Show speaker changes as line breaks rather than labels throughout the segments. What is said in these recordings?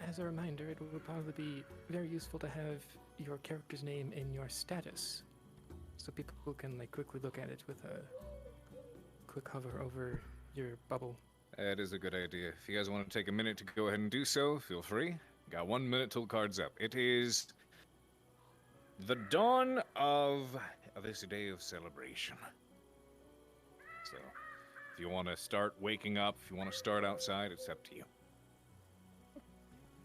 as a reminder, it would probably be very useful to have your character's name in your status, so people can like quickly look at it with a quick hover over your bubble.
That is a good idea. If you guys want to take a minute to go ahead and do so, feel free. Got 1 minute till the card's up. It is the dawn of this day of celebration. So, if you want to start waking up, if you want to start outside, it's up to you.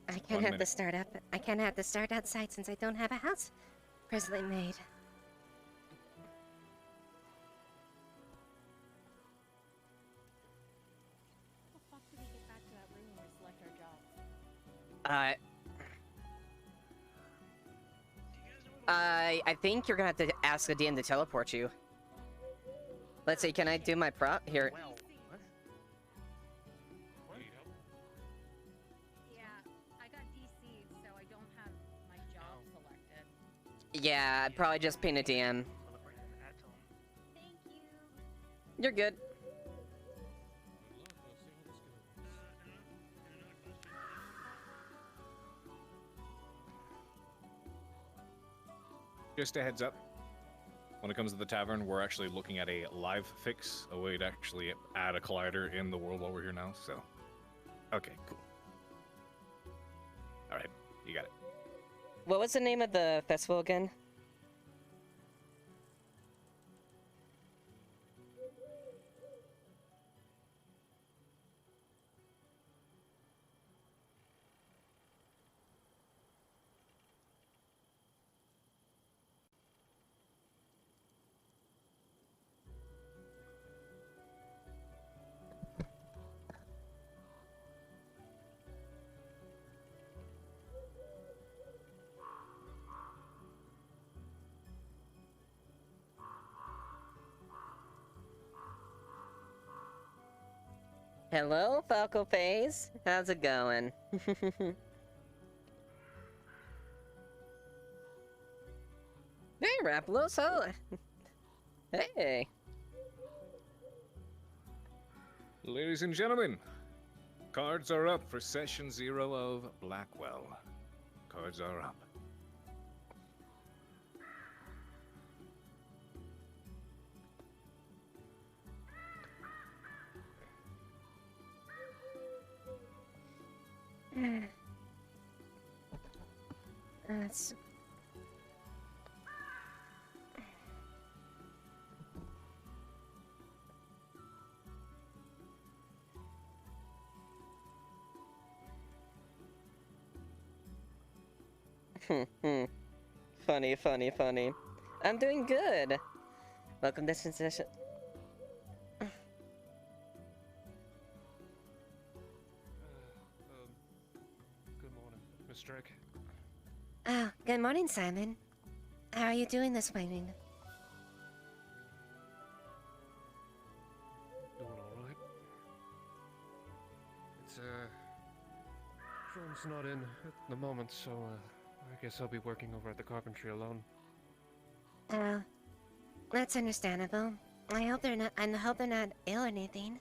I can't have the start up. I can't have the start outside since I don't have a house presently made.
How the fuck did we get back to that room and select our jobs?
I think you're gonna have to ask the DM to teleport you. Let's see, can I do my prop here?
Well, what?
Yeah, I got DC'd, so I don't have my job selected.
Yeah, I'd probably just pin a DM.
Thank you.
You're good.
Just a heads up. When it comes to the tavern, we're actually looking at a live fix, a way to actually add a collider in the world while we're here now, so. Okay, cool. Alright, you got it.
What was the name of the festival again? Hello, Falco Face. How's it going? Hey, Raplos. Oh. Hey.
Ladies and gentlemen, cards are up for session 0 of Blackwell. Cards are up.
That's...
Funny, funny, funny. I'm doing good. Welcome to session.
Good morning, Miss Drake.
Oh, good morning, Simon. How are you doing this morning?
Doing alright. It's, Sean's not in at the moment, so, I guess I'll be working over at the carpentry alone.
Oh, that's understandable. I hope they're not ill or anything.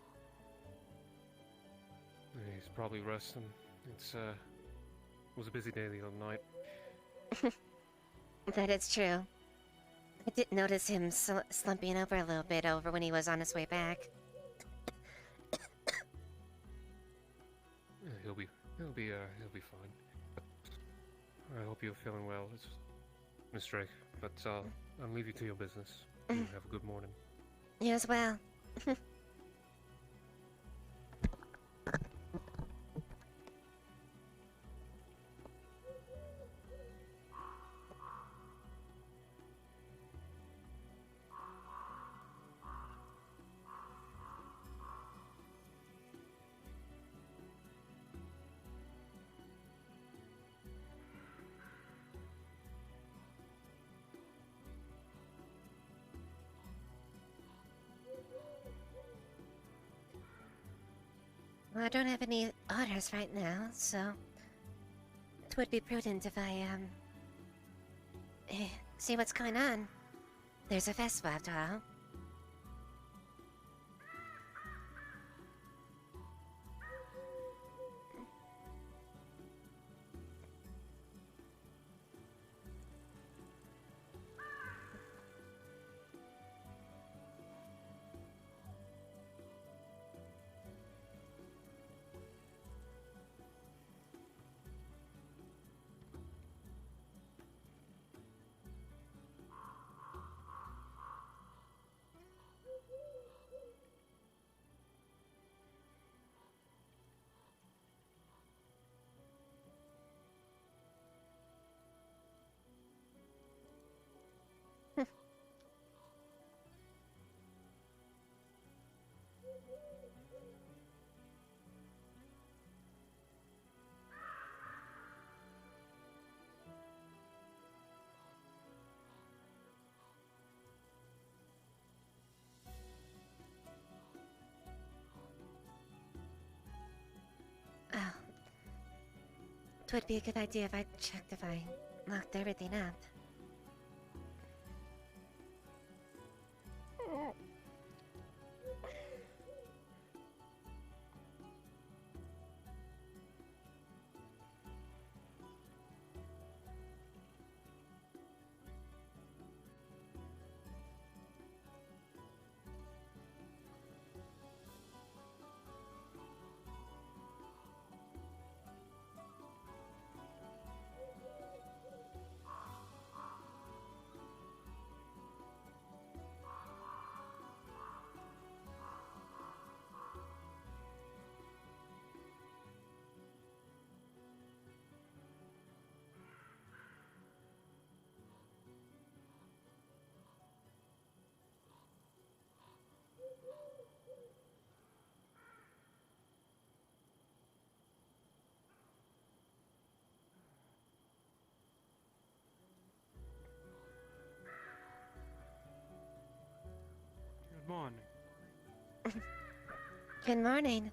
Yeah, he's probably resting. It was a busy day the other night.
That is true. I did notice him slumping over a little bit over when he was on his way back.
Yeah, he'll be fine. I hope you're feeling well, Miss Drake. But I'll leave you to your business. You have a good morning.
You as well. Well, I don't have any orders right now, so it would be prudent if I, see what's going on. There's a festival after all. it would be a good idea if I checked if I locked everything up.
Good morning.
Good morning.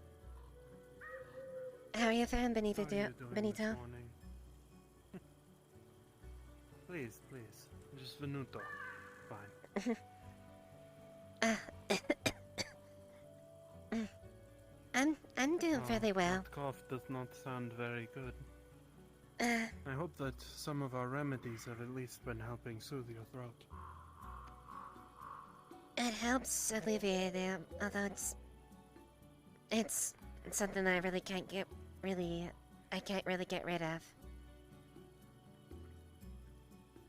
How are you feeling,
How are you doing
Benito?
this morning? Please, please. Just Venuto. Fine.
I'm doing fairly well.
That cough does not sound very good.
Uh,
I hope that some of our remedies have at least been helping soothe your throat.
it helps alleviate it, although it's something I really can't get I can't really get rid of.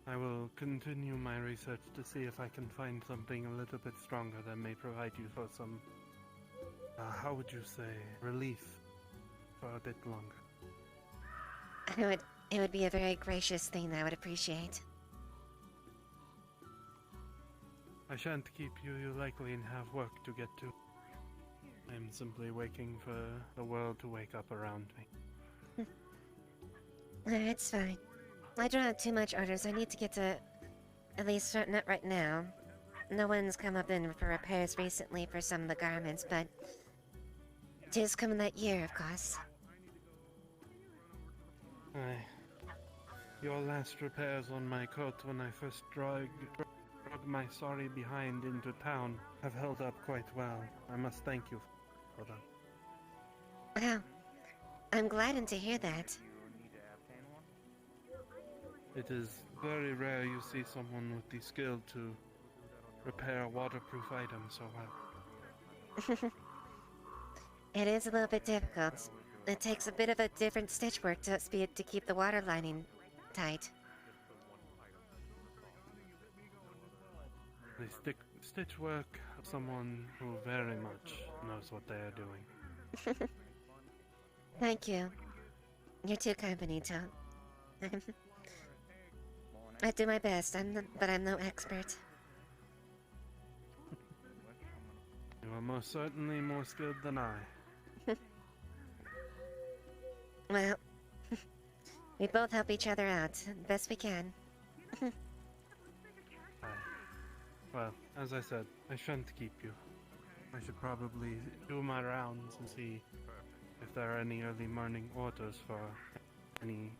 I will continue my research to see if I can find something a little bit stronger that may provide you for some, how would you say, relief for a bit longer.
It would be a very gracious thing I would appreciate.
I shan't keep you. You likely have work to get to. I am simply waiting for the world to wake up around me.
It's fine. I don't have too much orders. I need to get to at least starting up right now. No one's come up in for repairs recently for some of the garments, but tis coming that year, of course.
Aye. Your last repairs on my coat when I first drug my sorry behind into town have held up quite well. I must thank you for them.
Well, I'm glad to hear that.
It is very rare you see someone with the skill to repair a waterproof item so well.
It is a little bit difficult. It takes a bit of a different stitch work to keep the water lining tight.
The stitch work of someone who very much knows what they are doing.
Thank you. You're too kind, Benito. I do my best, but I'm no expert.
You are most certainly more skilled than I.
Well, we both help each other out, best we can.
Aye. Well, as I said, I shan't keep you. I should probably do my rounds and see if there are any early morning orders for any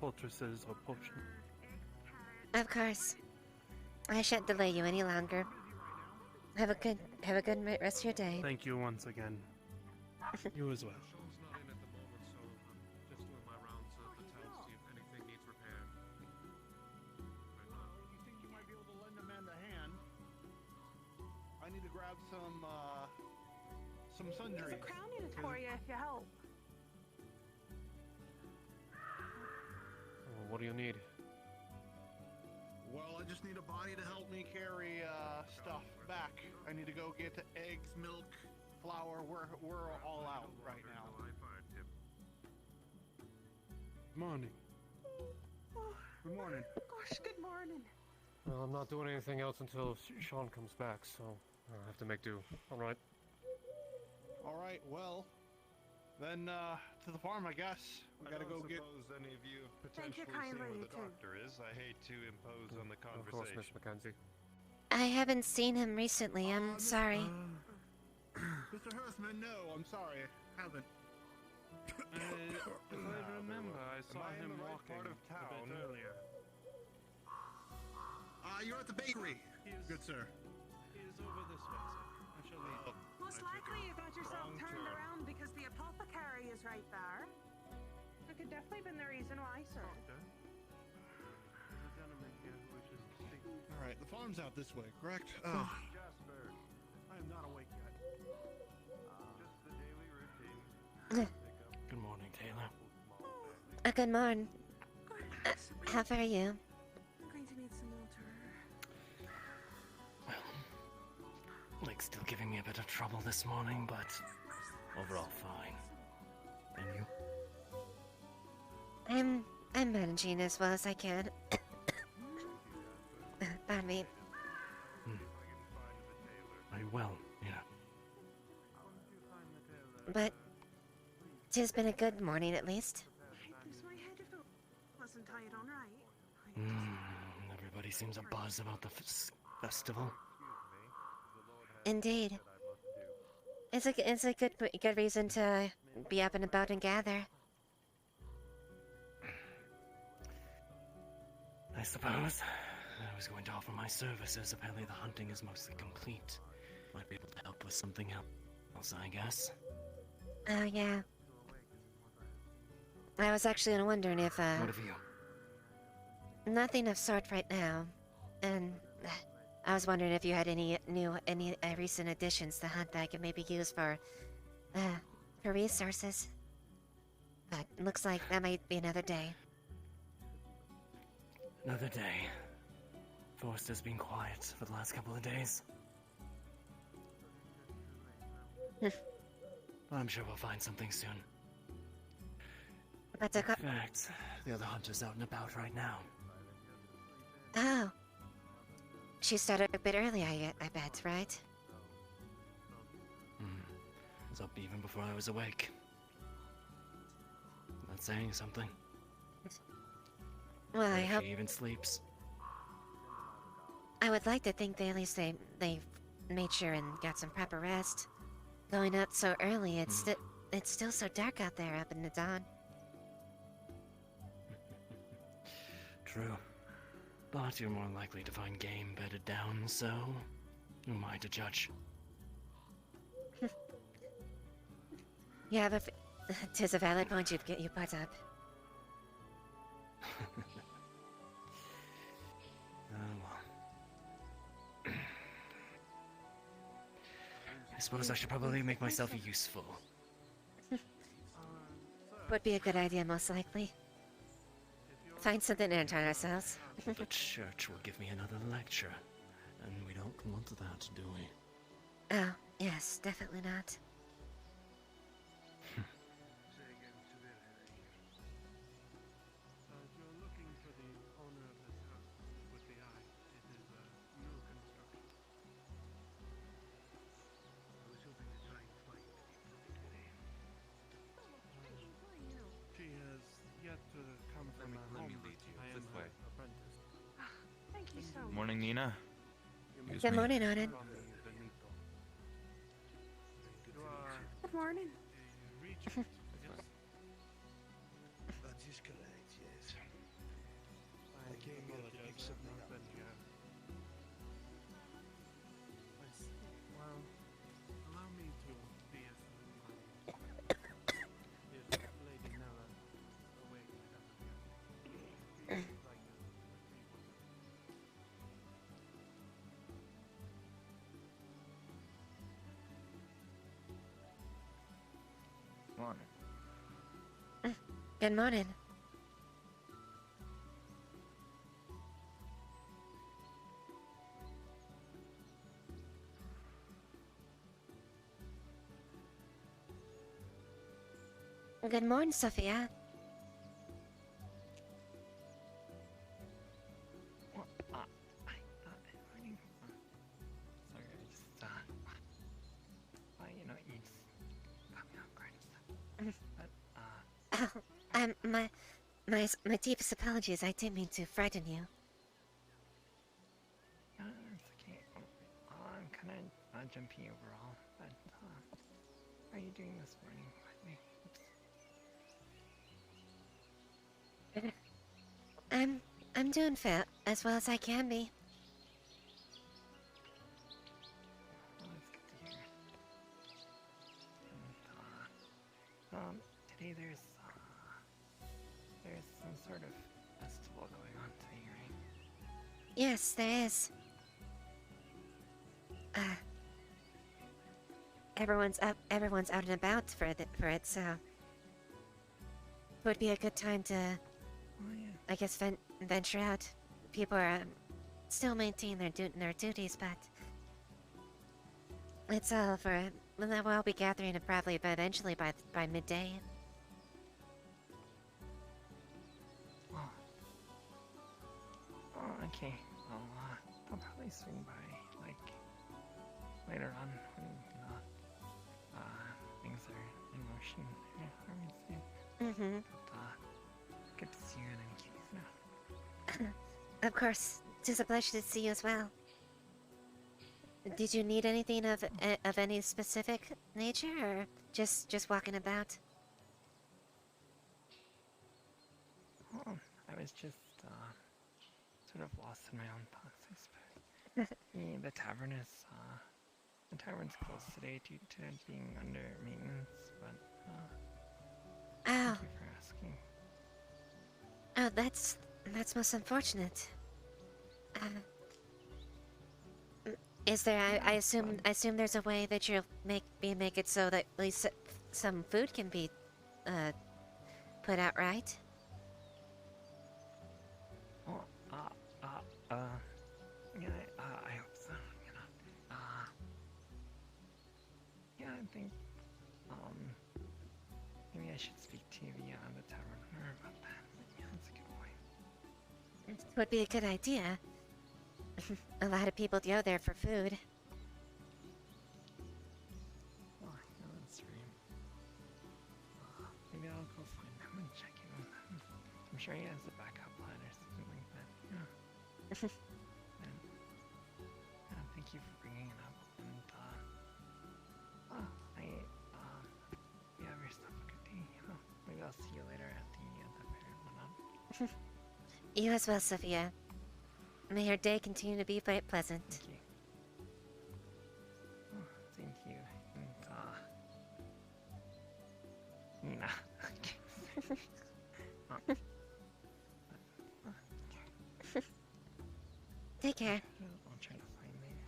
poultices or potions.
Of course. I shan't delay you any longer. Have a good rest of your day.
Thank you once again. You as well.
I need to grab some sundries.
There's a crown unit for you if you help.
What do you need?
Well, I just need a body to help me carry stuff back. I need to go get eggs, milk, flour. We're all out right now.
Morning.
Good morning.
Gosh, good morning.
Well, I'm not doing anything else until Sean comes back, so I'll have to make do. All right.
All right. Well, then to the farm, I guess. We gotta go get.
Any of you
Thank you
potentially
kindly,
see where
you
the
too.
doctor is. I hate to impose on the
Of course,
conversation.
Miss Mackenzie.
I haven't seen him recently. I'm sorry.
Mr. Hurstman, no, I'm sorry. I haven't.
If I remember, I saw
I in
him
the right
walking
part of
a
town?
bit earlier.
You're at the bakery.
He is,
Good sir.
he is over this way, sir. I shall lead.
Most likely you got yourself
Wrong
turned
turn.
around because the apothecary is right there. That could definitely been the reason why, sir.
Doctor, there's a gentleman here who wishes to speak.
All right, the farm's out this way, correct?
Jasper,
I am not awake yet.
just the daily routine.
Good morning, Taylor.
Good morning. How far are you?
I'm going to need some water.
Well, leg's still giving me a bit of trouble this morning, but overall fine. And you?
I'm managing as well as I can. Pardon me.
Are you well? Yeah.
But 'tis been a good morning at least.
I'd lose my head if it wasn't tied on right.
Everybody seems a buzz about the festival.
Indeed. It's a good reason to be up and about and gather.
I suppose. I was going to offer my services. Apparently the hunting is mostly complete. Might be able to help with something else, I guess.
Oh yeah. I was actually wondering if
What of you?
nothing of sort right now, and I was wondering if you had any recent additions to the hunt that I could maybe use for resources. But it looks like that might be another day.
Another day. Forest has been quiet for the last couple of days. But I'm sure we'll find something soon.
But the
In fact, the other hunter's out and about right now.
oh, she started a bit early, I bet, right?
Was up even before I was awake. Not saying something.
Well, I
If
hope.
she even sleeps.
I would like to think that at least they made sure and got some proper rest. Going up so early, it's still so dark out there up in the dawn.
True. But you're more likely to find game bedded down, so who am I to judge?
You have tis a valid point you brought up.
Well. I suppose I should probably make myself useful.
Would be a good idea, most likely. Find something to entertain ourselves.
The church will give me another lecture, and we don't want that, do we?
Oh, yes, definitely not.
If you're looking for the owner of this house with the eye, it is a new construction. I was hoping to try and find today. She has yet to come from her home. I am her apprentice.
Thank you so much.
Morning, Nina.
Good morning, Odin.
You are
Good morning.
a regent, yes?
That is correct, yes.
I
came here to pick something
have
up.
not been here. Well, allow me to be as if Lady Nella awake as of yet. Like
Morning.
Good morning. Good morning, Sophia.
What? Morning. Sorry, I just, you know, you just got me off guard and stuff. But,
My deepest apologies. I didn't mean to frighten you.
no, it's okay. I'm kind of jumpy overall, but, how are you doing this morning? By the way? Oops.
I'm doing fair, as well as I can be.
Well, that's good to hear. And, today there's some sort of festival going on today, right?
Yes, there is. Everyone's out and about for it, so it would be a good time to,
Oh yeah.
I guess, venture out. People are still maintaining their duties, but it's all for. Well, we'll all be gathering probably, but eventually by midday.
Oh, okay. I'll probably swing by, like, later on when, things are in motion. Yeah, I mean, soon.
Mm-hmm.
But, good to see you in any case now.
Of course, it is a pleasure to see you as well. Did you need anything of any specific nature, or just walking about?
Well, I was just, sort of lost in my own thoughts, I suppose. The tavern's closed today due to it being under maintenance, but, thank you for asking.
Oh, that's most unfortunate. Is there? I assume there's a way that you'll make it so that at least some food can be put out, right?
Well, yeah, I hope so, you know. Yeah, I think, maybe I should speak to the tavern owner about that. Yeah, that's a good point.
It would be a good idea. A lot of people go there for food.
Oh, yeah, that's right. Maybe I'll go find him and check in with him. I'm sure he has a backup plan or something like that. Yeah. And, thank you for bringing it up. And, you have yourself a good day. Maybe I'll see you later at the fair and whatnot.
You as well, Sophia. May your day continue to be quite pleasant.
Thank you. Oh, thank you. And, Nina.
Take care.
I'll try to find later.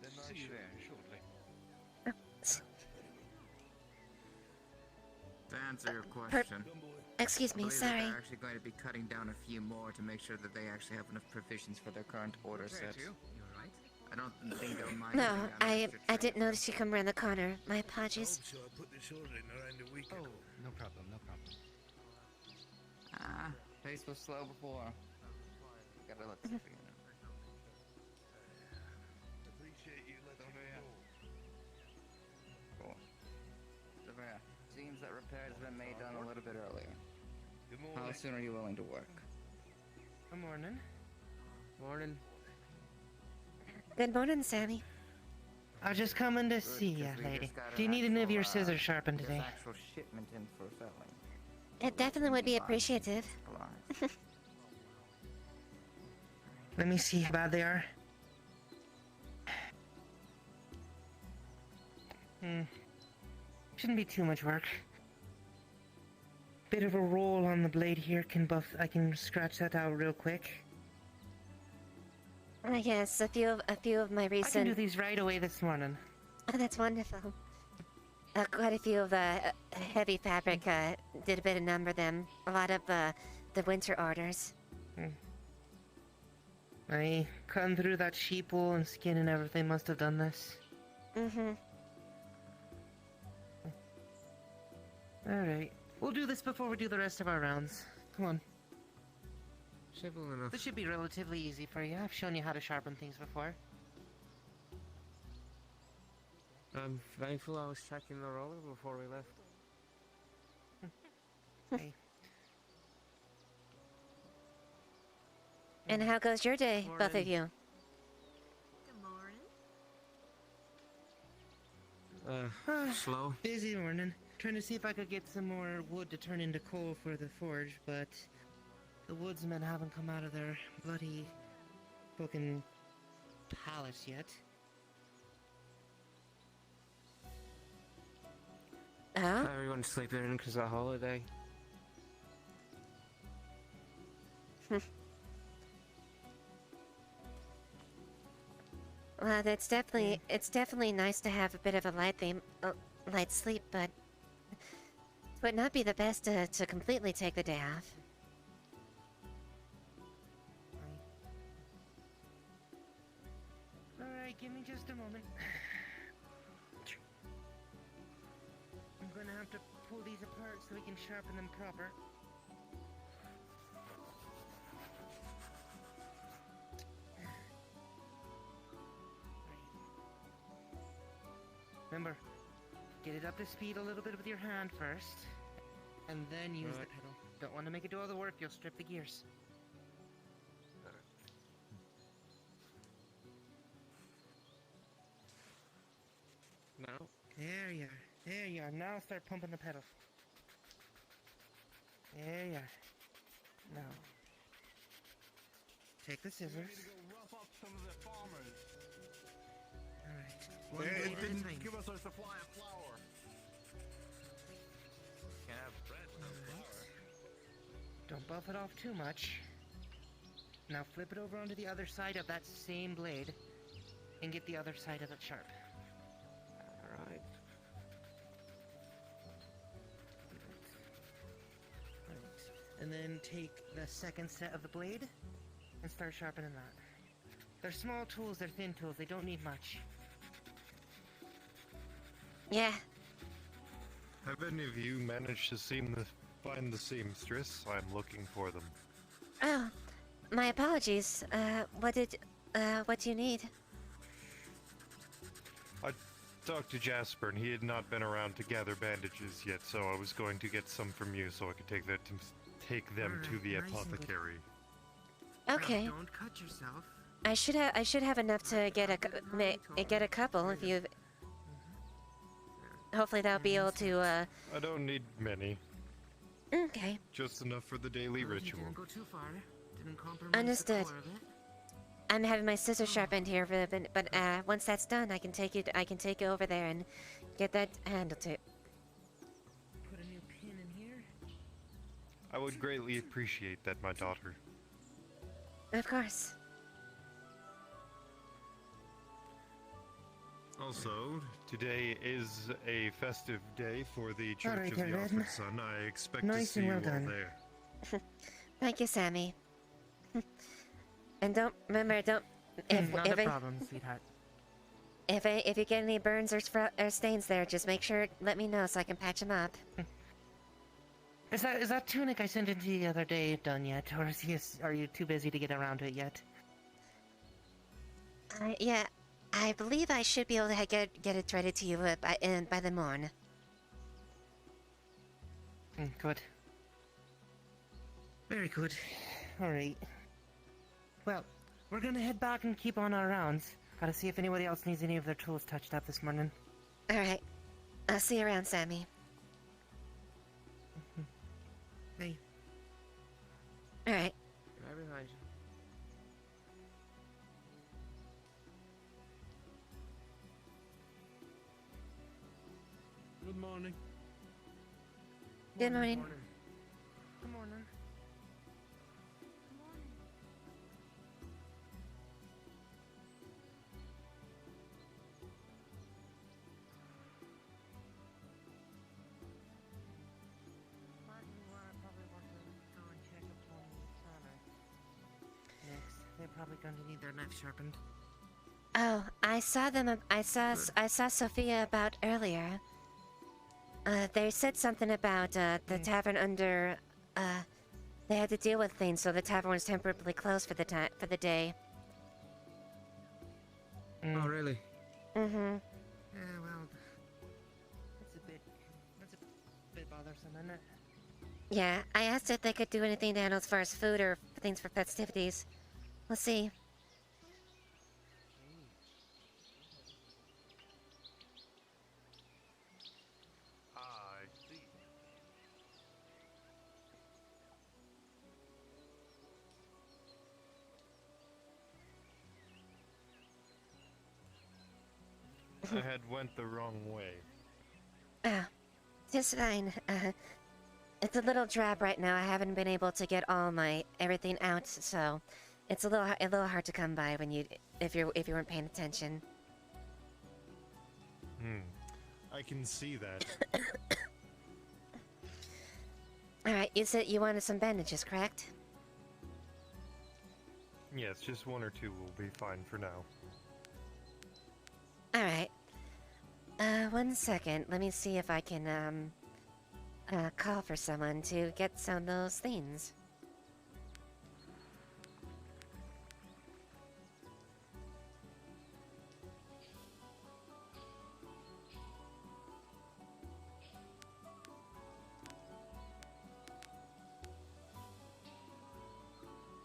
Then see you there shortly.
To answer your question,
Excuse
I
me,
believe that
sorry.
they're actually going to be cutting down a few more to make sure that they actually have enough provisions for their current order set.
You
right? I don't think they'll mind.
No,
cutting down
I
extra
didn't
trade.
notice you come around the corner. My apologies.
So I put this order in around the weekend.
Oh, no problem, no problem. Pace was slow before. Gotta let Sophia know.
Appreciate you letting me know.
Cool. Sophia, seems that repairs have been made done a little bit earlier.
Good
How
morning.
soon are you willing to work?
Good morning. Morning.
Good morning, Sammy.
I was just coming to
Good,
see you,
'cause we
lady.
just got
Do you
an
need any of
actual,
your scissors sharpened
this
today?
actual shipment in for selling.
It definitely would be appreciative.
Supplies.
Let me see how bad they are. Shouldn't be too much work. Bit of a roll on the blade here I can scratch that out real quick.
Yes, a few of my
I can do
recent.
these right away this morning.
Oh, that's wonderful. Quite a few of the heavy fabric did a bit of number them. A lot of the winter orders.
I cutting through that sheep wool and skin and everything must have done this.
Mm-hmm.
Alright. We'll do this before we do the rest of our rounds. Come on.
Simple enough.
This should be relatively easy for you. I've shown you how to sharpen things before.
I'm thankful I was checking the roller before we left.
Hey.
And how goes your day, both of
Morning.
you?
Good morning.
Slow.
Busy morning. Trying to see if I could get some more wood to turn into coal for the forge, but the woodsmen haven't come out of their bloody fucking palace yet.
Oh?
Everyone's sleeping in because of the holiday.
Well, it's definitely nice to have a bit of a light sleep, but it would not be the best to completely take the day off.
Alright, give me just a moment. I'm gonna have to pull these apart so we can sharpen them proper. Remember, get it up to speed a little bit with your hand first, and then use the pedal. Don't want to make it do all the work, you'll strip the gears.
No.
There you are. There you are. Now start pumping the pedal. There you are. Now, take the scissors.
Ready to go rough up some of the farmers.
Alright.
They
One blade at a
didn't
time.
give us our supply of flour.
Can't have bread without flour.
Don't buff it off too much. Now flip it over onto the other side of that same blade and get the other side of it sharp.
Alright.
And then take the second set of the blade and start sharpening that. They're small tools, they're thin tools, they don't need much.
Yeah.
Have any of you managed to find the seamstress? I'm looking for them.
Oh, my apologies. What do you need?
I talked to Jasper, and he had not been around to gather bandages yet, so I was going to get some from you so I could take them to the
Alright, nice and good.
apothecary.
Okay.
Now, don't cut yourself.
I should have enough to get a couple if you. Hopefully that'll be able to.
I don't need many.
Okay.
Just enough for the daily
Well, you
ritual.
didn't go too far. Didn't compromise
Understood.
the core of it.
I'm having my scissors sharpened here for a bit, but once that's done, I can take it over there and get that handled too.
Put a new pin in here.
I would greatly appreciate that, my daughter.
Of course.
Also, today is a festive day for the Church
Alright,
of the
Red.
Offered Son. I expect
Nice
to see
and
you
well
all
done.
there.
Thank you, Sammy. And don't
Not a problem, sweetheart.
if you get any burns or stains there, just make sure let me know so I can patch them up.
Is that tunic I sent into you the other day done yet, or are you too busy to get around to it yet?
Yeah, I believe I should be able to get it ready to you by the morn.
Good. Very good. Alright. Well, we're gonna head back and keep on our rounds. Gotta see if anybody else needs any of their tools touched up this morning.
Alright. I'll see you around, Sammy.
Hey.
Alright.
Right behind you.
Good morning.
Good morning.
Good morning. They're probably going to need their knife sharpened.
Oh, I saw them. I saw Sophia about earlier. They said something about the tavern under. They had to deal with things, so the tavern was temporarily closed for the day.
Oh, really?
Mm-hmm.
Yeah, well, that's a bit bothersome, isn't it?
Yeah, I asked if they could do anything to handle as far as food or things for festivities. Let's see.
I see.
I had went the wrong way.
Oh, just fine. It's a little drab right now. I haven't been able to get all my everything out, so it's a little hard to come by when if you weren't paying attention.
I can see that.
All right, you said you wanted some bandages, correct?
Yes, just one or two will be fine for now.
All right. 1 second. Let me see if I can call for someone to get some of those things.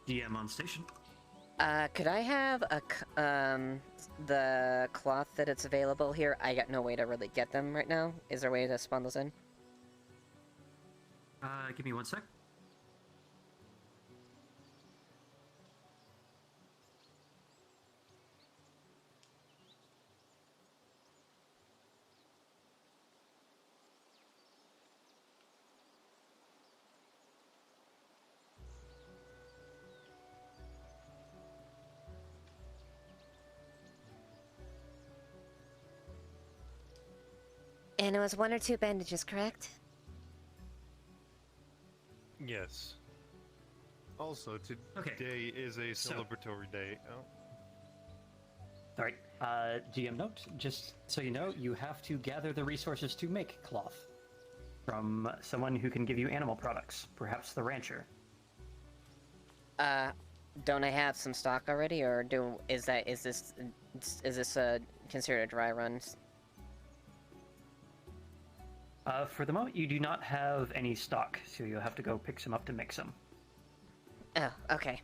DM on station.
Could I have the cloth that it's available here? I got no way to really get them right now. Is there a way to spawn those in?
Give me 1 sec.
And it was 1 or 2 bandages, correct?
Yes. Also, today is a celebratory day. Oh.
Alright, GM note, just so you know, you have to gather the resources to make cloth from someone who can give you animal products, perhaps the rancher.
Don't I have some stock already, or is this considered a dry run?
For the moment, you do not have any stock, so you'll have to go pick some up to mix them.
Oh, okay.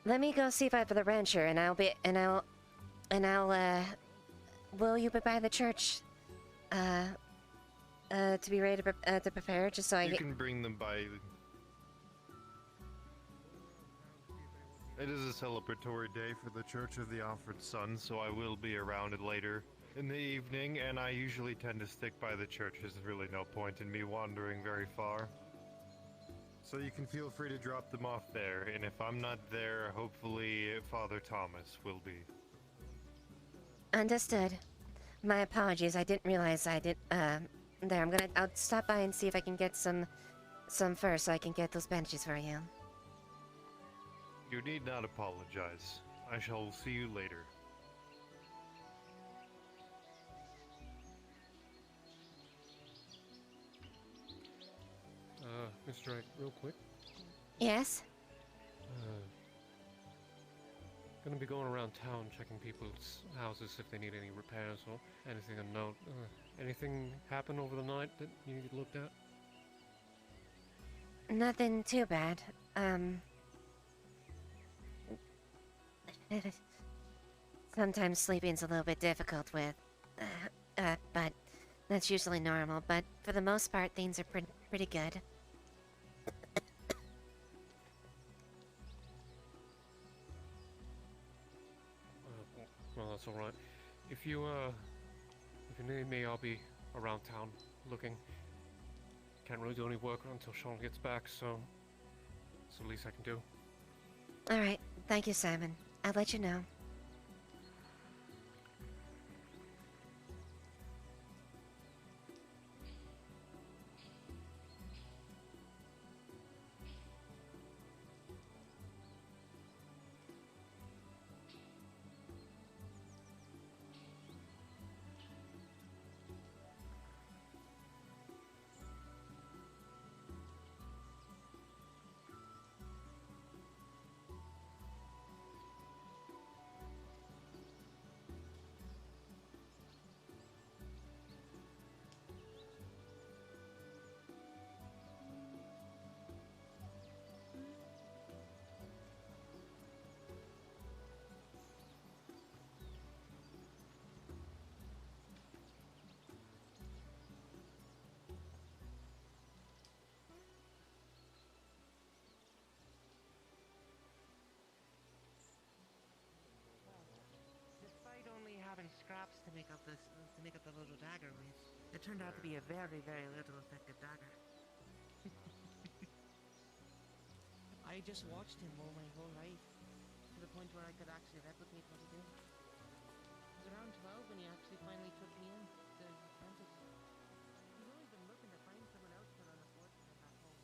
Let me go see if I have the rancher, and will you be by the church, to be ready to prepare, just so I
You
get...
can bring them by. It is a celebratory day for the Church of the Offered Sun, so I will be around it later in the evening, and I usually tend to stick by the church. There's really no point in me wandering very far. So you can feel free to drop them off there, and if I'm not there, hopefully Father Thomas will be.
Understood. My apologies, I didn't realize I did, there, I'll stop by and see if I can get some first, so I can get those bandages for you.
You need not apologize. I shall see you later.
Mr. Wright, real quick.
Yes?
Gonna be going around town checking people's houses if they need any repairs or anything of note. Anything happen over the night that you need looked at?
Nothing too bad. Sometimes sleeping's a little bit difficult with, but that's usually normal. But for the most part, things are pretty good.
Well, that's all right. If you need me, I'll be around town looking. Can't really do any work until Sean gets back, so it's the least I can do.
All right, thank you, Simon. I'll let you know.
scraps to make up the little dagger with. It turned out to be a very, very little effective dagger. I just watched him all my whole life, to the point where I could actually replicate what he did. It was around 12 when he actually finally took me in, the apprentice. He's only been looking to find someone else to run a forge for him back home.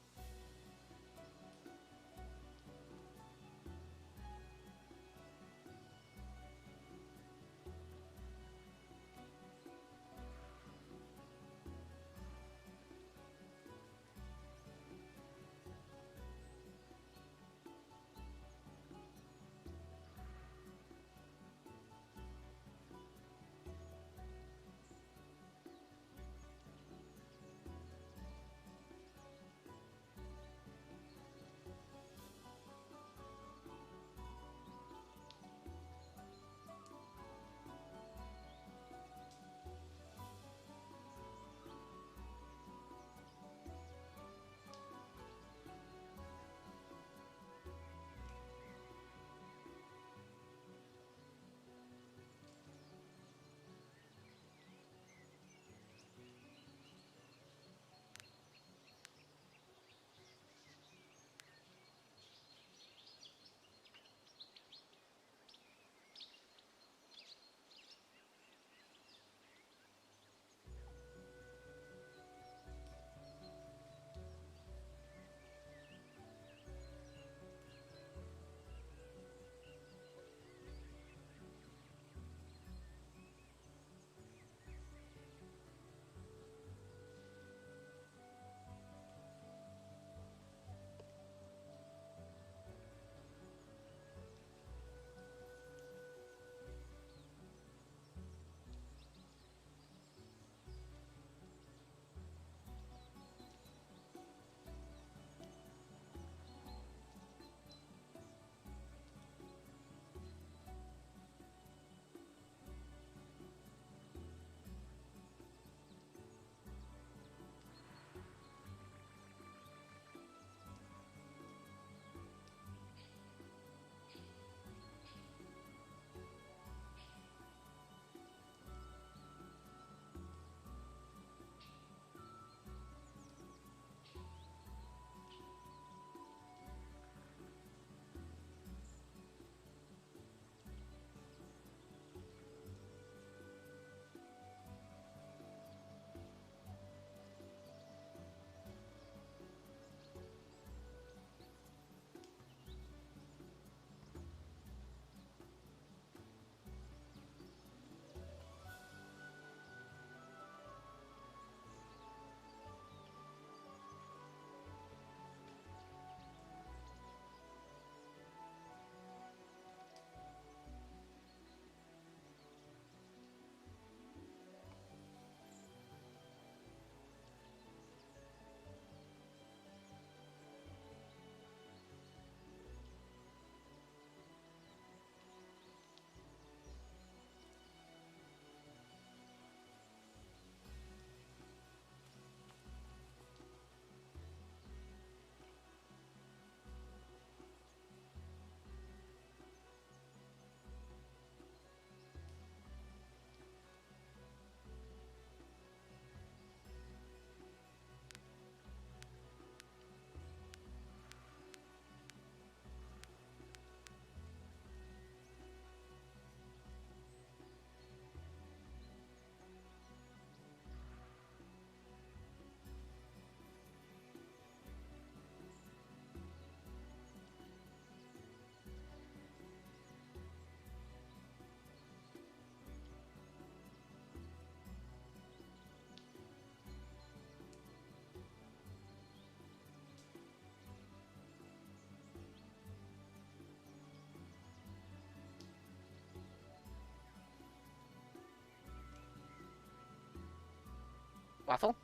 Waffle?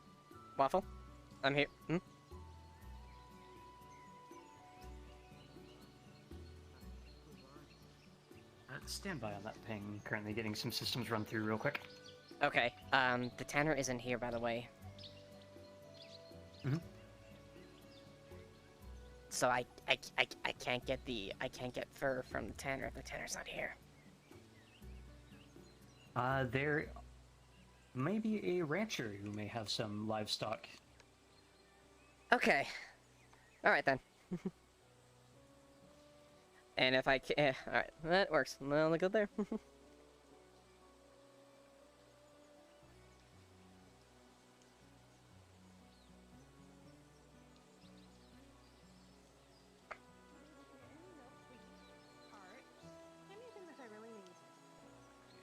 Waffle? I'm here. Hmm?
Stand by on that ping. Currently getting some systems run through real quick.
Okay, the tanner isn't here, by the way.
Mm-hmm.
So I can't get fur from the tanner if the tanner's not here.
There may be a rancher who may have some livestock.
Okay. Alright then. And if I can... Alright, that works. Well, good there.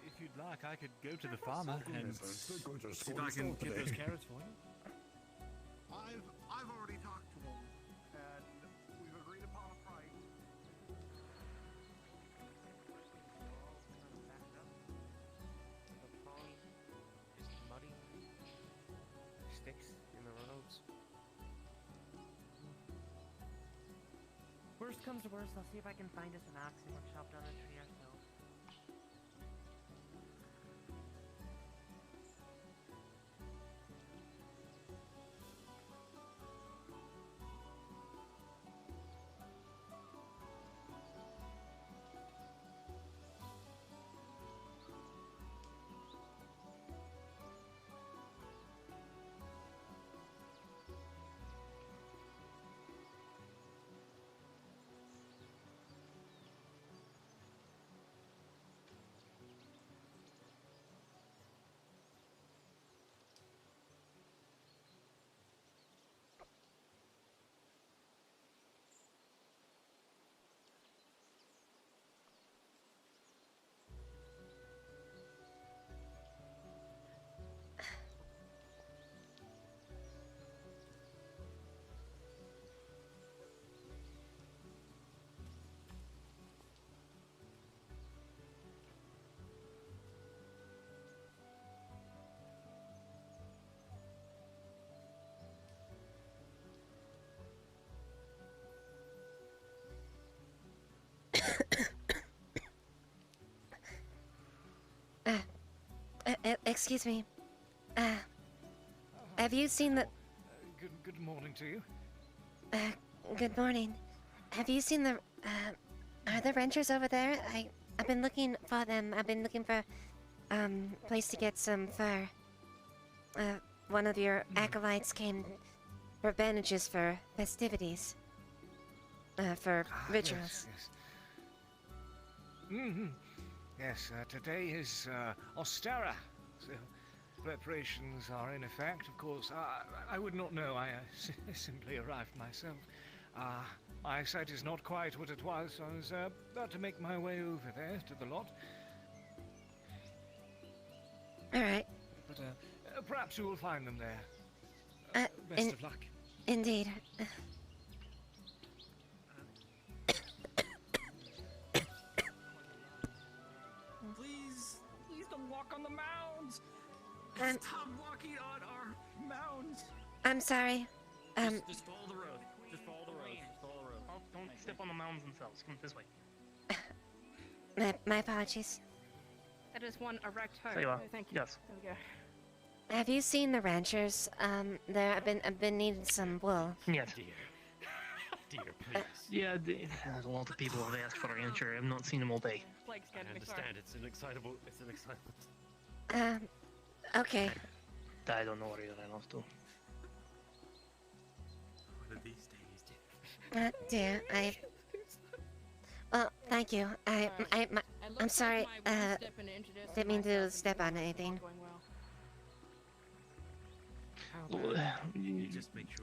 If you'd like, I could go to the farmer and see if I can get those carrots for you.
I've already talked to him, and we've agreed upon a price.
The pond is muddy. Sticks in the roads.
Worst comes to worst, I'll see if I can find us an axe and we'll chop down a tree ourselves.
Excuse me. Have you seen the...
Good morning to you.
Good morning. Have you seen the... Are the ranchers over there? I've been looking for them. I've been looking for, place to get some fur. One of your acolytes came for bandages for festivities. For rituals.
Yes, yes. Yes, today is Ostara, so preparations are in effect. Of course, I would not know. I simply arrived myself. My sight is not quite what it was. I was about to make my way over there to the lot.
All right.
But perhaps you will find them there. Best of luck.
Indeed.
Please don't walk on the mounds. Stop walking on our mounds.
I'm sorry.
Just follow the road. Just follow the road. Just follow the road. Oh, don't step on the mounds themselves. Come this way.
My apologies.
That is one erect heart.
There you are.
Thank you.
Yes.
There we go.
Have you seen the ranchers? I've been needing some wool.
Yes. Dear, please. Yeah, a lot of people have asked for an answer. I've not seen them all day.
Blake's
I
getting me
understand. It's an excitement.
Okay.
I don't know what you're enough to.
One of these days,
Dear, well, thank you. I'm sorry. Didn't mean to step on anything.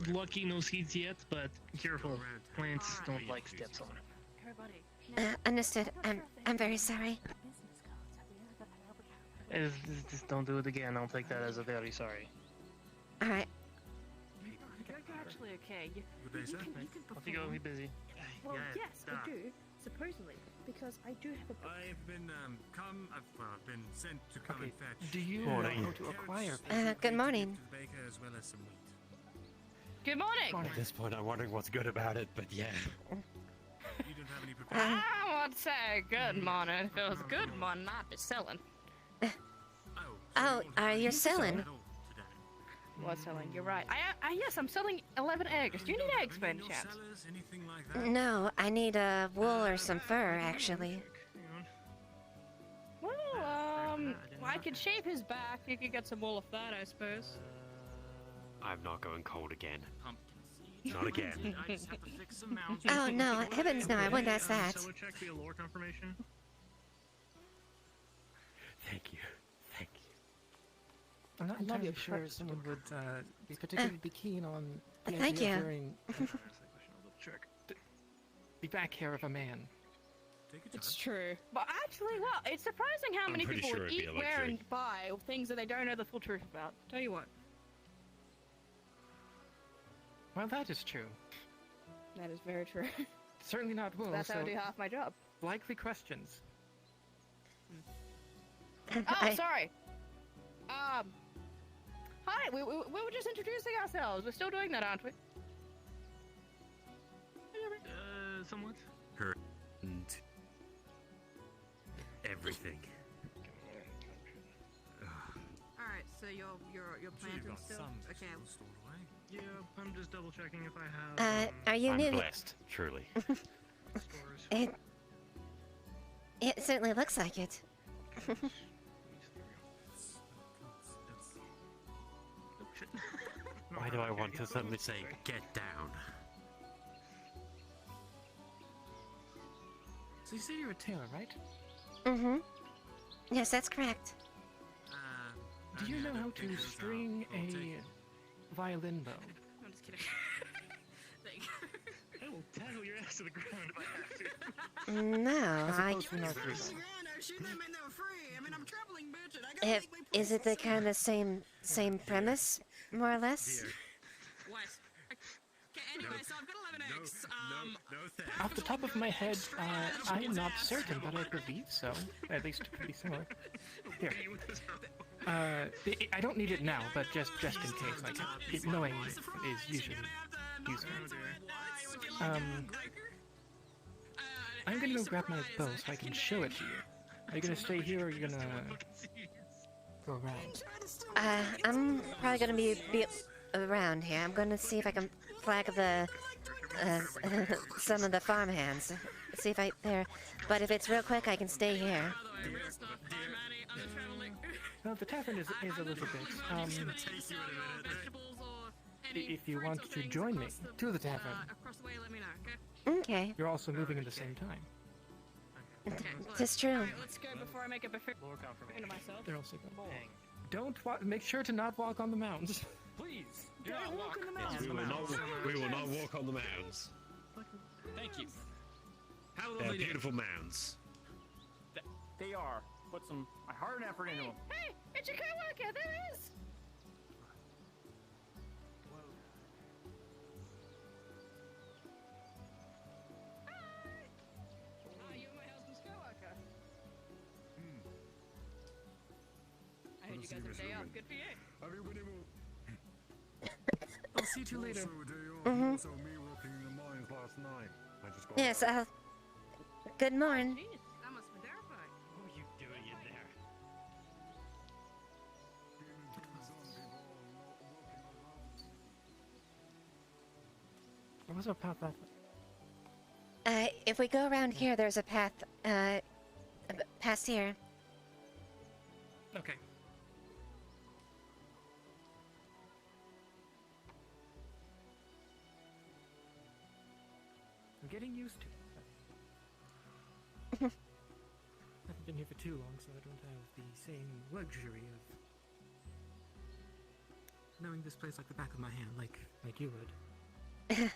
Lucky no seeds yet, but careful. Plants don't like steps on.
Understood. I'm very sorry.
Just don't do it again. I'll take that as a very sorry.
All right.
You're actually okay.
Good day, sir. Off you go. Be busy.
Well, yes, I do. Supposedly, because I do have a.
I've been I've been sent to come and fetch.
Do you know how to acquire?
Good morning.
The baker as well as some wheat.
Good morning.
At this point, I'm wondering what's good about it, but yeah.
You don't have any prepared.
I would say good morning. If it was good morning, I'd be selling.
You're selling?
Was selling? You're right. Yes, I'm selling 11 eggs. Do you need eggs by any chance?
No, I need wool or some fur, actually.
Well, Well, I could shave his back. You could get some wool off that, I suppose.
I'm not going cold again. Not again.
I just have to fix some mounds.
Oh no, heavens no, I wouldn't ask that.
Solar check via lore confirmation.
Thank you. Thank you.
I'm not entirely sure someone would be particularly be keen on the
Thank
idea of
you.
wearing the back hair of a man.
It's true. But actually, well, it's surprising how many
pretty
people
sure
would
it'd be
eat,
a
wear,
luxury.
and buy things that they don't know the full truth about. Tell you what.
Well, that is true.
That is very true.
Certainly not wool.
That's how I
so
do half my job.
likely questions.
Oh, sorry. Hi, we were just introducing ourselves. We're still doing that, aren't we?
Somewhat.
Her and everything.
Alright, so you're planting still? Okay.
Yeah, I'm just double checking if I have.
Are you
I'm
new?
blessed, truly.
It certainly looks like it.
Why do I want to suddenly say, get down?
So you say you're a tailor, right?
Mm-hmm. Yes, that's correct.
Do you know how to string a violin bow?
I'm just kidding.
I will tackle your ass to the ground if I have to.
No,
As
I.
opposed to not really.
Shoot them and they're free. I mean, I'm traveling bitch and I gotta
If, is it the kind of same premise, more or less?
What? Okay, anyway, so I've got 11 eggs.
Off the top of my head, I am not certain, but I believe so. At least pretty similar. Here. I don't need it now, but just in case, like, knowing is usually useful. I'm gonna go grab my bow so I can show it to you. Are you gonna stay here, or are you gonna go around?
I'm probably gonna be around here. I'm gonna see if I can flag the some of the farmhands. See if they're. But if it's real quick, I can stay here.
Well, the tavern is a little bit. If you want to join me to the tavern,
Okay.
you're also moving at the same time.
It's true.
Let's go before I make a before into myself.
They're also going. Don't make sure to not walk on the mounds.
Please,
don't walk on the mounds.
we will not walk on the mounds.
Thank you.
They're beautiful mounds.
They are. Put some heart and effort into them.
Hey, it's your coworker. There it is. You're my husband's coworker. I heard you guys have a day off. Good for you.
I'll see you later.
Mm-hmm. Yes. Good morning.
That must be terrifying.
What are you doing in there?
There was a path that.
If we go around here, there's a path. Past here.
Okay. I'm getting used to it. I haven't been here for too long, so I don't have the same luxury of knowing this place like the back of my hand, like you would.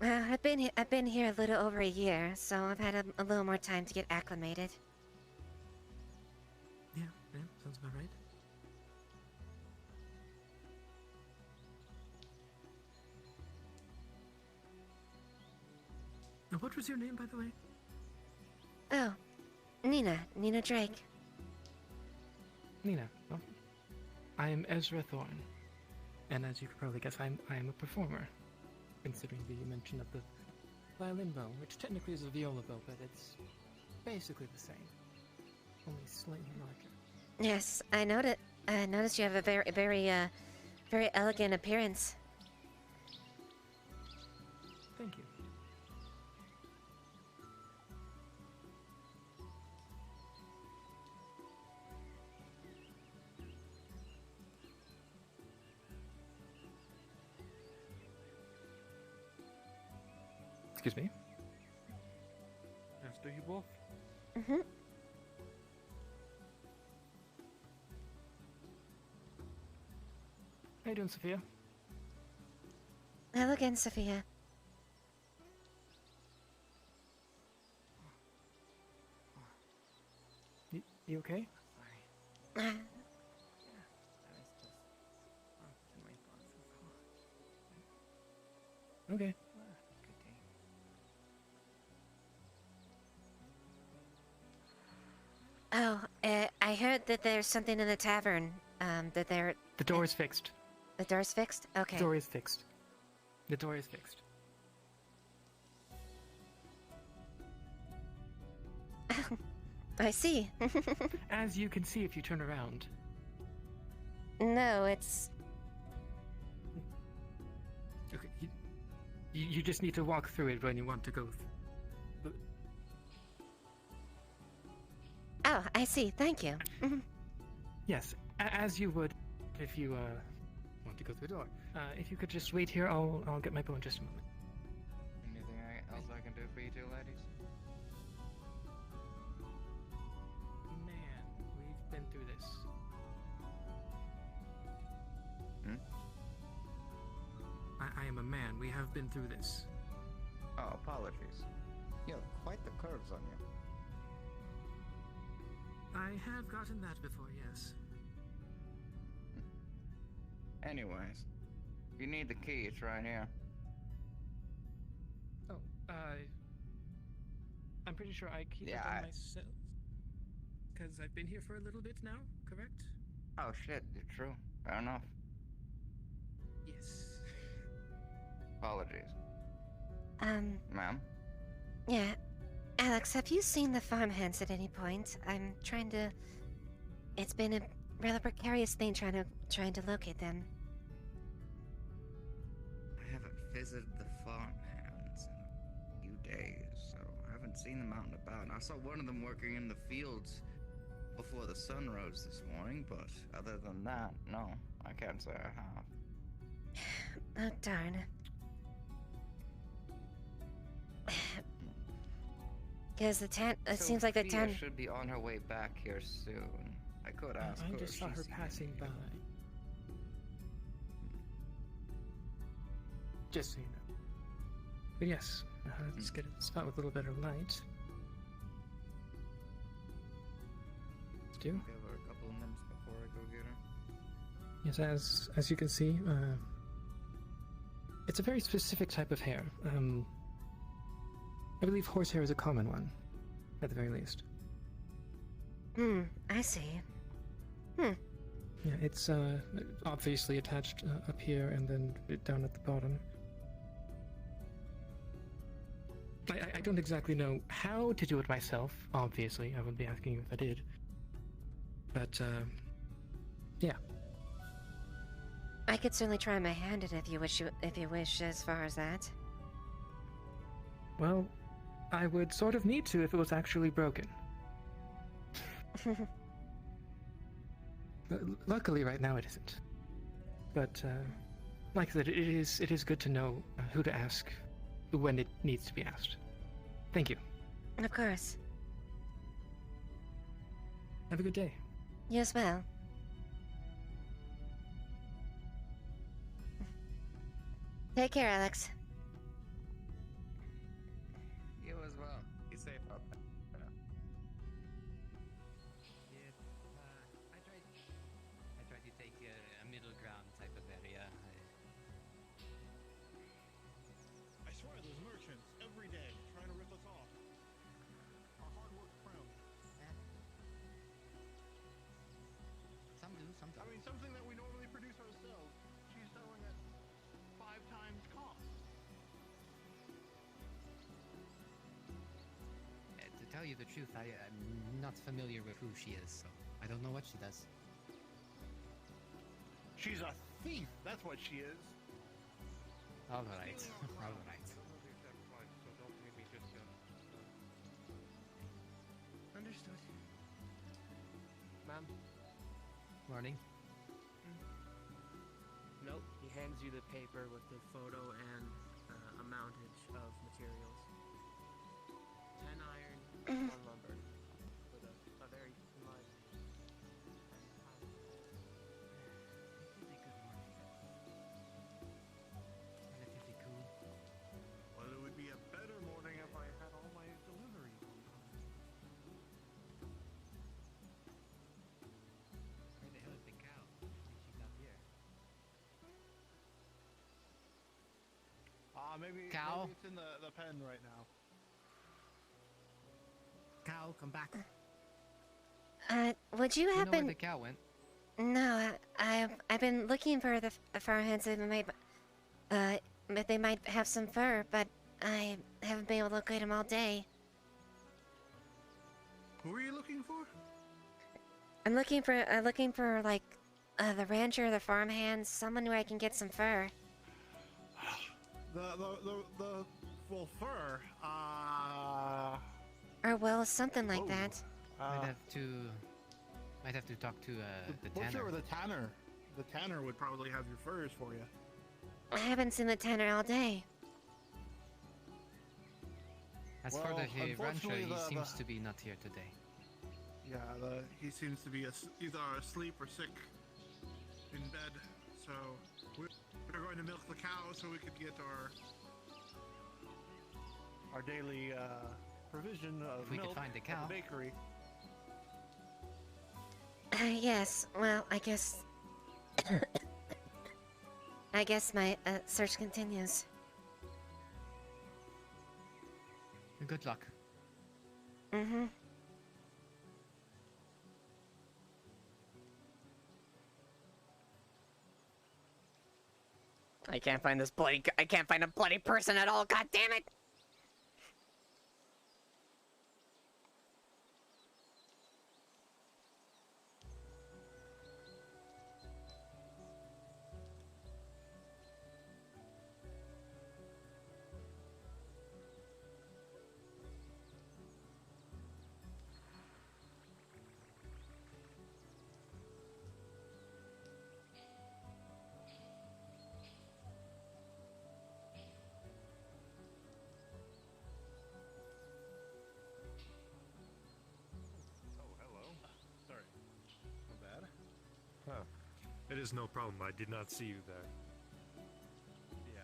I've been here a little over a year, so I've had a little more time to get acclimated.
Yeah, sounds about right. Now, what was your name, by the way?
Oh, Nina Drake.
Nina. Well, I am Ezra Thorne, and as you could probably guess, I am a performer. Considering the mention of the violin bow, which technically is a viola bow, but it's basically the same, only slightly larger.
Yes, I noticed you have a very elegant appearance.
Thank you. Excuse me.
Yes, do you both?
Mm-hmm.
How you doing, Sophia?
Hello again, Sophia.
You okay?
Sorry. I was just in my boss's hall.
Okay.
Good day.
Oh, I heard that there's something in the tavern. That there.
The door is fixed.
The door's fixed? Okay.
The door is fixed. The door is fixed.
I see.
As you can see if you turn around.
No, it's.
Okay, you just need to walk through it when you want to go.
Oh, I see. Thank you.
Yes, as you would if you want to go through the door. If you could just wait here, I'll get my bow in just a moment.
Anything else I can do for you two ladies?
Man, we've been through this. I am a man. We have been through this.
Oh, apologies. You have quite the curves on you.
I have gotten that before, yes.
Anyways, if you need the key, it's right here.
Oh, I'm pretty sure I keep it
Yeah,
on myself. Because I've been here for a little bit now, correct?
Oh shit, you're true. Fair enough.
Yes.
Apologies. Ma'am?
Yeah. Alex, have you seen the farmhands at any point? I'm trying to. It's been a rather precarious thing trying to locate them.
I haven't visited the farmhands in a few days, so I haven't seen them out and about. I saw one of them working in the fields before the sun rose this morning, but other than that, no, I can't say I have.
Oh, darn. Because it seems like the town
should be on her way back here soon. I could ask her.
I just saw her passing by. Just so you know. But yes, let's get a spot with a little better light. Let's do.
Give her a couple of minutes before I go get her.
Yes, as you can see, it's a very specific type of hair. I believe horsehair is a common one, at the very least.
I see.
Yeah, it's obviously attached up here and then down at the bottom. I don't exactly know how to do it myself, obviously. I wouldn't be asking you if I did. But, yeah.
I could certainly try my hand at it if you wish as far as that.
Well, I would sort of need to if it was actually broken. Luckily, right now it isn't. But, like I said, it is good to know who to ask when it needs to be asked. Thank you.
Of course.
Have a good day.
You as well. Take care, Alex.
You as well. Be safe out there.
I tried to take a middle ground type of area.
I swear there's merchants every day trying to rip us off. Our hard work crown.
Some do, some don't.
I mean, something that we normally produce ourselves, she's selling at 5 times cost.
To tell you the truth, I'm not familiar with who she is, so I don't know what she does.
She's a thief, that's what she is.
Alright, alright.
Understood. Ma'am?
Morning.
Nope. He hands you the paper with the photo and a mountage
of materials. 10 iron, 1 lumber. With a very smudged.
Relatively cool.
Well, it would be a better morning if I had all my deliveries on time.
Where the hell is the cow? I think she's up here.
Maybe
Cow?
it's in the pen right now.
Cow, come back.
Would you
Do you know where
happen?
the cow went?
No, I've been looking for the farmhands that but they might have some fur, but I haven't been able to locate them all day.
Who are you looking for?
I'm looking for like the rancher, the farmhands, someone where I can get some fur.
The full fur.
Or well, something like that.
Might have to talk to the
butcher
tanner.
or the tanner. The tanner would probably have your furs for you.
I haven't seen the tanner all day.
As for the rancher, he seems to be not here today.
Yeah, he seems to be either asleep or sick in bed. So we're going to milk the cow so we could get our daily provision of
If we
milk
could find the cow.
at the bakery.
Yes. Well, I guess. I guess my search continues.
Good luck.
Mm-hmm.
I can't find this bloody. I can't find a bloody person at all. God damn it!
Huh. It is no problem. I did not see you there.
Yeah.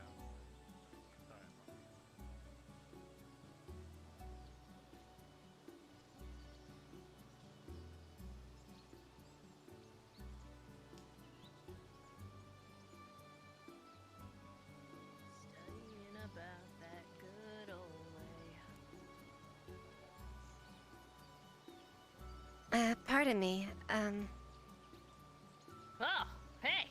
Studying about that good old way.
Pardon me.
Oh, hey.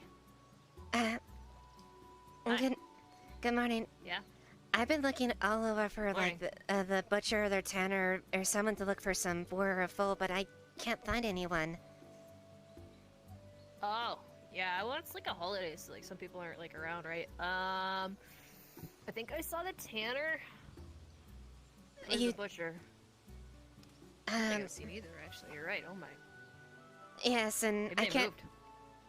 Good morning.
Yeah.
I've been looking all over for like the butcher, or the tanner, or someone to look for some fur or full, but I can't find anyone.
Oh, yeah. Well, it's like a holiday, so like some people aren't like around, right? I think I saw the tanner. Or the butcher. I haven't seen either. Actually, you're right. Oh my.
Yes, and
Maybe
I
they
can't.
moved.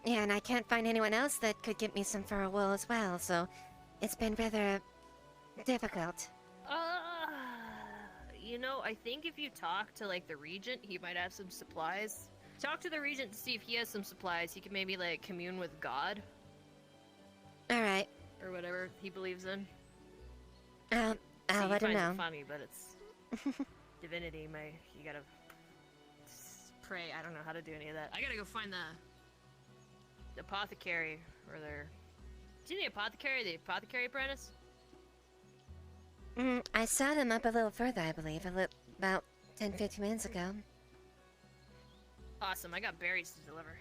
Yeah, and I can't find anyone else that could get me some fur or wool as well. So, it's been rather difficult.
You know, I think if you talk to like the regent, he might have some supplies. Talk to the regent to see if he has some supplies. He can maybe like commune with God.
All right.
Or whatever he believes in.
I'll let him know.
It's funny, but it's divinity. You gotta pray. I don't know how to do any of that. I gotta go find the apothecary or their. Do you the apothecary apprentice?
I saw them up a little further, I believe, about 10-15 minutes ago.
Awesome. I got berries to deliver.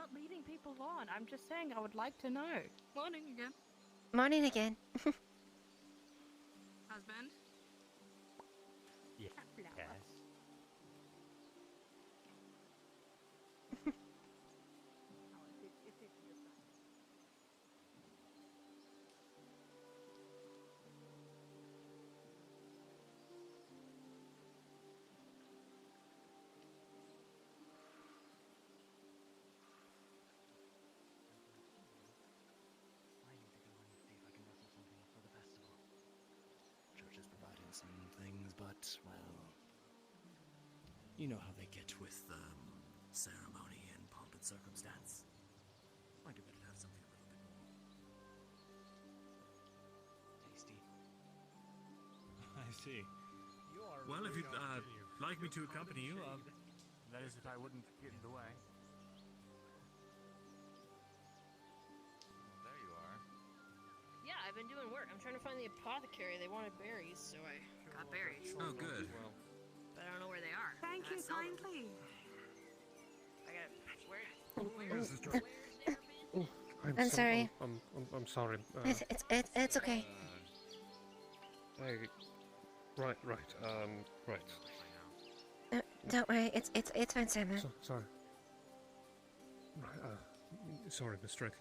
not leading people on. I'm just saying I would like to know.
Morning again.
Morning again.
Husband?
Yes.
Church is providing some things, but, well, you know how they get with ceremony and pomp and circumstance. Might be better to have something a little bit more tasty.
I see. Well, if you'd like me to accompany you, that is if I wouldn't get in the way.
There you are.
Yeah, I've been doing work. I'm trying to find the apothecary. They wanted berries, so I got berries.
Oh, good.
But I don't know where they are.
Thank you kindly.
I got where?
I'm sorry.
I'm sorry.
It's okay.
Right.
Don't worry. It's fine, Simon.
Sorry. Right. Sorry, Miss Strick.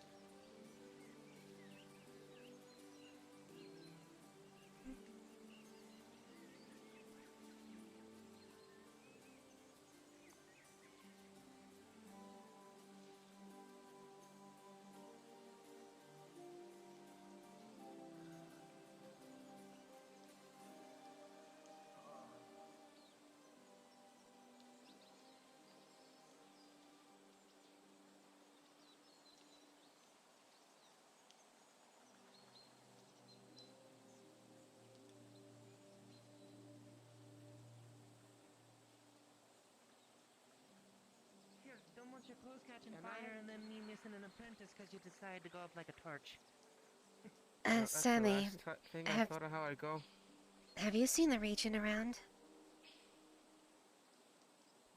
Here, don't want your clothes catching fire and then me missing an apprentice because you decided to go up like a torch.
Sammy,
Thing I thought of how I go.
have you seen the Regent around?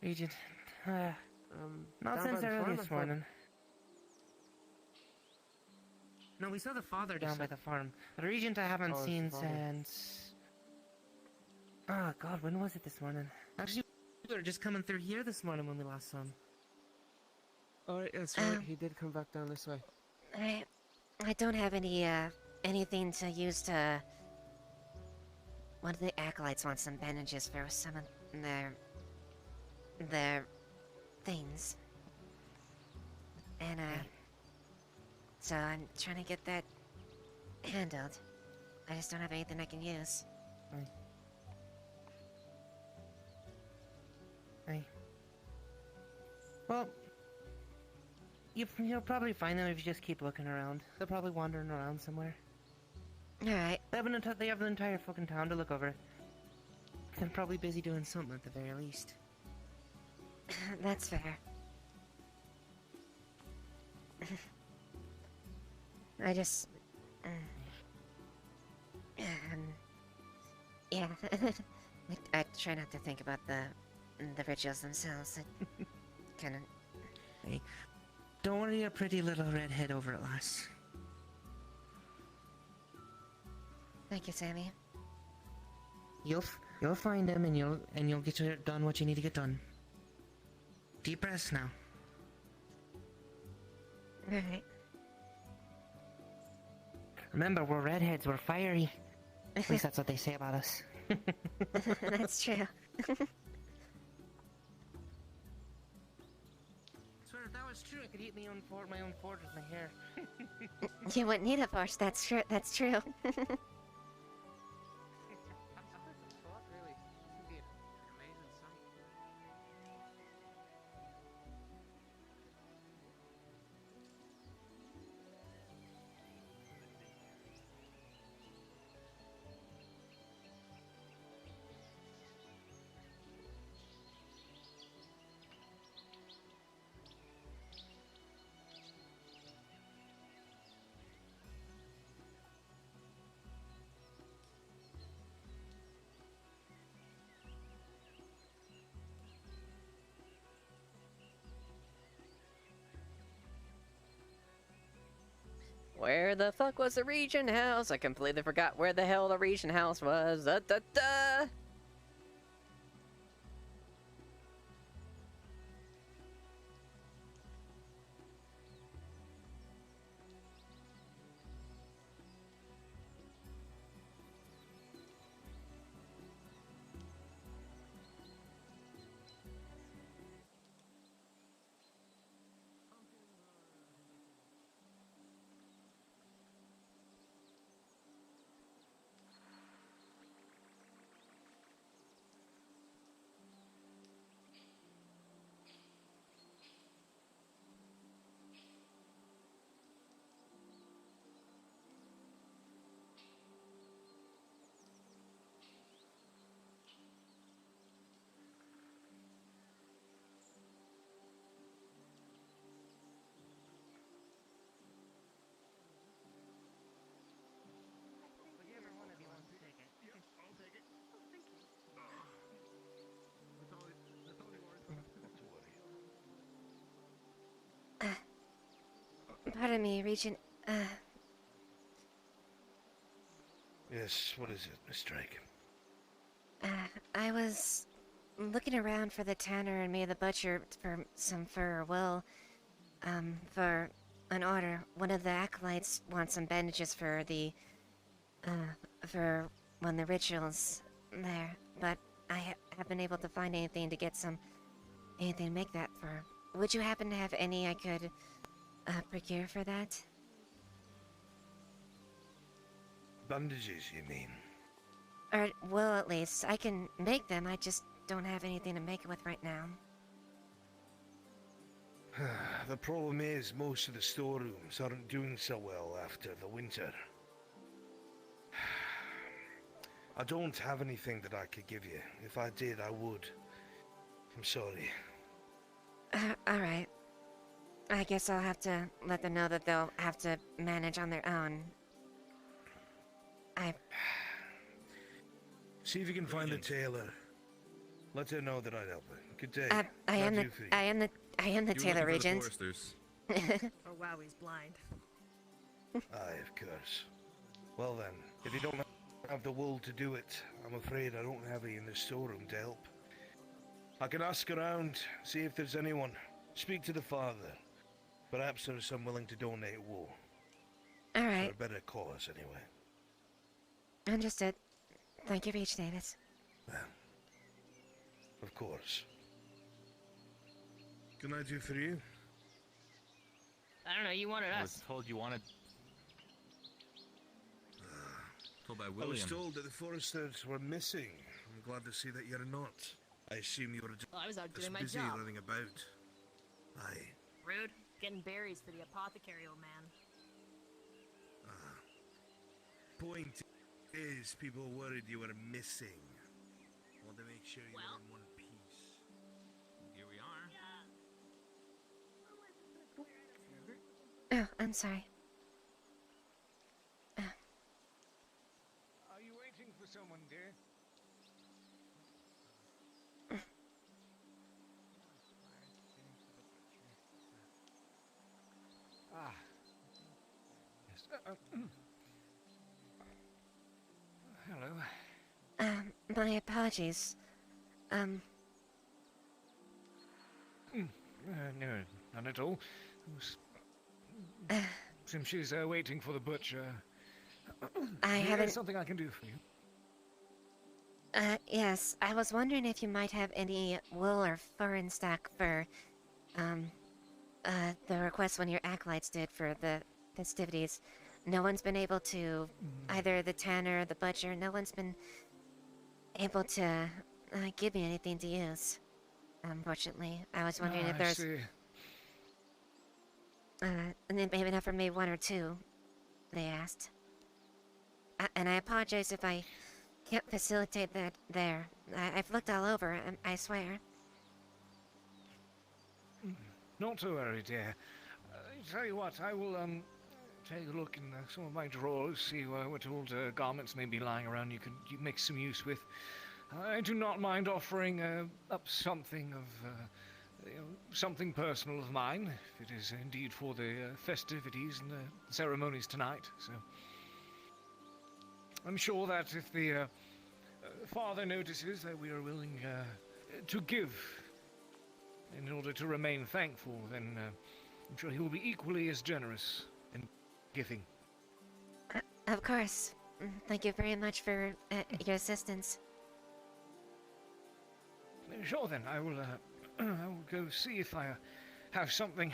Regent, not
down
since
by the
early
farm,
this
I thought.
morning. No, we saw the father down by the farm. The Regent I haven't
Oh, it's
seen
the father.
since... Oh god, when was it this morning? Actually, we were just coming through here this morning when we last saw him.
Oh, that's right. He did come back down this way.
I don't have anything to use to... One of the acolytes wants some bandages for some of their things. And, so I'm trying to get that handled. I just don't have anything I can use.
Well, you'll probably find them if you just keep looking around. They're probably wandering around somewhere.
Alright.
They have an entire fucking town to look over. They're probably busy doing something at the very least.
That's fair. I just... yeah. I try not to think about the rituals themselves. Kinda...
Hey, don't worry your pretty little redhead over it, lass.
Thank you, Sammy.
You'll find him and you'll get done what you need to get done. Deep breaths now.
Alright.
Remember, we're redheads, we're fiery. At least that's what they say about us.
That's true.
Swear, if that was true, I could eat my own forge with my hair.
You wouldn't need a force, that's true. That's true.
Where the fuck was the region house? I completely forgot where the hell the region house was. Da.
Whichever one of you wants to take it.
Yes, I'll take it.
Oh, thank you.
That's all he worries about. Not to worry.
Pardon me, Regent.
Yes, what is it, Miss Drake?
I was looking around for the tanner and me the butcher for Will, for an order. One of the acolytes wants some bandages for for when the ritual's there, but I haven't been able to find anything to get anything to make that for. Would you happen to have any I could procure for that?
Bandages, you mean?
Or, well, at least. I can make them, I just don't have anything to make it with right now.
The problem is, most of the storerooms aren't doing so well after the winter. I don't have anything that I could give you. If I did, I would. I'm sorry.
Alright. I guess I'll have to let them know that they'll have to manage on their own.
See if you can find the tailor. Let her know that I'd help her. Good day.
I am the tailor, Regent.
Oh wow, he's blind.
Aye, of course. Well then, if you don't have the wool to do it, I'm afraid I don't have any in the storeroom to help. I can ask around, see if there's anyone. Speak to the father. Perhaps there's some willing to donate wool.
Alright.
For a better cause, anyway.
Understood. Thank you, Reach Davis.
Well, of course. Can I do for you?
I don't know, you wanted
I
us.
was told you wanted... told by
I
William.
was told that the foresters were missing. I'm glad to see that you're not. I assume you were just
Well, I was out doing my
busy
job.
running about. Aye.
Rude. Getting berries for the apothecary, old man.
Point is, people worried you were missing. Want to make sure you were in one piece.
Here we are.
Oh, I'm sorry.
Are you waiting for someone, dear? Ah. Yes. Hello.
My apologies.
No, none at all. Since she's waiting for the butcher,
haven't...
something I can do for you.
Yes. I was wondering if you might have any wool or fur in stock for, the request one of your acolytes did for the festivities. No one's been able to, either the tanner or the butcher, no one's been able to give me anything to use. Unfortunately, I was wondering if there's... and then maybe enough for me one or two, they asked. And I apologize if I can't facilitate that there. I've looked all over, I swear.
Not to worry, dear. Tell you what, I will take a look in some of my drawers, see what old garments may be lying around you make some use with. I do not mind offering up something of something personal of mine. It is indeed for the festivities and the ceremonies tonight. So I'm sure that if the father notices that we are willing to give in order to remain thankful, then I'm sure he will be equally as generous in giving.
Of course. Thank you very much for your assistance.
Sure then, I will go see if I have something.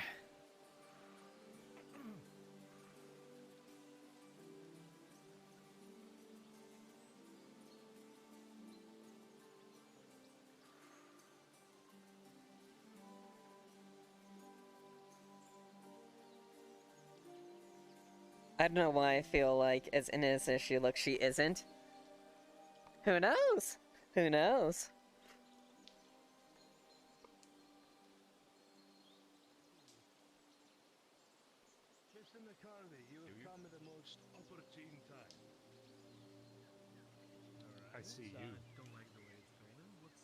I don't know why I feel like as innocent as she looks, she isn't. Who knows? Who knows?
Mr. McCarthy, you have come at the most opportune time.
I see you. Don't like the way it's going. What's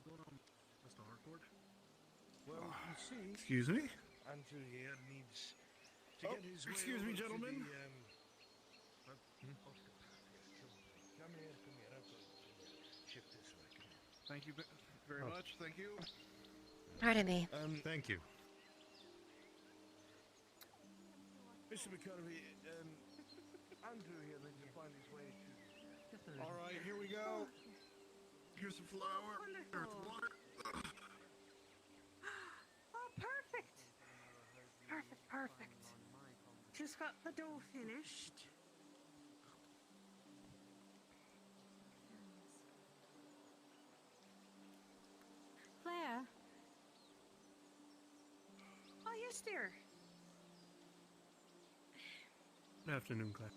going on, Mr. Harcourt?
Well, you see...
Excuse me?
Andrew here needs to get his way
excuse me,
over to
gentlemen.
the, Come here, I'll go shift this way, come on.
Thank you very much, thank you.
Pardon me.
Thank you.
Mr. McCarthy, Andrew here needs to find his way to...
All right, here we go. Here's some flour. There's water.
Oh, perfect. Perfect. Just got the dough finished. Claire. Oh, yes, dear.
Afternoon, Claire.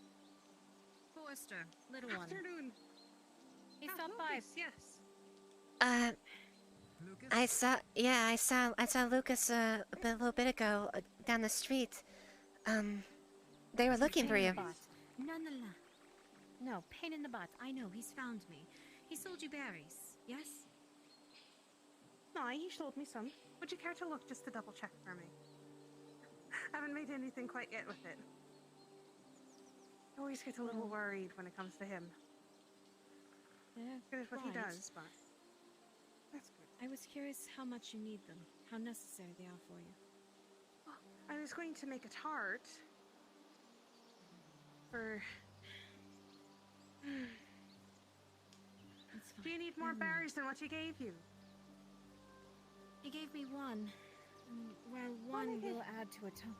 Forrester, little one.
Afternoon.
He stopped by. Yes.
I saw Lucas a little bit ago down the street. They were looking for you.
No, pain in the butt. I know, he's found me. He sold you berries, yes?
No, he showed me some. Would you care to look just to double check for me? I haven't made anything quite yet with it. I always get a little worried when it comes to him.
Yeah,
good at what he
right.
does, but that's good.
I was curious how much you need them, how necessary they are for you.
I was going to make a tart for... Do you need more berries than what he gave you?
He gave me one. Well, one will add to a ton.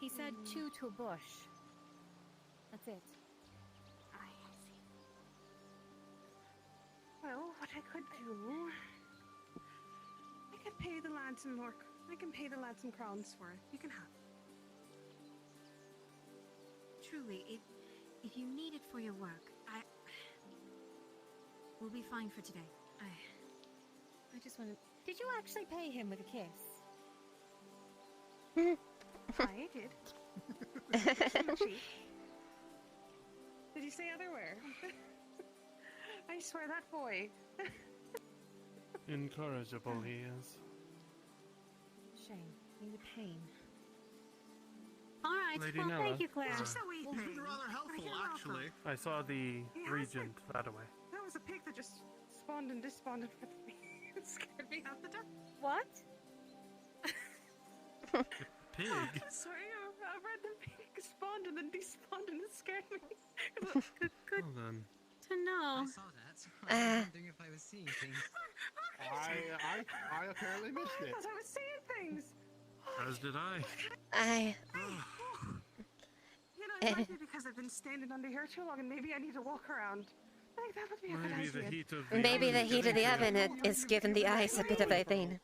He said 2 to a bush. That's it.
I see. Well, what I could do... I could pay the lad some more... I can pay the lad some crowns for it. You can have it.
Truly, if you need it for your work, we'll be fine for today. I just want to... Did you actually pay him with a kiss?
I did. Did you say otherwhere? I swear that boy.
Incorrigible he is.
Shame. Need a pain. All right.
Lady
Well,
Nella.
thank you, Claire.
Just a wee
Well,
thing.
it's been rather helpful, actually.
I saw the regent that away.
That was a pig that just spawned and despawned with me. It scared me out the door.
What?
Pig?
I swear, I read the pig spawned and then despawned and it scared me. Good
Well then.
to know.
I saw that. So I was wondering if I was seeing things.
I apparently missed it.
Because I was seeing things.
As did I.
You know, it might be because I've been standing under here too long and maybe I need to walk around. I think that would be a good
Maybe
idea.
the heat of the
Maybe
oven
the heat of the
getting to
oven is giving the ice a bit of a thing.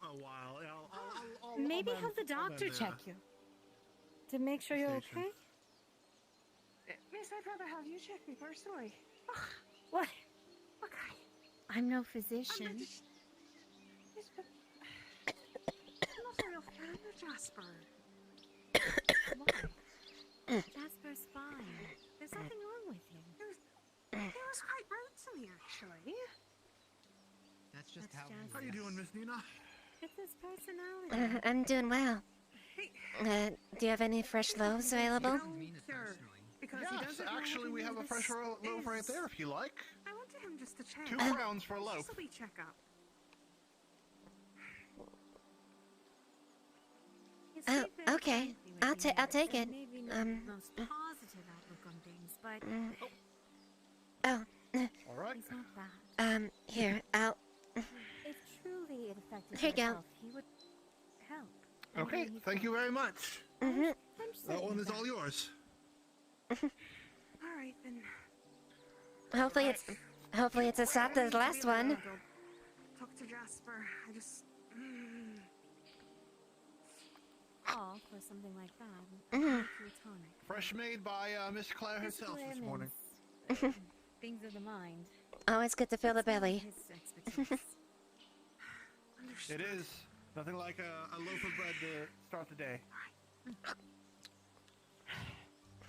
Maybe have the doctor check you. To make sure you're okay?
Miss, I'd rather have you check me personally.
What?
Okay.
I'm no physician.
Yes, but... I'm not a real fan of Jasper.
Why? Jasper's fine. There's nothing wrong with him.
He was quite rude to me, actually.
That's just
That's
how.
Jasper.
How you doing, Miss Nina?
It's his personality.
I'm doing well. Do you have any fresh loaves available?
Yes, actually, we have a fresh loaf right there if you like.
I went to him just to check.
2 crowns for a loaf.
Just a wee checkup.
Okay. I'll take it.
Maybe not the most positive outlook on things, but
All right.
he's not bad.
Here, I'll.
If truly it affected
Here you
your
go.
health, he would help.
Okay, thank you very much.
Mm-hmm.
That one is all yours.
All right then.
Hopefully it's as soft as the last one.
Talk to Jasper. I just.
All for something like that.
Mhm.
Tonic.
Fresh made by Miss Claire herself this morning.
Things of the mind.
Always good to fill the belly.
His expertise.
It is nothing like a loaf of bread to start the day.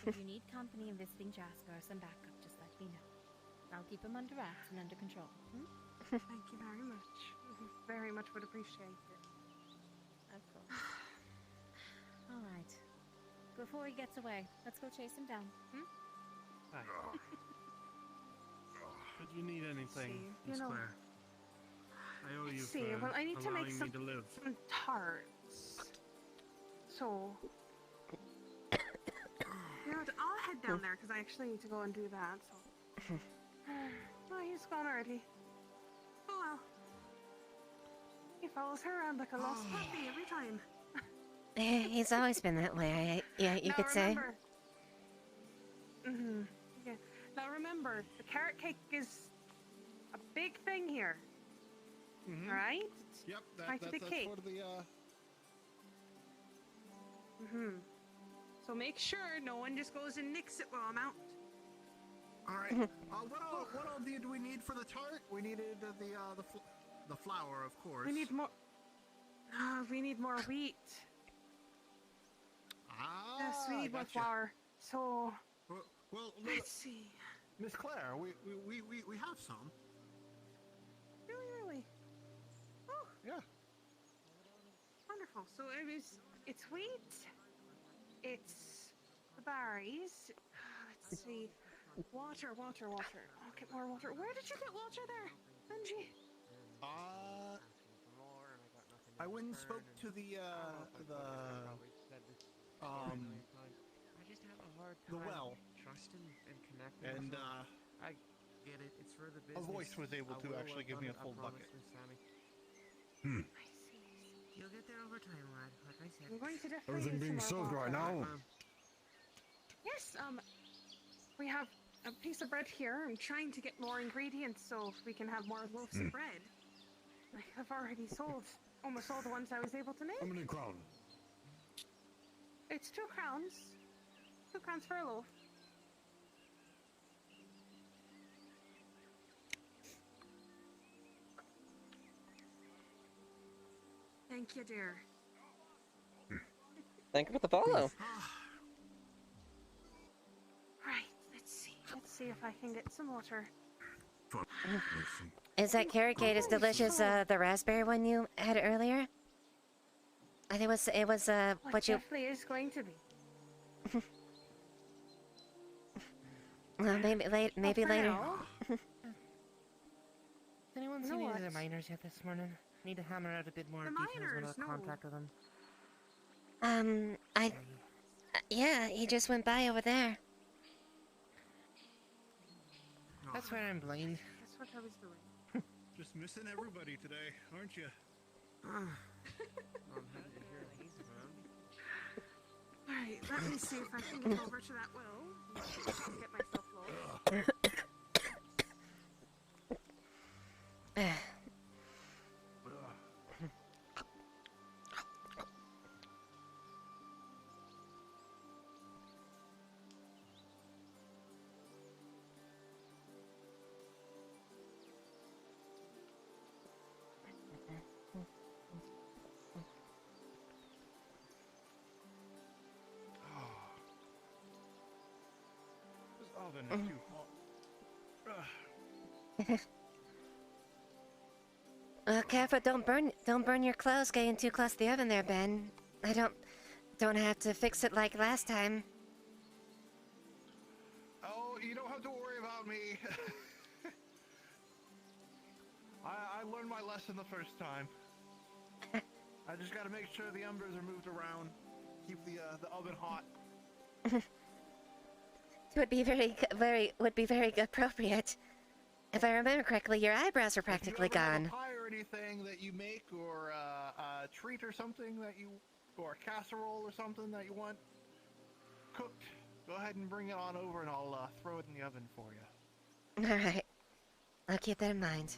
If you need company in visiting Jasper or some backup, just let me know. I'll keep him under wraps and under control.
Thank you very much. Very much would appreciate it.
Of course. All right. Before he gets away, let's go chase him down.
Hi. Should you need anything, Miss Claire? I owe you for
well, I need to make
allowing me to live.
some tarts. So, you know what? I'll head down there because I actually need to go and do that. So, oh, he's gone already. Oh well. He follows her around like a lost puppy every time.
He's always been that way. Yeah, you could say.
Mm-hmm. Yeah. Now remember, the carrot cake is a big thing here.
Mm-hmm.
Right?
Yep,
Quite a big cake.
for the
Mm-hmm. So make sure no one just goes and nicks it while I'm out.
All right. What all do we need for the tart? We needed the flour, of course.
We need more. We need more wheat. Yes, we need more flour. So.
Well,
let's see.
Miss Claire, we have some.
Really? Oh.
Yeah.
Wonderful. So it's wheat. It's the berries. Let's see. Water. I'll get more water. Where did you get water there, Benji?
I went and spoke to the
I just have a hard time
well,
trusting and connecting.
and
I get it. It's for the
a
business.
voice was able to actually give me a full bucket.
I see. You'll get there over time, lad. Like I said.
I'm going to definitely
Everything
need
being
some more
served right
water.
now.
Yes. We have a piece of bread here. I'm trying to get more ingredients so we can have more loaves of bread. I've already sold almost all the ones I was able to make.
How many crown?
It's 2 crowns. 2 crowns for a loaf. Thank you, dear.
Thank you for the follow.
Right, let's see if I can get some water.
Is that carrot cake as delicious as the raspberry one you had earlier? I think it was what you.
Definitely is going to be.
Well, maybe later.
Has anyone
You
seen
know
any of the
what?
miners yet this morning? Need to hammer out a bit more
The
details when
miners,
I
no.
contact with them.
Yeah, he just went by over there.
That's where I'm blind.
That's what I was doing.
Just missing everybody today, aren't you?
I'm happy to hear that he's around.
Alright, let me see if I can get over to that well. Get myself low.
This oven is too hot.
Careful, don't burn your clothes getting too close to the oven there, Ben. I don't have to fix it like last time.
Oh, you don't have to worry about me. I learned my lesson the first time. I just gotta make sure the embers are moved around, keep the oven hot.
Would be very appropriate. If I remember correctly, your eyebrows are practically
If you ever have
gone.
a pie or anything that you make, or a treat or something that you, or a casserole or something that you want cooked, go ahead and bring it on over, and I'll throw it in the oven for you.
All right, I'll keep that in mind.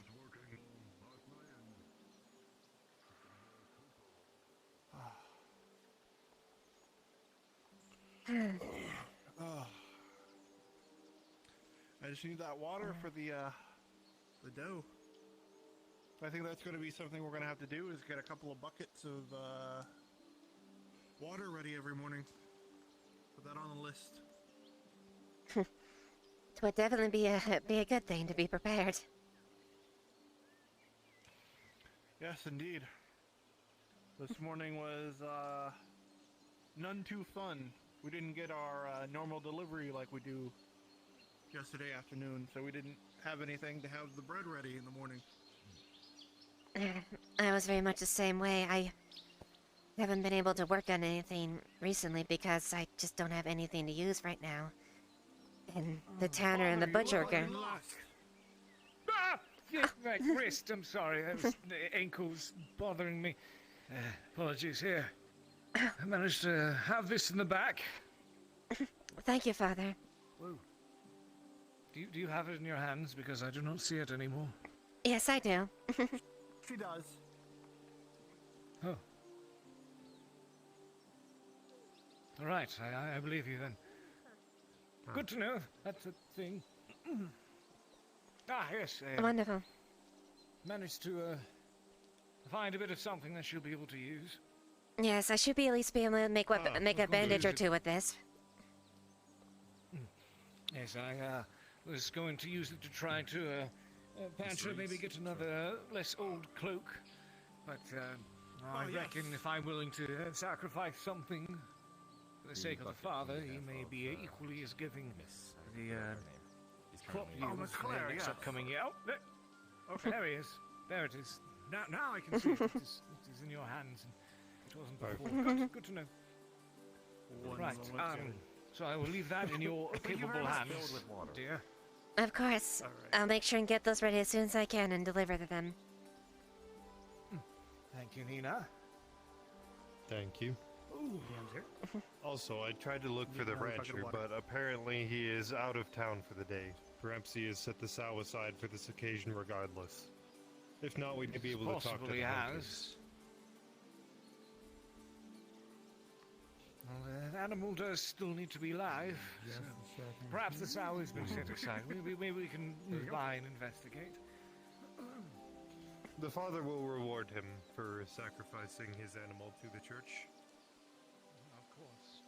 Oh. I just need that water for the dough. I think that's going to be something we're going to have to do, is get a couple of buckets of water ready every morning. Put that on the list.
It would definitely be a good thing to be prepared.
Yes, indeed. This morning was none too fun. We didn't get our normal delivery like we do yesterday afternoon, so we didn't have anything to have the bread ready in the morning.
I was very much the same way. I haven't been able to work on anything recently because I just don't have anything to use right now. And the tanner and the butcher are...
Ah! My wrist, I'm sorry. The ankle's bothering me. Apologies here. I managed to have this in the back.
Thank you, Father.
Whoa. Do you have it in your hands? Because I do not see it anymore.
Yes, I do.
She does.
Oh. All right, I believe you then. Good to know. That's a thing. Yes.
Wonderful.
Managed to find a bit of something that she'll be able to use.
Yes, I should be at least be able to make a bandage or two with this.
Yes, I was going to use it to try to maybe get another less old cloak. But I reckon if I'm willing to sacrifice something for the sake of the father, he may be equally as giving. The crop yields next up coming out.
Okay.
There he is. There it is. Now I can see it. It is in your hands. And it wasn't before. Good to know. Right. So I will leave that in your capable hands, dear.
Of course. I'll make sure and get those ready as soon as I can and deliver them.
Thank you, Nina.
Thank you. Also, I tried to look for the rancher, but apparently he is out of town for the day. Perhaps he has set the sow aside for this occasion regardless. If not, we may be able to talk to the hunters.
Well, the animal does still need to be live. So perhaps the sow has been set aside. Maybe we can move by and investigate.
The father will reward him for sacrificing his animal to the church.
Of course.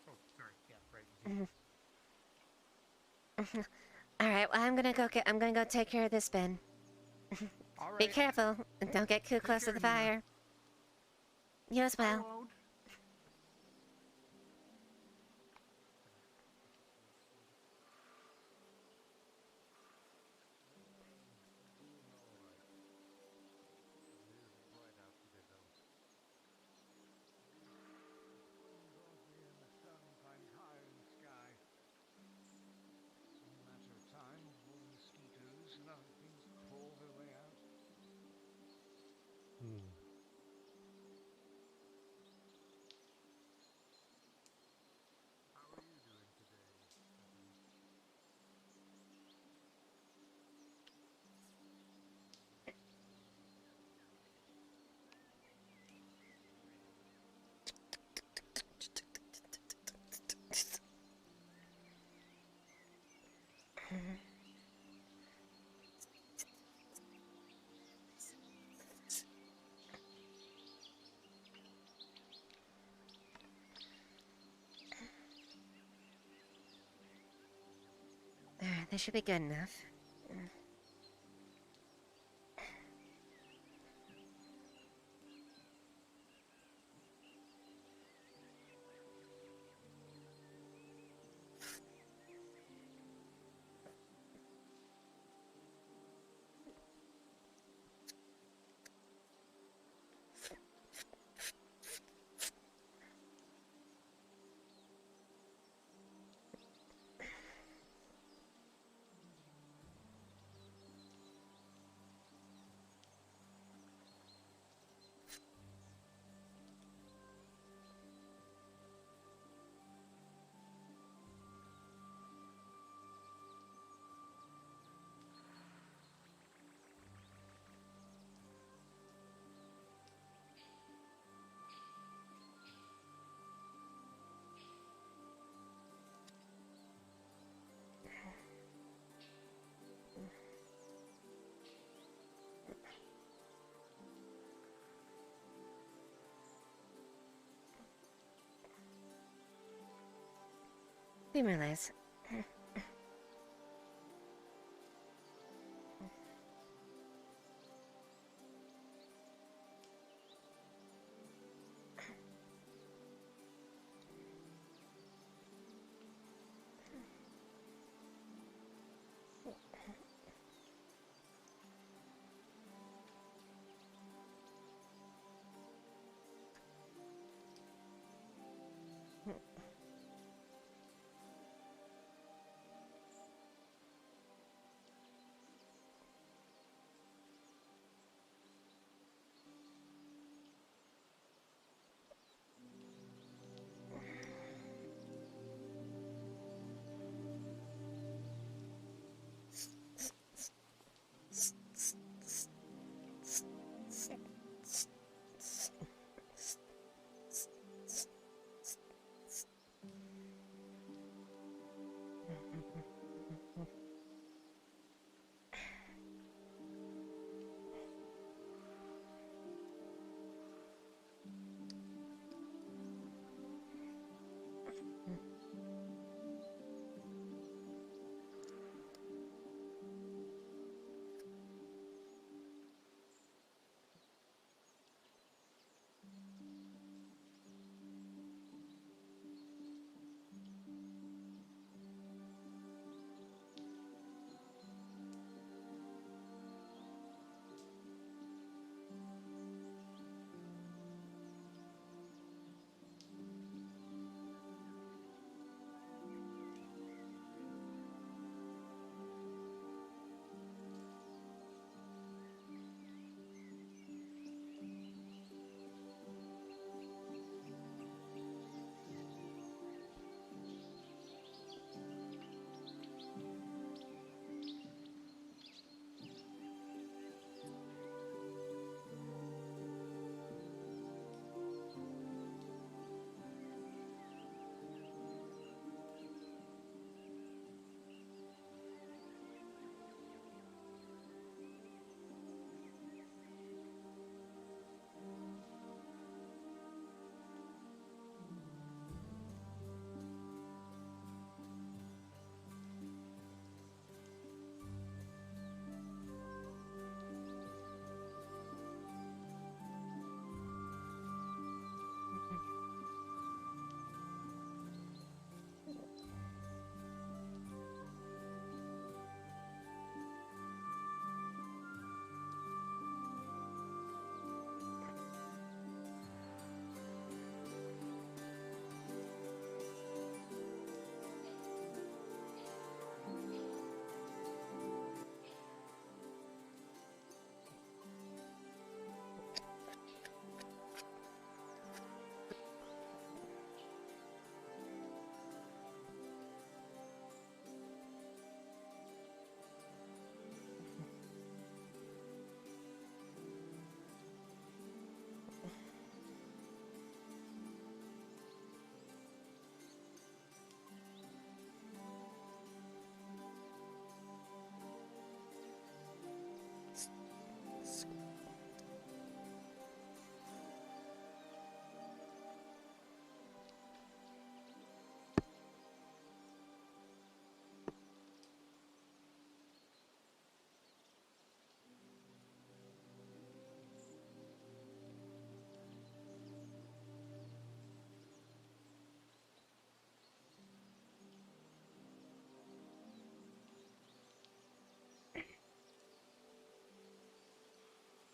Oh, sorry. Yeah, right.
All right, well, I'm gonna go take care of this, Ben. Be careful and don't get too close to the fire. You as well. Alright, this should be good enough. Humorless.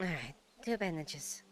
Alright, 2 bandages.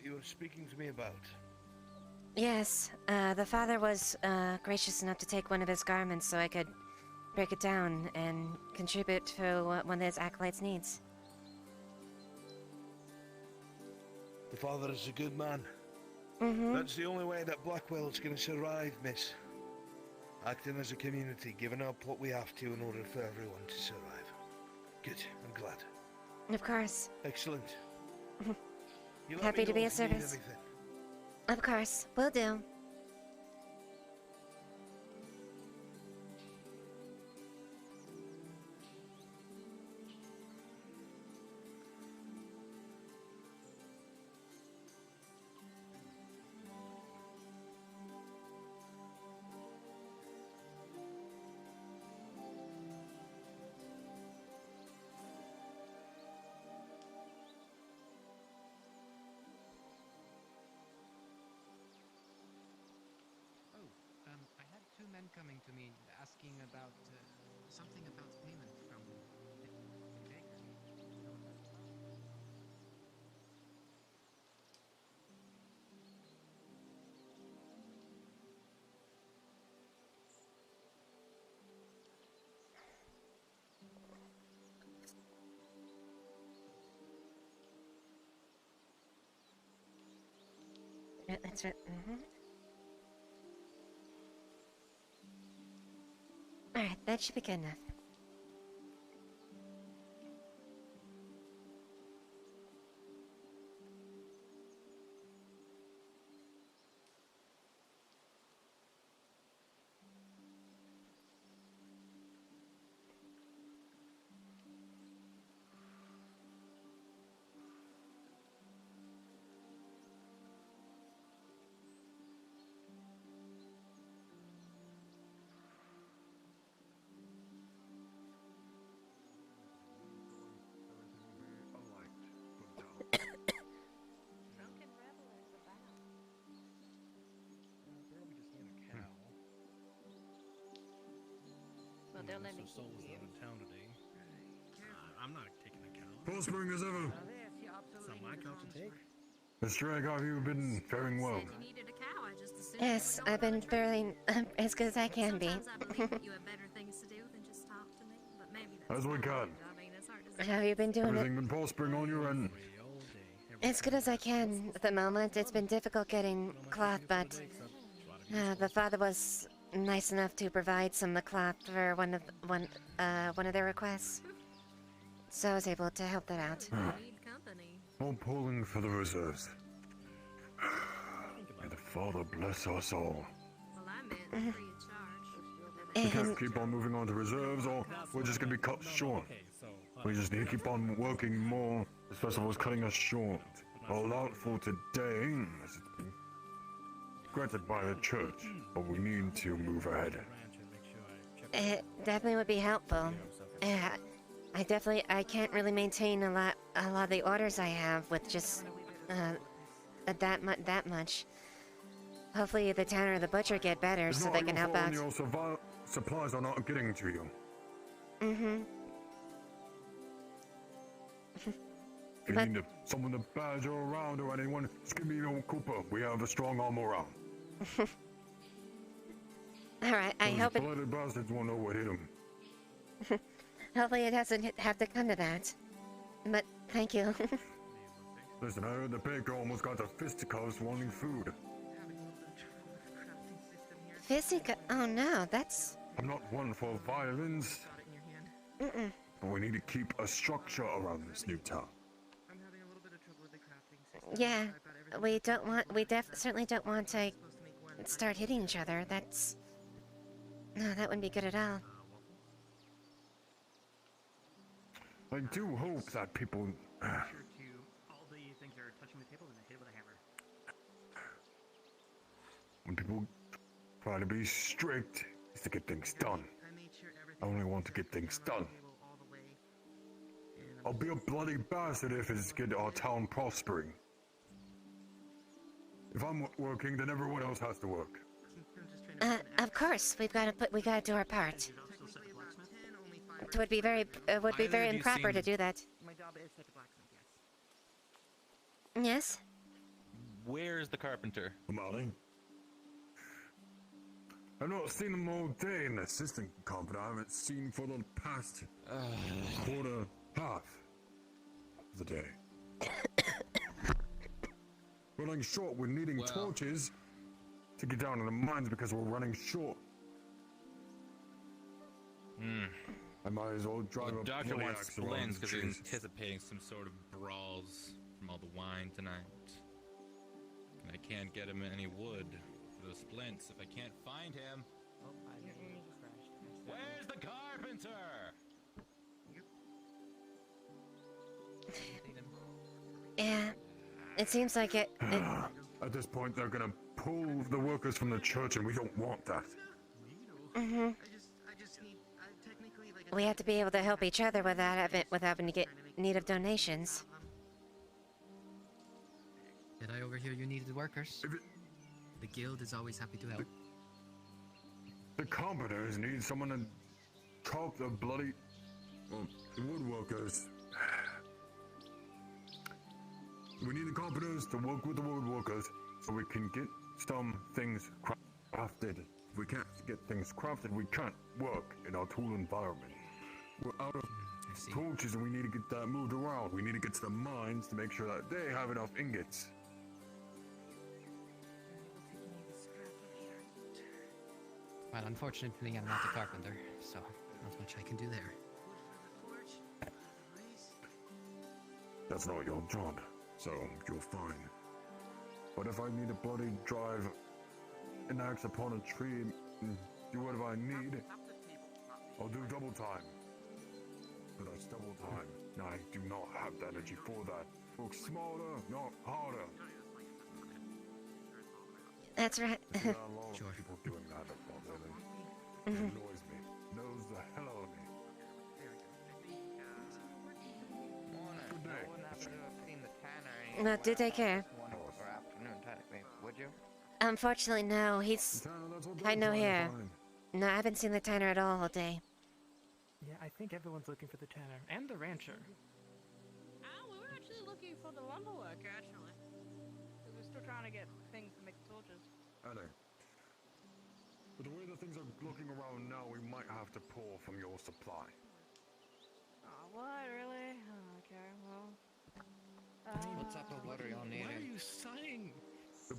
what you were speaking to me about?
Yes, the father was gracious enough to take one of his garments so I could break it down and contribute to one of his acolytes' needs.
The father is a good man.
Mm-hmm.
That's the only way that Blackwell is going to survive, miss. Acting as a community, giving up what we have to in order for everyone to survive. Good, I'm glad.
Of course.
Excellent. You let
Happy
me
to
know
be
if
of
you need
service.
anything.
Of course, will do.
I had two men coming to me asking about something about payment from the baker. You know what that's about?
Yeah, that's right. Mm-hmm. Alright, that should be good enough.
Well, they'll let me
Soul
keep
is
you.
out in town today. I'm not taking a cow.
Prospering as ever.
It's not my cow to take.
Miss Drag, how have you been faring well?
Said you needed a cow. I just assumed
Yes,
you were
I've
going
been fairly as good as I can be.
Sometimes I believe that you have better things to do than just talk to me, but maybe that's
As we can.
I mean, it's hard to say.
How have you been doing
Everything
it?
been prospering on your end?
As good as I can at the moment. It's been difficult getting cloth, but the father was nice enough to provide some of the cloth for one of their requests. So I was able to help that out.
Need company.
All pulling for the reserves. May the Father bless us all.
Well, I meant free of charge.
We can't keep on moving on to reserves, or we're just gonna be cut short. We just need to keep on working more. This festival's cutting us short. All out for today, as it's been granted by the church, but we need to move ahead.
It definitely would be helpful. I can't really maintain a lot of the orders I have with just that much. Hopefully the tanner or the butcher get better
It's
so
not
they can
your
help
fault
out.
when your supplies are not getting to you.
Mm-hmm.
If you need someone to badger around or anyone, just give me old Cooper. We have a strong arm around.
Alright, I hope it...
blooded bastards won't know what hit them.
Hopefully it doesn't have to come to that. But, thank you.
Listen, I heard the baker almost got to fisticuffs wanting food.
Physica... Oh no, that's...
I'm not one for violence.
Mm-mm.
But we need to keep a structure around this new town.
Yeah, we certainly don't want to start hitting each other. That's... No, that wouldn't be good at all.
I do hope that people...
All the things are touching the table and I hit it with a hammer.
when people try to be strict, is to get things done. I only want to get things done. I'll be a bloody bastard if it's get our town prospering. If I'm working, then everyone else has to work.
Of course, we gotta do our part. It would be very improper to do that.
My job is such a blacksmith, yes.
Yes?
Where's the carpenter?
Molly? I've not seen him all day, and the assistant carpenter I haven't seen for the past quarter half of the day. Running short, we're needing torches to get down to the mines because we're running short. I might as well drive
Well,
a
Doctor
bloody
wants
axe around
splints
the
because he's
trees.
anticipating some sort of brawls from all the wine tonight. And I can't get him any wood for those splints if I can't find him.
Oh, my ears are crashed.
Where's the carpenter?
Yeah, it seems like it
At this point, they're gonna pull the workers from the church, and we don't want that.
mhm. We have to be able to help each other without having to get need of donations.
Did I overhear you needed workers? The guild is always happy to help.
The carpenters need someone to chop the bloody woodworkers. We need the carpenters to work with the woodworkers so we can get some things crafted. If we can't get things crafted, we can't work in our tool environment. We're out of torches and we need to get that moved around. We need to get to the mines to make sure that they have enough ingots.
Well, unfortunately, I'm not a carpenter, so not much I can do there.
That's not your job, so you're fine. But if I need to bloody drive an axe upon a tree and do whatever I need, I'll do double time. But that's double time. And I do not have the energy for that. Work smarter, not harder.
That's right.
I see a lot of people doing that up there. It annoys me. Knows the hell out of me. Good day.
No, do take care.
Would you?
Unfortunately, no. He's. I know here. No, I haven't seen the Tanner at all day.
Yeah, I think everyone's looking for the tanner and the rancher.
We were actually looking for the lumber worker, actually. We're still trying to get things to make torches.
Annie. But the way the things are looking around now, we might have to pull from your supply.
Oh, what? Really? Oh, okay, well...
What's up with what are y'all needing?
What are you saying?
The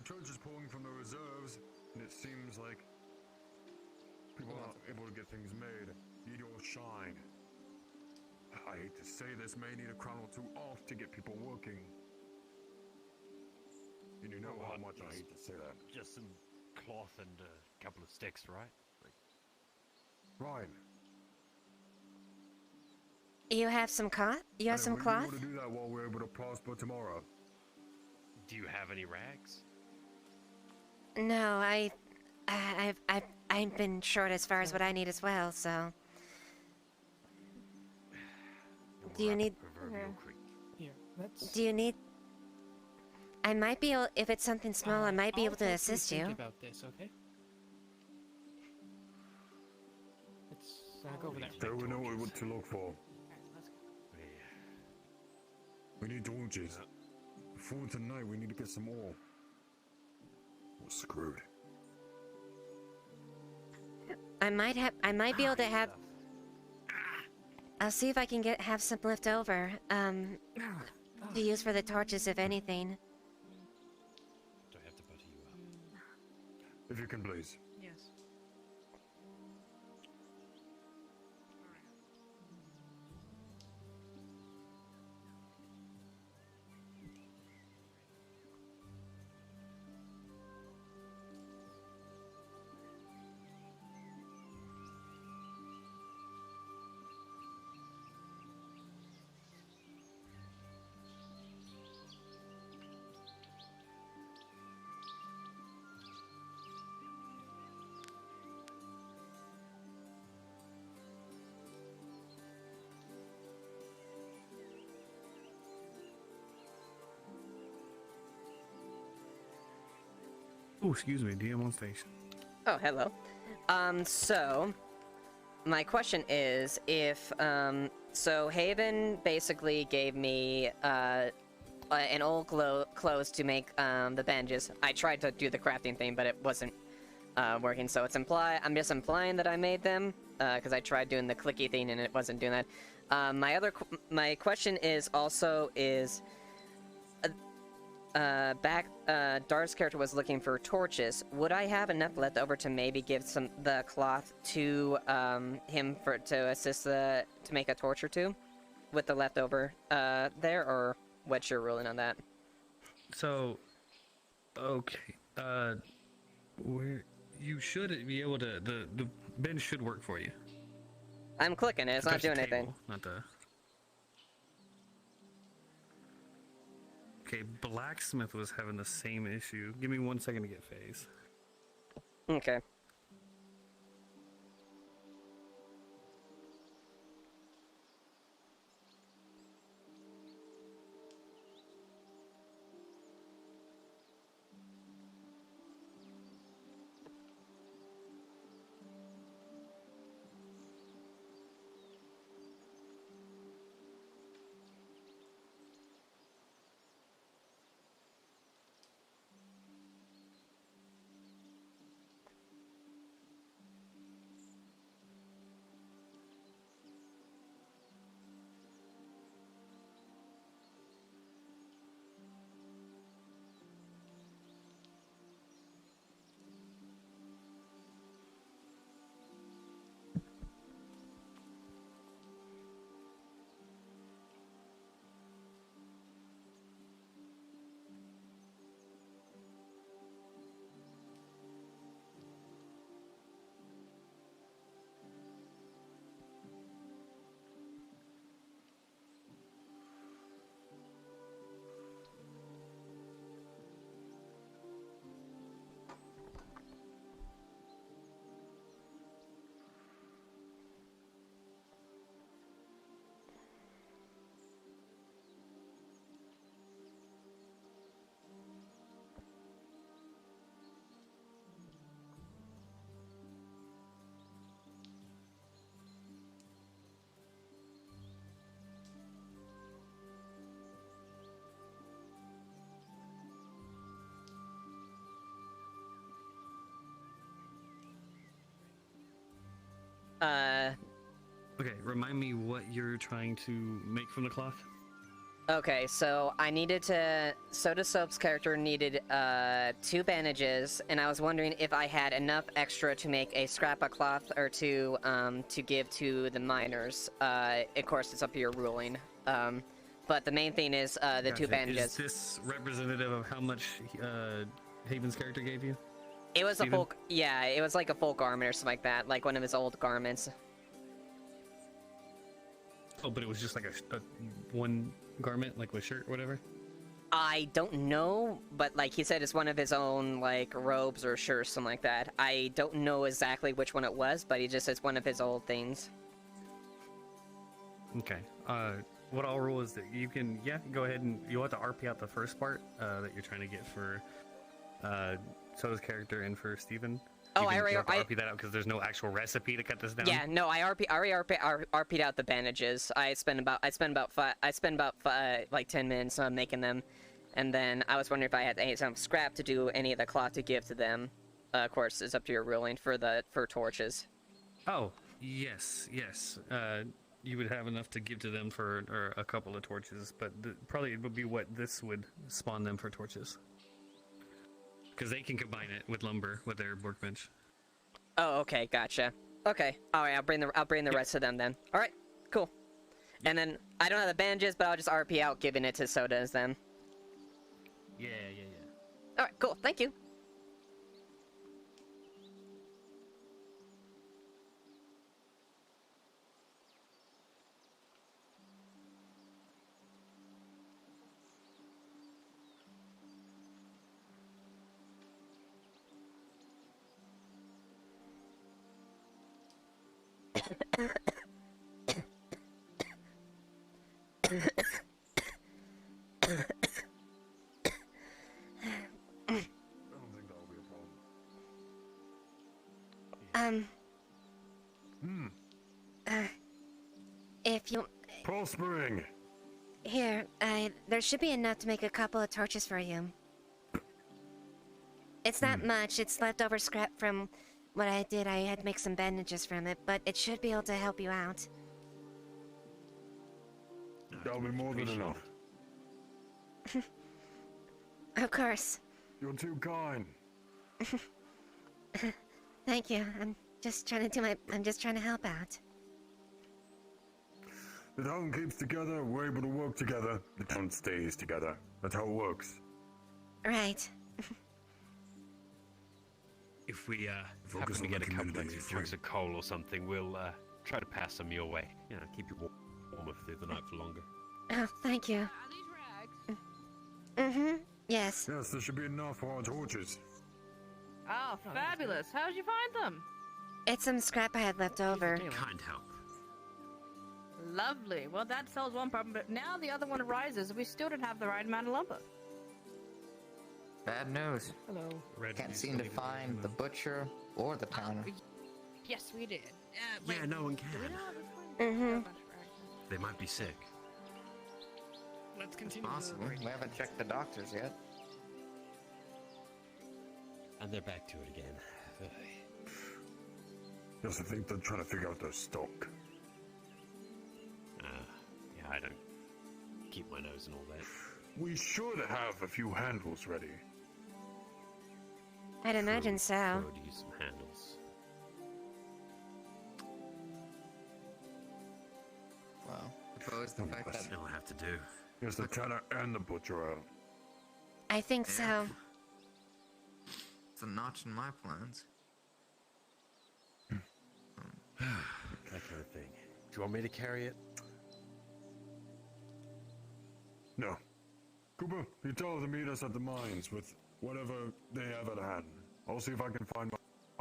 church is pulling from the reserves, and it seems like people are not able to get things made. Need your shine. I hate to say this, may need a crown or two off to get people working. And you know how much I hate to say that.
Just some cloth and a couple of sticks, right?
Right.
You have some cloth? You have some
We'll
cloth?
be able to do that while we're able to prosper tomorrow.
Do you have any rags?
No, I've been short as far as what I need as well. So. Do you need?
Here, let's.
Do you need? I might be able, if it's something small, I might be able to
I'll
assist
think
you.
about this, okay? Let's go over there.
So we know what to look for. We need torches. Before tonight, we need to get some more. We're screwed.
I might be able to have. I'll see if I can have some left over. To use for the torches, if anything.
Do I have to butter you up?
If you can, please.
Yes.
Oh, excuse me, DM on station.
Oh, hello. So my question is if so Haven basically gave me clothes to make the bandages. I tried to do the crafting thing, but it wasn't working. So I'm just implying that I made them because I tried doing the clicky thing and it wasn't doing that. My question is also Dar's character was looking for torches. Would I have enough left over to maybe give the cloth to him to assist to make a torch or two with the leftover there, or what's your ruling on that?
So, okay, where you should be able to the bench should work for you.
I'm clicking it. It's not doing anything.
Not the. Okay, blacksmith was having the same issue. Give me 1 second to get phase.
Okay.
Okay, remind me what you're trying to make from the cloth.
Okay, so I needed Soda Soap's character needed 2 bandages, and I was wondering if I had enough extra to make a scrap of cloth or two to give to the miners. Of course, it's up to your ruling. But the main thing is the
Gotcha.
2 bandages.
Is this representative of how much Haven's character gave you?
It was
Steven?
a full, yeah, it was like a full garment or something like that, like one of his old garments.
Oh, but it was just like a one garment, like with shirt or whatever?
I don't know, but like he said, it's one of his own like robes or shirts, something like that. I don't know exactly which one it was, but he just says one of his old things.
Okay. What I'll rule is that you can, go ahead and you'll have to RP out the first part that you're trying to get for Soda's character and for Steven.
Oh, I already
RP that out because there's no actual recipe to cut this down.
Yeah, no, I already RP'd out the bandages. I spent about like 10 minutes making them, and then I was wondering if I had any some scrap to do any of the cloth to give to them. Of course, it's up to your ruling for torches.
Oh, yes. You would have enough to give to them for a couple of torches, but probably it would be what this would spawn them for torches. Because they can combine it with lumber with their workbench.
Oh, okay, gotcha. Okay, all right, I'll bring the rest of them then. All right, cool. And then I don't have the bandages, but I'll just RP out, giving it to Sodas then.
Yeah.
All right, cool. Thank you. If you...
Prospering!
Here, there should be enough to make a couple of torches for you. It's not much, it's leftover scrap from what I did. I had to make some bandages from it, but it should be able to help you out.
That'll be more than enough.
Of course.
You're too kind.
Thank you. I'm just trying to help out.
The town keeps together, we're able to work together, the town stays together. That's how it works.
Right.
If we
Focus
happen to
on
get
the
a couple
community,
extra chunks of coal or something, we'll try to pass some your way. You know, keep you warmer through the night for longer.
Oh, thank you. Mm-hmm. Yes.
Yes, there should be enough for our torches.
Oh, fabulous. How'd you find them?
It's some scrap I had left over.
Kind help.
Lovely. Well, that solves one problem, but now the other one arises. We still don't have the right amount of lumber.
Bad news.
Hello.
Can't seem to find the butcher or the towner.
Yes, we did.
Yeah, no one can.
Mm-hmm.
They might be sick.
Let's continue.
Possible. We haven't checked the doctors yet.
And they're back to it again. Ugh.
Yes, I think they're trying to figure out their stock.
Yeah, I don't keep my nose in all that.
We should have a few handles ready.
I'd imagine so.
Could use some handles.
Well, suppose the fact that
I'll have to do.
Yes, the tanner and the butcher out.
I think so.
it's a notch in my plans.
That kind of thing. Do you want me to carry it?
No. Cooper, you tell them to meet us at the mines with whatever they have at hand. I'll see if I can find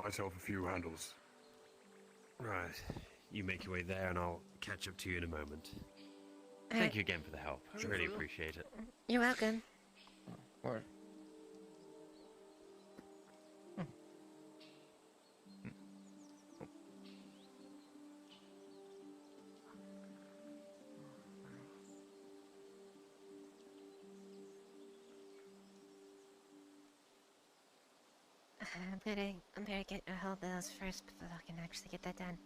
myself a few handles.
Right. You make your way there and I'll catch up to you in a moment.
Alright.
Thank you again for the help. I really appreciate it.
You're welcome.
Or
I'm gonna get a hold of those first before I can actually get that done.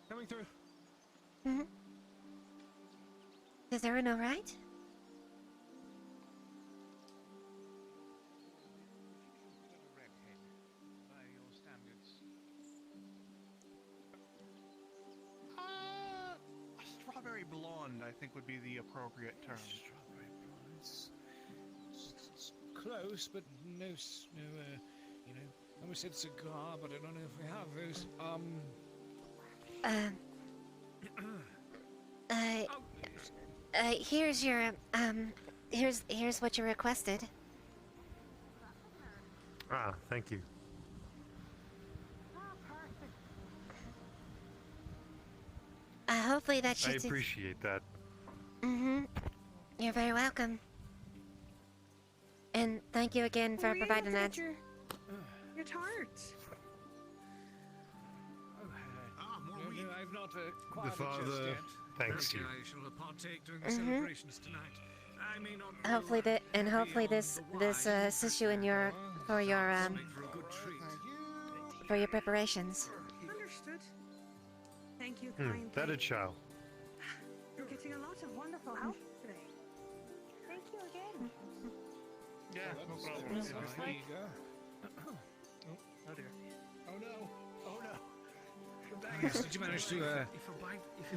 Coming through.
Mm-hmm. Is everyone alright?
Strawberry blonde, I think, would be the appropriate term.
Strawberry blonde. It's close, but no, you know, I almost said cigar, but I don't know if we have those.
Here's your, here's what you requested.
Ah, thank you.
Hopefully that
I
should...
appreciate that.
Mm-hmm. You're very welcome. And thank you again for providing that.
Your tart.
No, I've not quite
The father thanks you.
I shall partake during the
Mhm.
celebrations tonight. I may not
Hopefully this assists you in your for your preparations.
Understood. Thank you,
Hmm,
kind.
that it shall.
You're getting a lot of wonderful help today. Thank you again.
Yeah, no problem.
There you go.
Oh dear.
Oh no! Oh no! Yes, did you manage to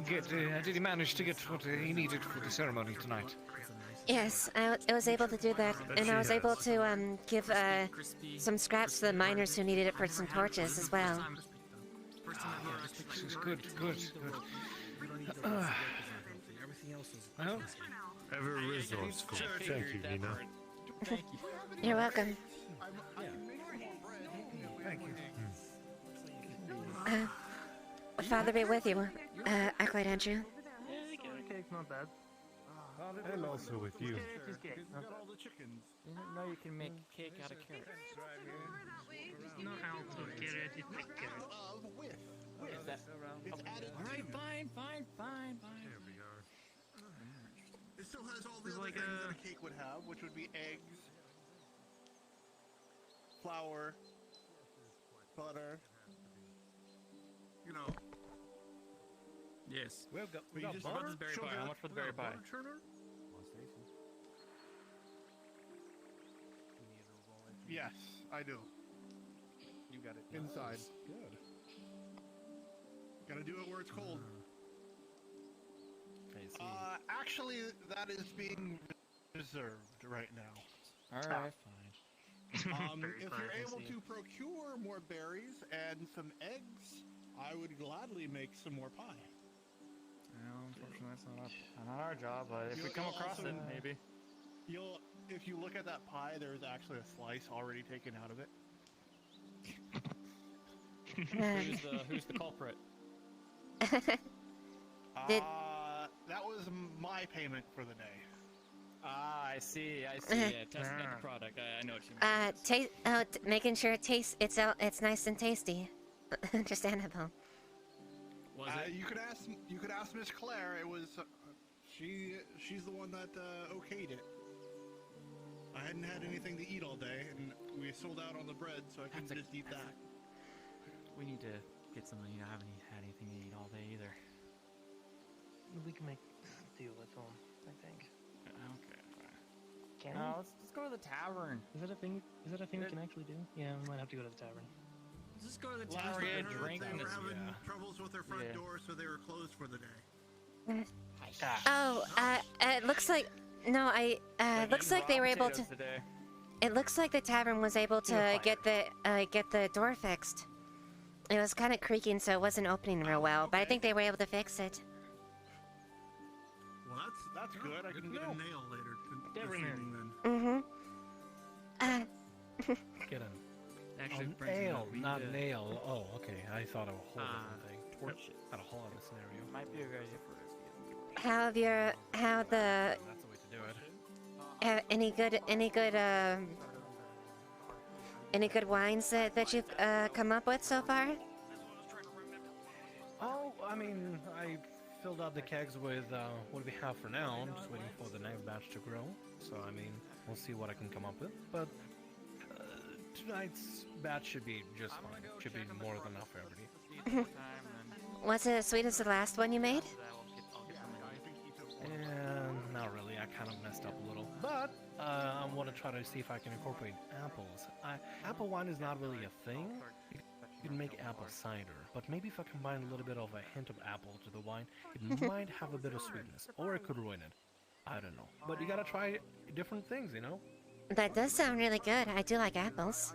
get? Did he manage to get what he needed for the ceremony tonight?
Yes, I was able to do that, and I was able to give some scraps to the miners who needed it for some torches as well.
This is good. Well,
Ever resourceful. Thank you, Nina.
You're welcome.
thank you.
Father be with you, Acolyte Andrew.
Cake's not bad.
And also with you.
He's got all the chickens.
You didn't know you can make cake out of carrots.
No how to get it. It's a carrot.
Is that Alright, fine.
There we are.
It still has all the
It's
other
like
things that a cake would have, which would be eggs, flour, butter. You know.
Yes.
We
But you
got
just-
How much
butter.
is berry
sugar,
pie? How much for the berry pie?
Yes, I do.
You got it.
Inside.
Good.
Gotta do it where it's cold.
I see.
Actually, that is being reserved right now.
Alright, fine.
If you're able to procure more berries and some eggs, I would gladly make some more pie.
Well, unfortunately, that's not our job, but if we
You'll
come across
also-
it, maybe.
If you look at that pie, there's actually a slice already taken out of it.
Who's the culprit?
That was my payment for the day.
Ah, I see. Yeah, testing out the product. I know what you mean.
Making sure it tastes. It's nice and tasty. Understandable.
Was it?
You could ask Miss Claire. It was she's the one that okayed it. I hadn't had anything to eat all day, and we sold out on the bread, so I couldn't just eat that.
We need to get something. I haven't had anything to eat all day either.
We can make do at home, I think.
Okay.
Can
No,
we?
let's go to the tavern.
Is that a thing? Is that a thing we can actually do? Yeah, we might have to go to the tavern.
Let's just go to the
Last
tavern,
I
get a
heard,
drink,
they
and
were
it's
having troubles with their front door, so they were closed for the day.
Oh, it looks like looks like they were able to.
Today.
It looks like the tavern was able to get the door fixed. It was kind of creaking, so it wasn't opening real well. But I think they were able to fix it.
Well, that's good. I can get a nail later.
Get
this
in there.
evening, then.
Get an
Actually,
an
brings me
ale,
up, we
not
need to-
nail. Oh, okay. I thought of a whole different thing.
torches.
Had a whole other scenario.
Might be a good idea for us.
How the
That's the way to do it.
any good wines that you've come up with so far?
Oh, I mean, I filled out the kegs with what we have for now. I'm just waiting for the next batch to grow. So, I mean, we'll see what I can come up with. But tonight's batch should be just fine. Should be more than enough for everybody.
Was it as sweet as the last one you made?
Not really. I kind of messed up a little. But I want to try to see if I can incorporate apples. Apple wine is not really a thing. You can make apple cider, but maybe if I combine a little bit of a hint of apple to the wine, it might have a bit of sweetness, or it could ruin it. I don't know. But you gotta try different things, you know?
That does sound really good. I do like apples.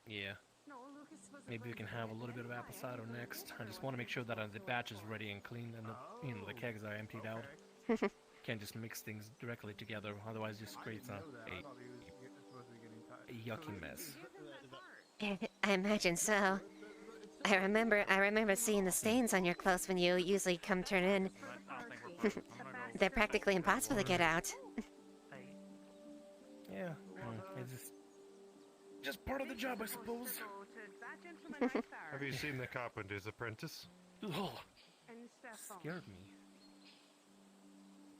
Yeah. Maybe we can have a little bit of apple cider next. I just want to make sure that the batch is ready and clean and the kegs are emptied out. Can't just mix things directly together, otherwise it just creates a yucky mess.
I imagine so. I remember seeing the stains on your clothes when you usually come turn in. They're practically impossible to get out.
Yeah, it's just part of the job, I suppose.
Have you seen The Carpenter's Apprentice?
Ugh, scared me.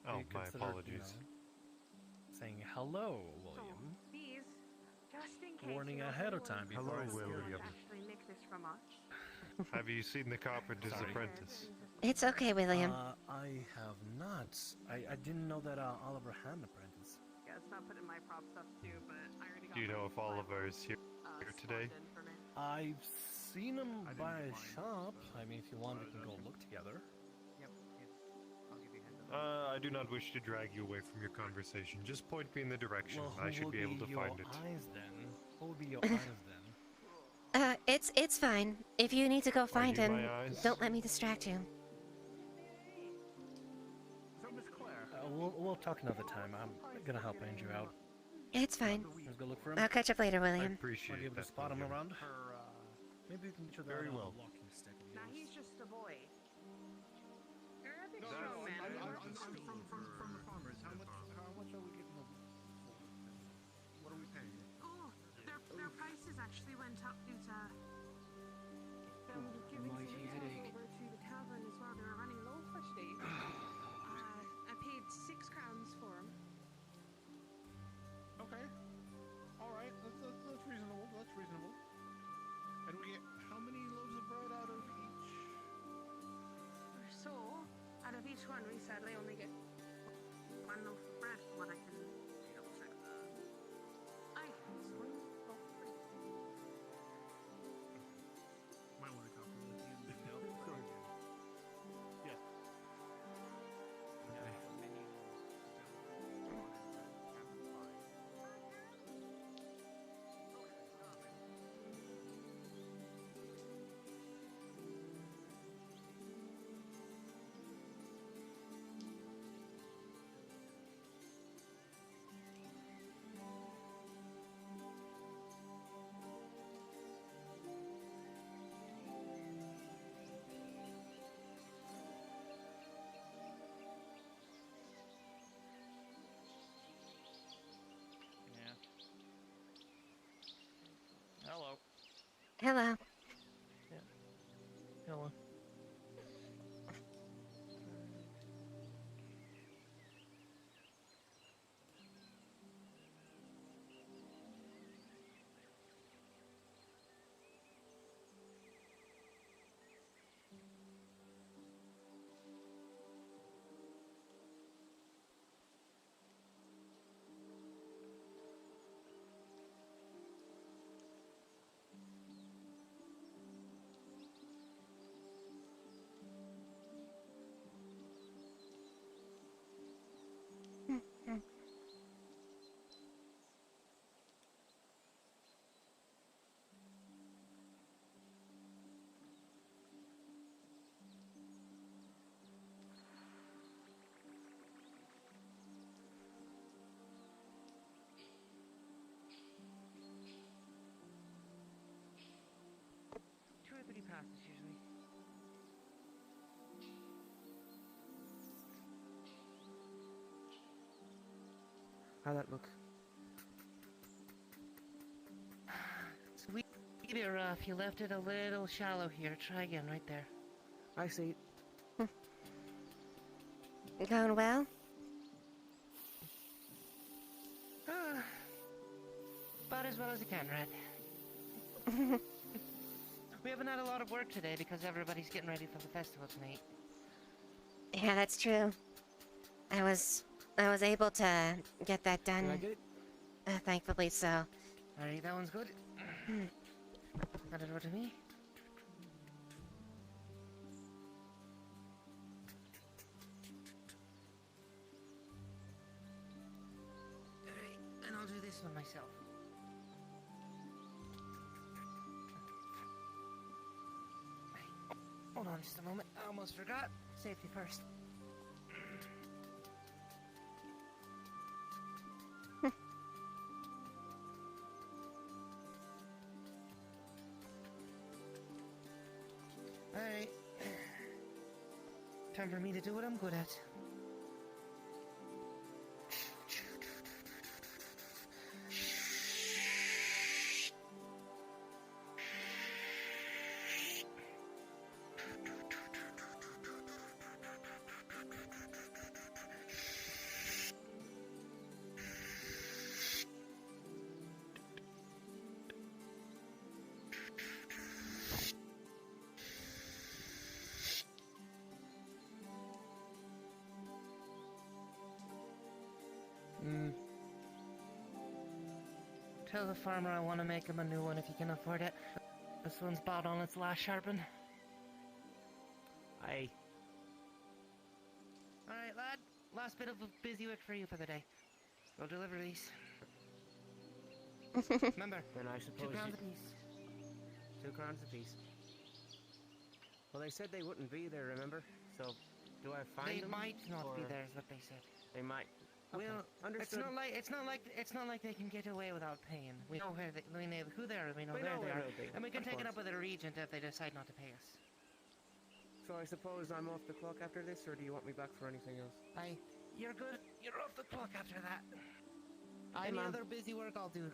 Oh,
You
my
considered,
apologies.
Saying hello, William. Warning ahead of time before I scare you.
Have you seen The Carpenter's
Sorry.
Apprentice?
It's okay, William.
I have not. I didn't know that Oliver had an apprentice.
Yeah, it's not putting my prop stuff too, but I already got
Do you know if Oliver is here today?
I've seen him by a shop. I mean, if you want, we can go look together.
I do not wish to drag you away from your conversation. Just point me in the direction.
Well,
I should be able to find it.
Eyes then? What would be your eyes then?
It's fine. If you need to go find
you
him,
my eyes?
don't let me distract you.
We'll talk another time. I'm gonna help Andrew out.
It's fine.
Let's go look for him.
I'll catch up later, William.
I appreciate
Might be able to
that,
spot him
William.
around. Maybe we can get you
Very well.
walking stick of
Now
yours.
he's just a boy. You're a big
No,
strong man.
I'm
remember?
from the farmers. How much are we getting them for? What are we paying?
Oh, their prices actually went up due to them giving some
mighty
intel
headache.
over to the tavern as well. They were running low for today. I paid 6 crowns for them.
Okay. All right. That's reasonable. That's reasonable. And we get how many loaves of bread out of each?
So, out of each one, we sadly only get 1 loaf of bread from what I can double check. Aye, it's 1 loaf of bread.
Might want to come from the team. Yes.
Hello.
Hello.
Hello.
Two or three passes usually. How'd that look? It's a wee bit rough. You left it a little shallow here. Try again, right there. I see.
Going well?
About as well as I can, Red. We haven't had a lot of work today because everybody's getting ready for the festival tonight.
Yeah, that's true. I was able to get that done.
You like it?
Thankfully so.
Alright, that one's good. Got it over to me. Alright, and I'll do this one myself. Hold on just a moment. I almost forgot. Safety first. Alright. Time for me to do what I'm good at. Tell the farmer I want to make him a new one if he can afford it. This one's about on its last sharpen. Aye. Alright, lad. Last bit of busy work for you for the day. Go deliver these. Remember,
Then I suppose
2 crowns apiece.
2 crowns apiece. Well, they said they wouldn't be there, remember? So, do I find
They
them?
might not be
or-
there, is what they said.
They might. Okay,
Well,
understood.
it's not like they can get away without paying. We know we know who they are, we know
We
where
know
they
where
are,
they'll be,
and we can
of
take it
course.
up with the regent if they decide not to pay us.
So I suppose I'm off the clock after this, or do you want me back for anything else?
Aye, you're good. You're off the clock after that.
Aye,
Any
ma'am.
other busy work I'll do.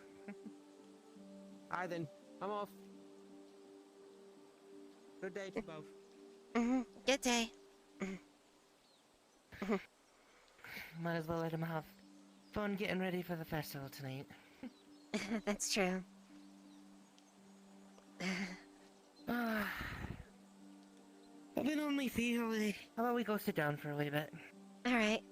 Aye then, I'm off. Good day to both.
Good day.
Might as well let him have fun getting ready for the festival tonight.
That's true.
I've been on my feet all day. How about we go sit down for a wee bit?
Alright.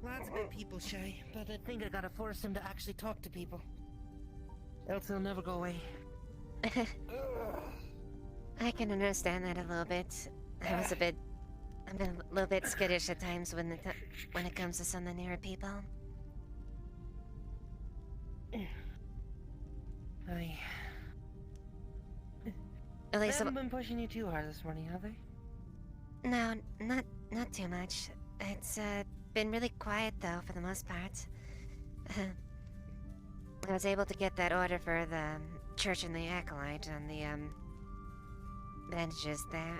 Lad's a bit people shy, but I think I gotta force him to actually talk to people. Else he'll never go away.
I can understand that a little bit. I'm a little bit skittish at times when it comes to some of the newer people.
Aye.
At
They
least
haven't been pushing you too hard this morning, have they?
No, not too much. It's been really quiet though for the most part. I was able to get that order for the church and the acolyte and the bandages there.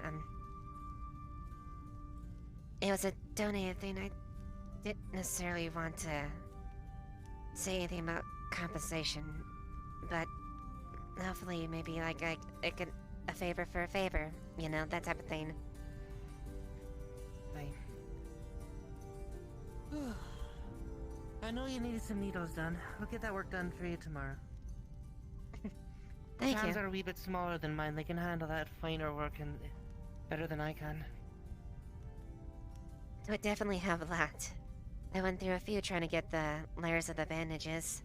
It was a donated thing. I didn't necessarily want to say anything about compensation, but hopefully maybe like I could a favor for a favor, you know, that type of thing.
Aye. I know you needed some needles done. I'll get that work done for you tomorrow.
Thank
Hands
you.
are a wee bit smaller than mine. They can handle that finer work and better than I can.
It would definitely help a lot. I went through a few trying to get the layers of the bandages.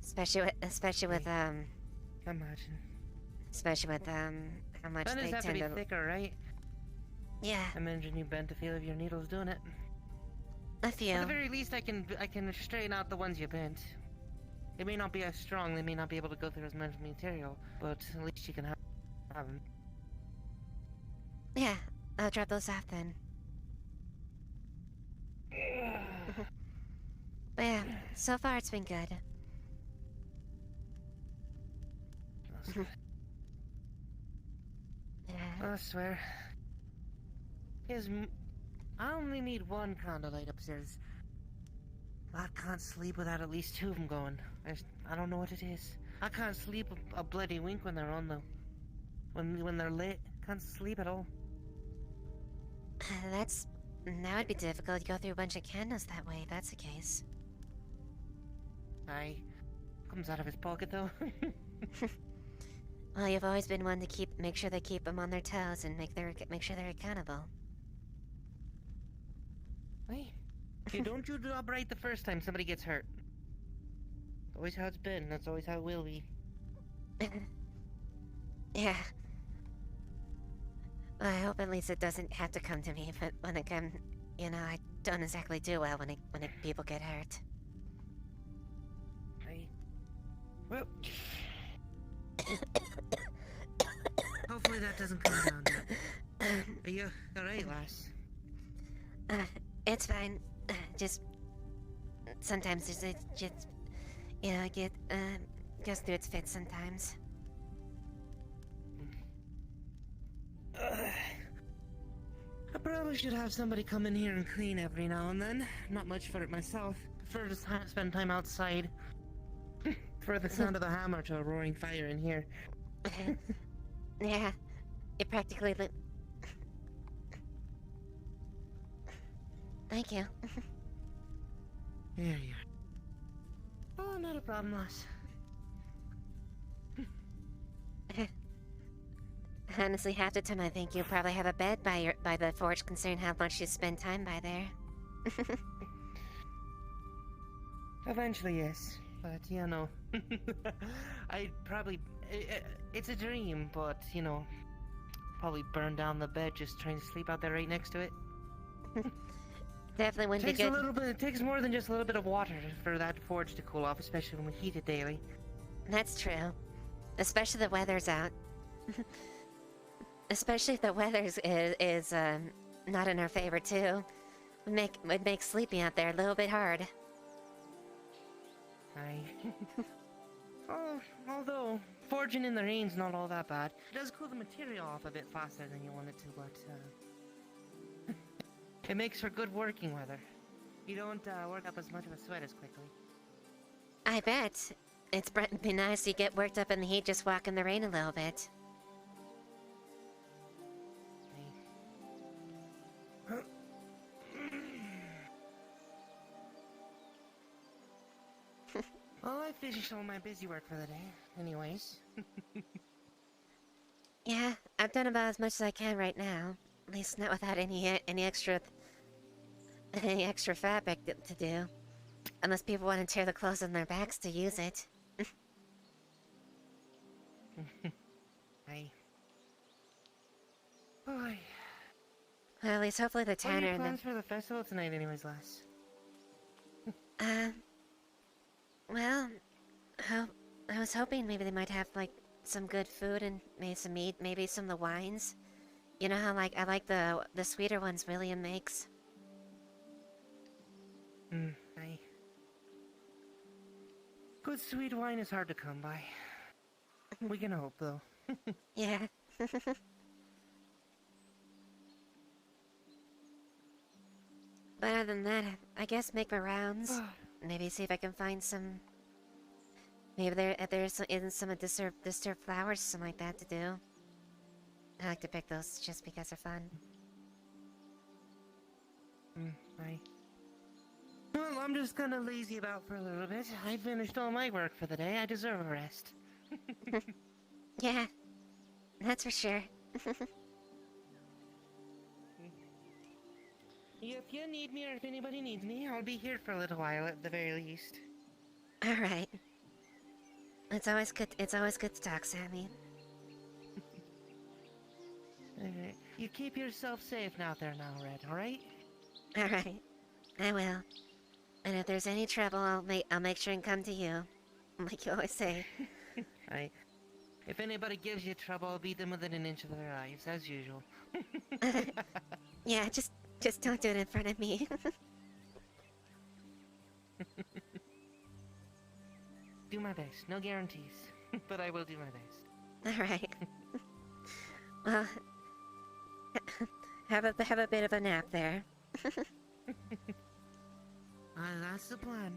especially with
Imagine.
Especially with how much
Bandages
they
have to be
tend to.
thicker, right?
Yeah.
I imagine you bent a few of your needles doing it.
A few.
At the very least, I can straighten out the ones you bent. They may not be as strong. They may not be able to go through as much material, but at least you can have them.
Yeah, I'll drop those off then. But yeah, so far it's been good.
I swear. I only need one candlelight upstairs. I can't sleep without at least two of them going. I don't know what it is. I can't sleep a bloody wink when they're on though. When they're lit, can't sleep at all.
That would be difficult. You go through a bunch of candles that way, if that's the case.
Aye. Comes out of his pocket though.
Well, you've always been one to make sure they keep them on their toes and make sure they're accountable.
Hey, you don't do the job right the first time somebody gets hurt. Always how it's been. That's always how it will be.
Yeah. Well, I hope at least it doesn't have to come to me. But when it comes, you know, I don't exactly do well when people get hurt.
Hey. Well. Hopefully that doesn't come down yet. Are you alright, lass?
It's fine. Just sometimes it just, you know, goes through its fits sometimes.
I probably should have somebody come in here and clean every now and then. Not much for it myself. Prefer to spend time outside. For the sound of the hammer to a roaring fire in here.
Yeah, it practically Thank you.
Here you are. Oh, not a problem, lass.
Honestly, half the time I think you probably have a bed by the forge, considering how much you spend time by there.
Eventually, yes. But, you know, it's a dream, but, you know, probably burn down the bed just trying to sleep out there right next to it.
Definitely wouldn't
takes
be good.
a little bit. It takes more than just a little bit of water for that forge to cool off, especially when we heat it daily.
That's true. Especially the weather's out. Especially if the weather's is not in our favor too. Would make sleeping out there a little bit hard.
Aye. Oh, although forging in the rain's not all that bad. It does cool the material off a bit faster than you want it to, but it makes for good working weather. You don't work up as much of a sweat as quickly.
I bet. It's be nice to get worked up in the heat just walk in the rain a little bit.
Well, I finished all my busy work for the day, anyways.
Yeah, I've done about as much as I can right now. At least not without any extra fabric to do. Unless people want to tear the clothes on their backs to use it.
Aye. Boy.
Well, at least hopefully the
What are
tanner
your
and
plans for the festival tonight, anyways, lass?
Well, I was hoping maybe they might have like some good food and maybe some meat, maybe some of the wines. You know how I like the sweeter ones William makes.
Aye. Good sweet wine is hard to come by. We can hope, though.
Yeah. But other than that, I guess make my rounds. Maybe see if I can find some. Maybe there's isn't some disturbed flowers, something like that to do. I like to pick those just because they're fun.
Aye. Well, I'm just kinda lazy about for a little bit. I finished all my work for the day. I deserve a rest.
Yeah, that's for sure.
If you need me or if anybody needs me, I'll be here for a little while at the very least.
All right. It's always good. It's always good to talk, Sammy.
Alright. You keep yourself safe out there now, Red, alright?
All right, I will. And if there's any trouble, I'll make sure and come to you, like you always say.
If anybody gives you trouble, I'll beat them within an inch of their lives, as usual.
Yeah, just don't do it in front of me.
Do my best. No guarantees, but I will do my best.
All right. Well, have a bit of a nap there.
That's the plan.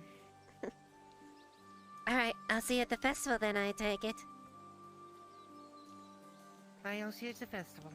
All right, I'll see you at the festival then. I take it.
I'll see you at the festival.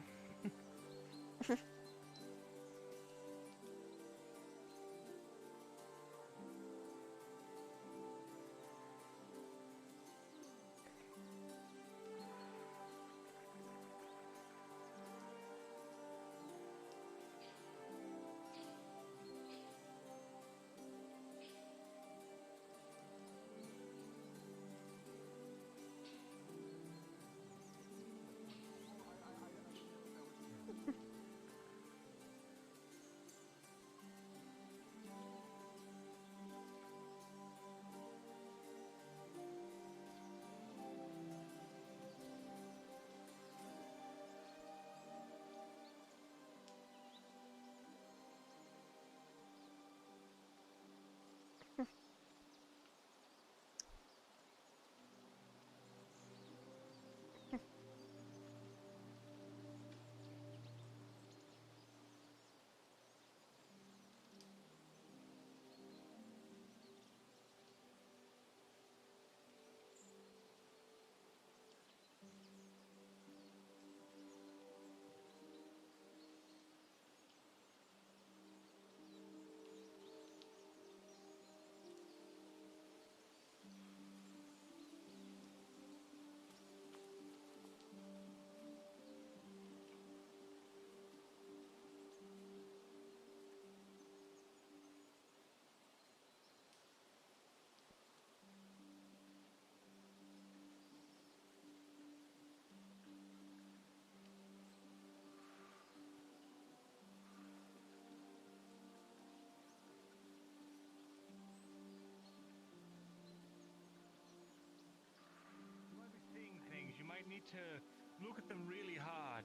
need to look at them really hard.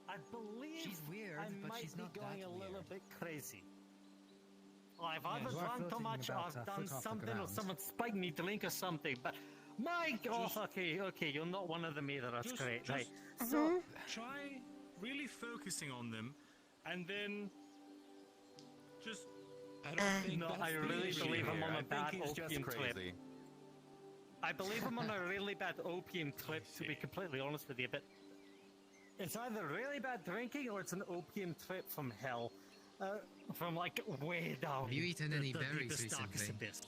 I believe
She's weird,
I
but
might
she's
be
not
going
that
a little
weird.
bit crazy. I've
Yeah,
either
you are
drunk too
floating
much or
about
I've
a
done
foot off the
something or
ground.
someone spiked me drink or something, but my God, okay, you're not one of them either, that's great, right. So,
Try really focusing on them, and then just.
I don't think
no,
that's
I
the
really
issue
believe I'm
here.
on
I
a bad
think he's just
opium trip.
crazy.
I believe I'm on a really bad opium trip, to be completely honest with you, but it's either really bad drinking or it's an opium trip from hell. From like way down.
Have you eaten any
the
berries
deepest, darkest
recently?
abyss.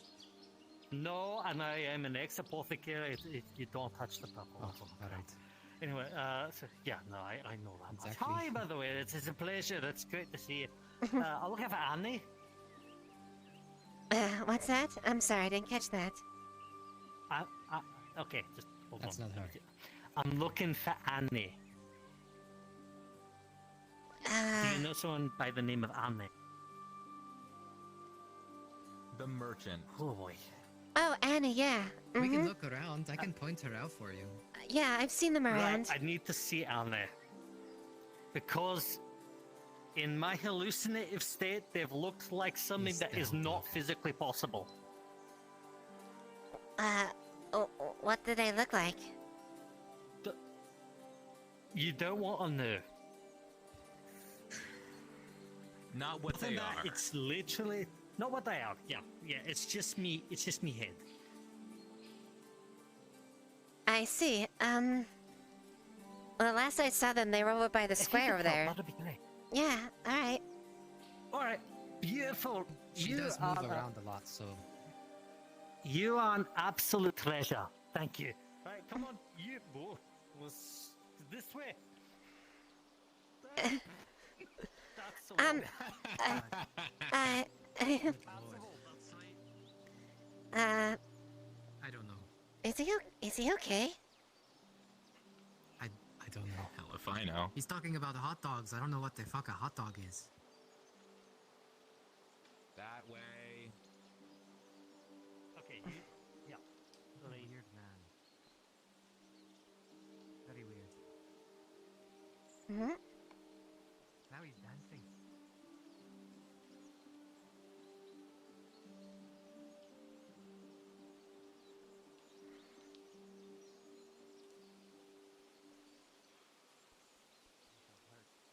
No, and I am an ex-apothecary. You don't touch the purple.
Oh, alright.
Anyway, so, yeah, no, I know that.
Exactly.
Hi, by the way, it's a pleasure. It's great to see you. I'll look for Annie.
What's that? I'm sorry, I didn't catch that.
Okay, just hold
That's
on.
not her.
I'm looking for Annie. Do you know someone by the name of Annie?
The merchant.
Oh boy.
Oh, Annie, yeah.
We can look around. I can point her out for you.
Yeah, I've seen them around.
Right, I need to see Annie. Because in my hallucinative state, they've looked like something that is not physically possible.
What do they look like?
You don't want to know.
Not what
Other
they
than that,
are.
It's literally not what they are. Yeah, it's just me. It's just me head.
I see. Well, last I saw them, they were over by the square over there.
That'd be great.
Yeah, alright.
Alright, beautiful.
She does move around a lot, so.
You are an absolute treasure. Thank you. Right, come on, you. Oh, was this way. That's the way.
I don't know.
Is he okay?
I don't know.
Hell if I know.
He's talking about hot dogs. I don't know what the fuck a hot dog is.
That way.
Okay, yeah.
Weird man. Very weird.
Mm-hmm.
Now he's dancing.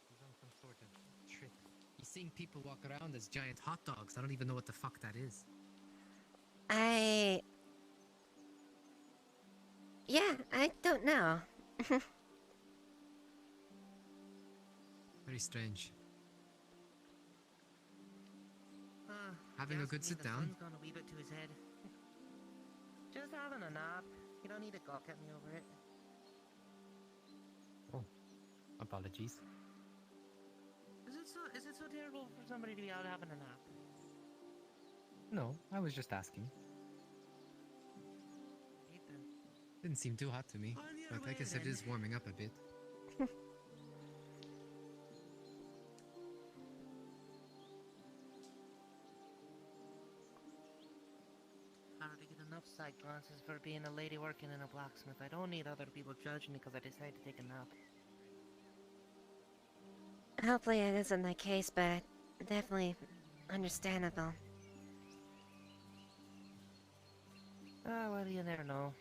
He's on some sort of trip.
He's seeing people walk around as giant hot dogs. I don't even know what the fuck that is.
Yeah, I don't know.
Very strange.
Uh,
Having a good sit down?
The sun's gone a wee bit to his head. Just having a nap. You don't need to gawk at me over it.
Oh, apologies.
Is it so terrible for somebody to be out having a nap?
No, I was just asking.
Ethan.
Didn't seem too hot to me,
On your
but I
way,
guess it
then.
is warming up a bit.
I already get enough side glances for being a lady working in a blacksmith. I don't need other people judging me because I decided to take a nap.
Hopefully it isn't the case, but definitely understandable.
Well, you never know.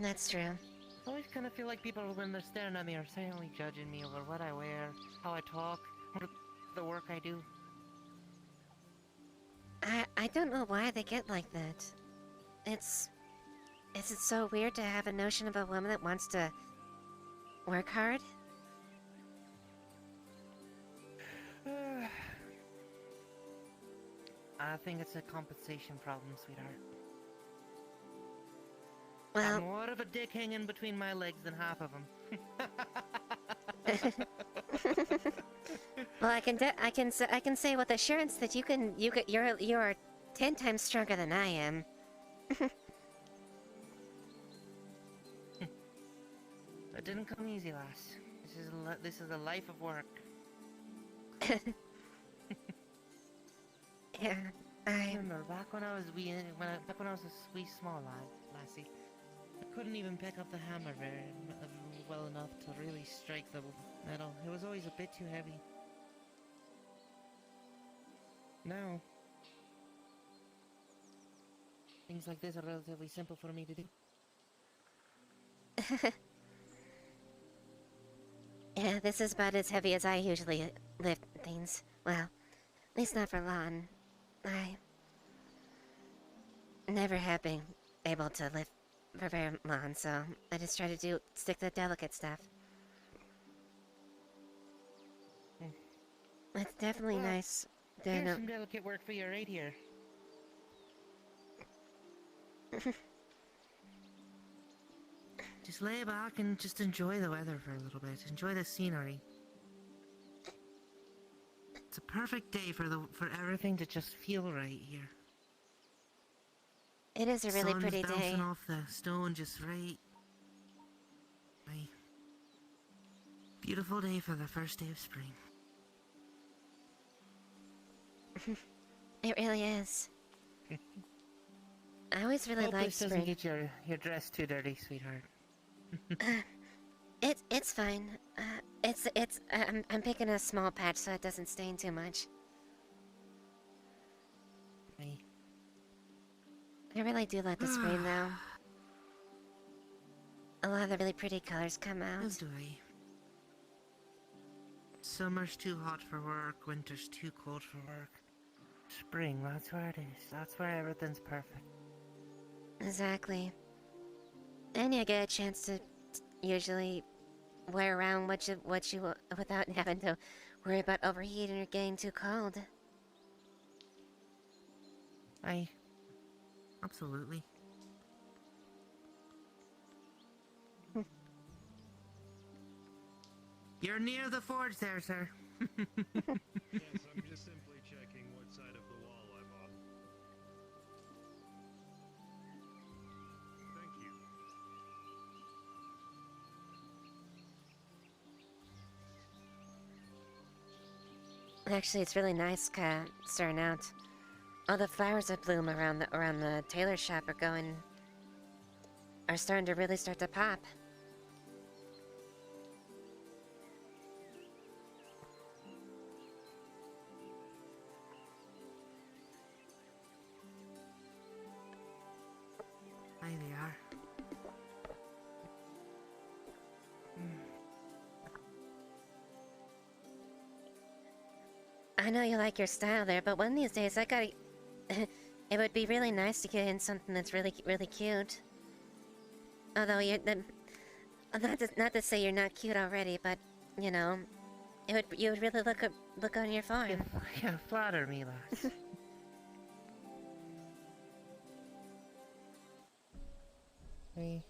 That's true.
I always kind of feel like people, when they're staring at me, are silently judging me over what I wear, how I talk, or the work I do.
I don't know why they get like that. Is it so weird to have a notion of a woman that wants to work hard?
I think it's a compensation problem, sweetheart.
Well,
I'm more of a dick hanging between my legs than half of them.
well, I can say with assurance that you're 10 times stronger than I am.
It didn't come easy, lass. This is a life of work.
Yeah,
I remember back when I was a wee small lad, lassie. couldn't even pick up the hammer well enough to really strike the metal. It was always a bit too heavy. Now, things like this are relatively simple for me to do.
Yeah, this is about as heavy as I usually lift things. Well, at least not for long. I never have been able to lift for very long, so I just try to stick to the delicate stuff. It's definitely
Well,
nice.
Here's some delicate work for you right here. Just lay back and just enjoy the weather for a little bit. Enjoy the scenery. It's a perfect day for everything to just feel right here.
It is a really pretty
Sun's
day.
bouncing off the stone just right. Beautiful day for the first day of spring.
It really is. I always really
Hope
like
this doesn't
spring.
get your dress too dirty, sweetheart.
It's fine. I'm picking a small patch so it doesn't stain too much. I really do like the spring though. A lot of the really pretty colors come out.
As do I. Summer's too hot for work, winter's too cold for work. Spring, that's where it is. That's where everything's perfect.
Exactly. And you get a chance to usually wear around what you without having to worry about overheating or getting too cold.
Absolutely. You're near the forge there, sir.
Yes, I'm just simply checking what side of the wall I'm on. Thank you.
Actually, it's really nice starting out. All the flowers that bloom around the tailor shop are starting to really start to pop.
There they are.
I know you like your style there, but one of these days it would be really nice to get in something that's really, really cute. Although not to say you're not cute already, but you know, you would really look on your farm.
Yeah, flatter me, lass. Hey.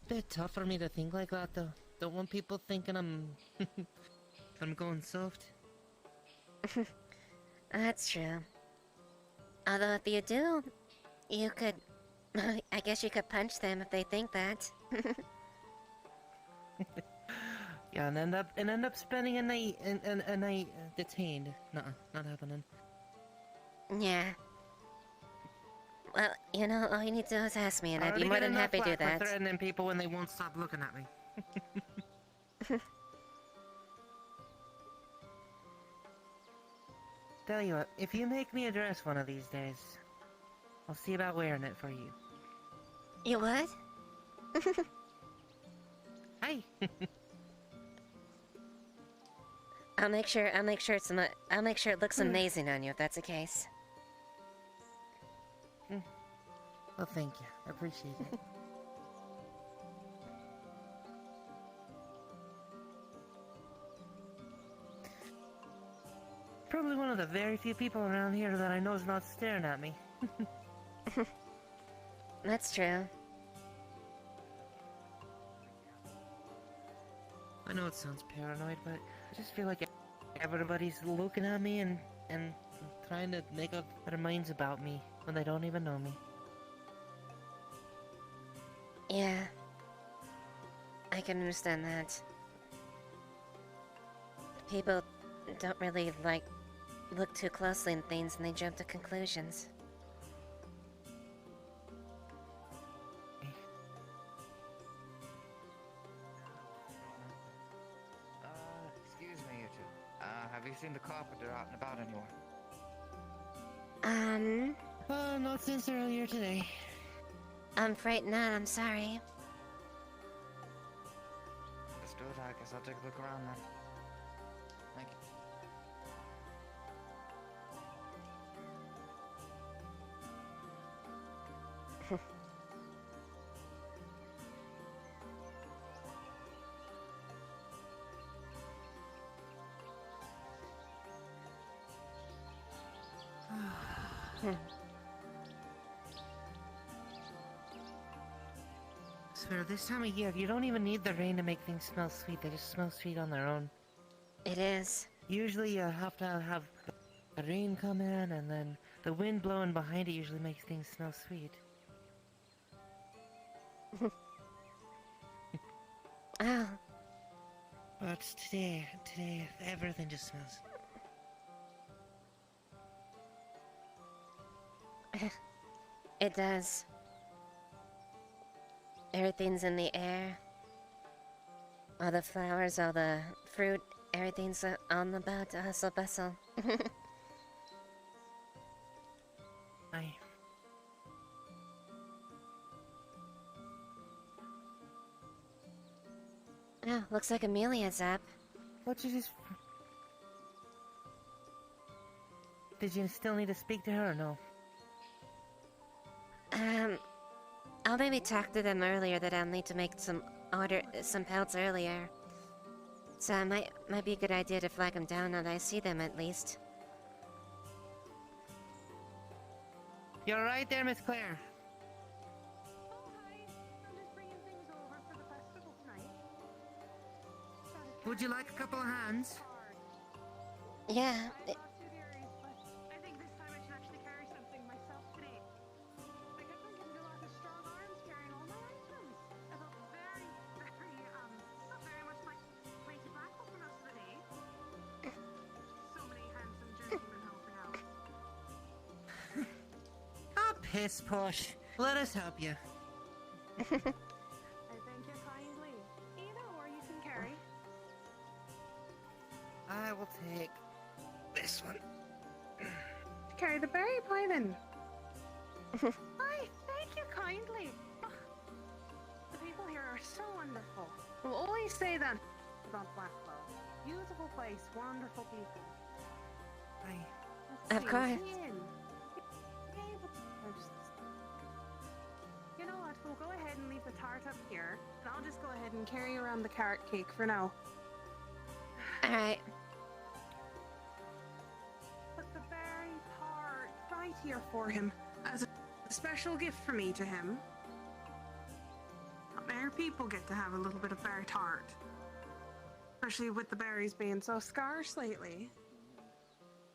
Bit tough for me to think like that, though. Don't want people thinking I'm going soft.
That's true. Although if you do, you could, I guess you could punch them if they think that.
Yeah, and end up spending a night detained. Nuh-uh, not happening.
Yeah. Well, you know, all you need to do is ask me, and I'd be
Already
more
got
than
enough
happy to do
flack for
that.
threatening people when they won't stop looking at me. Tell you what, if you make me a dress one of these days, I'll see about wearing it for you.
You what?
Hey.
I'll make sure it looks amazing on you if that's the case.
Well, thank you. I appreciate it. Probably one of the very few people around here that I know is not staring at me.
That's true.
I know it sounds paranoid, but I just feel like everybody's looking at me and trying to make up their minds about me when they don't even know me.
Yeah. I can understand that. People don't really, look too closely in things and they jump to conclusions.
Have you seen the carpenter out and about anywhere? Not since earlier today.
I'm afraid not, I'm sorry.
Understood, I guess I'll take a look around then. Thank you. Swear, this time of year, you don't even need the rain to make things smell sweet. They just smell sweet on their own.
It is.
Usually you have to have the rain come in, and then the wind blowing behind it usually makes things smell sweet.
Oh.
But today, everything just smells.
It does. Everything's in the air. All the flowers, all the fruit, everything's on the boat to hustle bustle.
Aye.
Oh, looks like Amelia's up.
What you just... Did you still need to speak to her or no?
I'll maybe talk to them earlier that I'll need to make some pelts earlier. So it might be a good idea to flag them down now that I see them at least.
You're right there, Miss Claire. Would you like a couple of hands?
Yeah.
I think this time I should actually carry something myself today. I guess I'm getting a lot of strong arms carrying all my items. I felt very, not very much like Lady Blackwell for most of the day. So many handsome gentlemen helping out.
Ah, piss posh. Let us help you.
I thank you kindly. Either or you can carry.
I will take this one.
Carry the berry pie then. Hi, thank you kindly. Oh, the people here are so wonderful. We'll always say that about Blackwell. Beautiful place, wonderful people.
Of course.
You know what? We'll go ahead and leave the tart up here, and I'll just go ahead and carry around the carrot cake for now.
Alright.
Put the berry tart right here for him as a special gift from me to him. Not many people get to have a little bit of berry tart, especially with the berries being so scarce lately.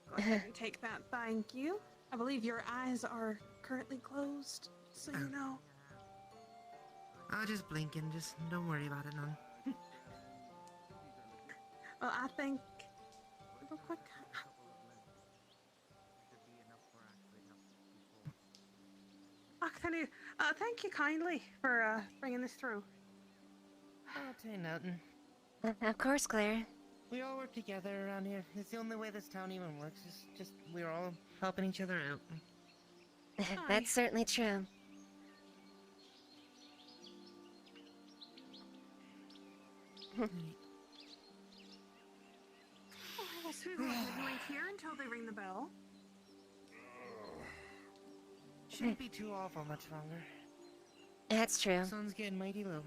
Go ahead and take that, thank you. I believe your eyes are currently closed, so you know.
I'll just blink and just don't worry about it none.
Well, I think... Real quick. Thank you kindly for bringing this through.
I'll tell you nothing.
Of course, Claire.
We all work together around here. It's the only way this town even works. It's just we're all helping each other out.
That's certainly true.
I guess we go ahead and wait here until they ring the bell.
Shouldn't be too awful much longer.
That's true.
The sun's getting mighty low.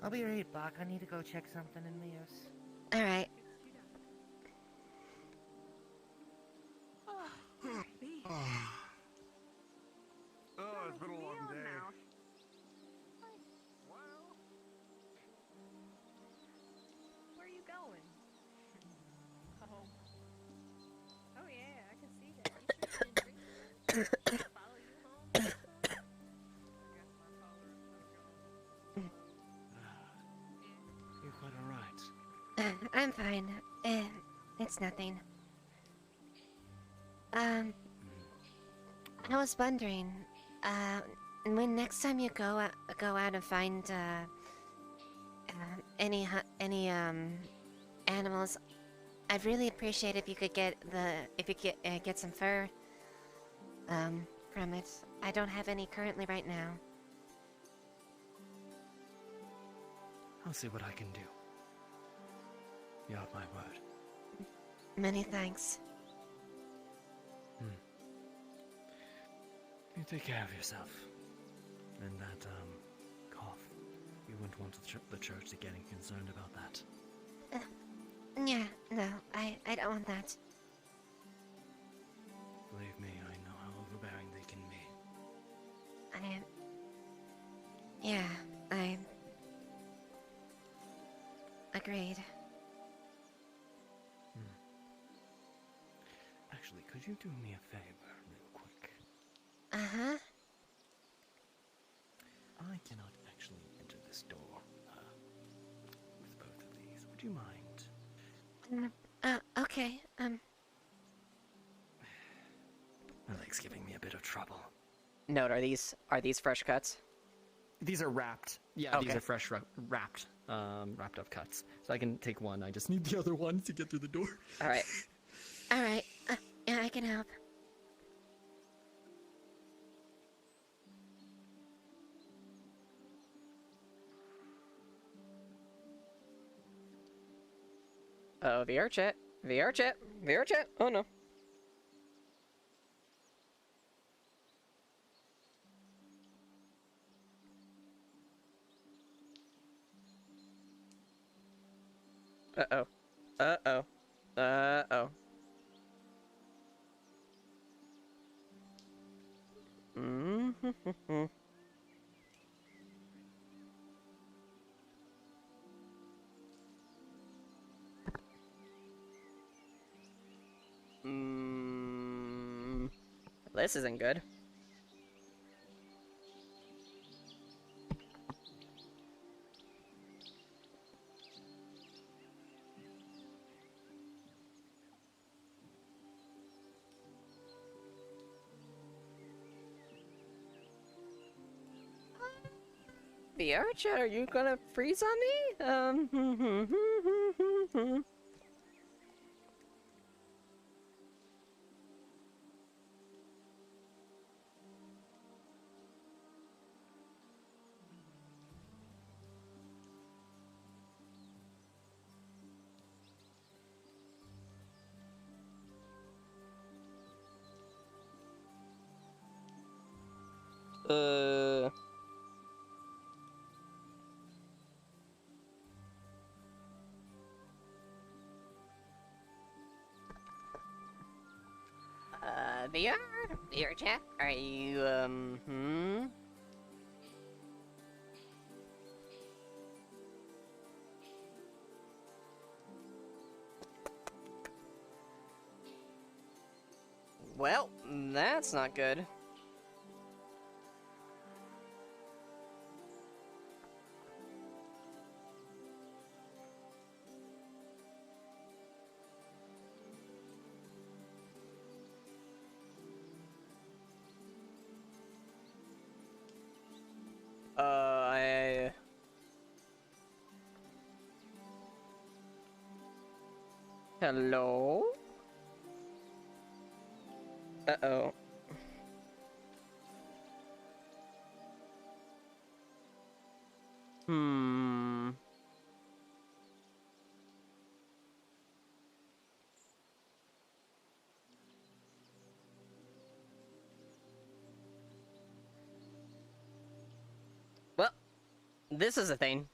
I'll be right back. I need to go check something in the house.
Alright.
Oh, it's been a long day.
Where are you going? Home. Oh yeah, I can see that. You should be follow you home.
You're quite alright.
I'm fine. It's nothing. I was wondering, And when next time you go out and find any animals, I'd really appreciate if you could get get some fur from it. I don't have any currently right now.
I'll see what I can do. You have my word.
Many thanks.
You take care of yourself. And that, cough. You wouldn't want the church to get concerned about that.
Yeah, no, I don't want that.
Believe me, I know how overbearing they can be.
I agreed.
Actually, could you do me a favor, real quick?
Uh-huh.
I cannot actually enter this door, with both of these. Would you mind?
Okay,
My leg's giving me a bit of trouble.
Note, are these fresh cuts?
These are wrapped. Yeah, these
Okay.
are fresh wrapped up cuts. So I can take one. I just need the other one to get through the door.
All right.
Alright, yeah, I can help.
Oh, VR chat. VR chat. VR chat. Oh no. Uh-oh. Uh-oh. Uh-oh. Mm-hmm. This isn't good. VR chat, are you gonna freeze on me? VR chat, are you, Well, that's not good. Hello? Uh-oh. Well, this is a thing.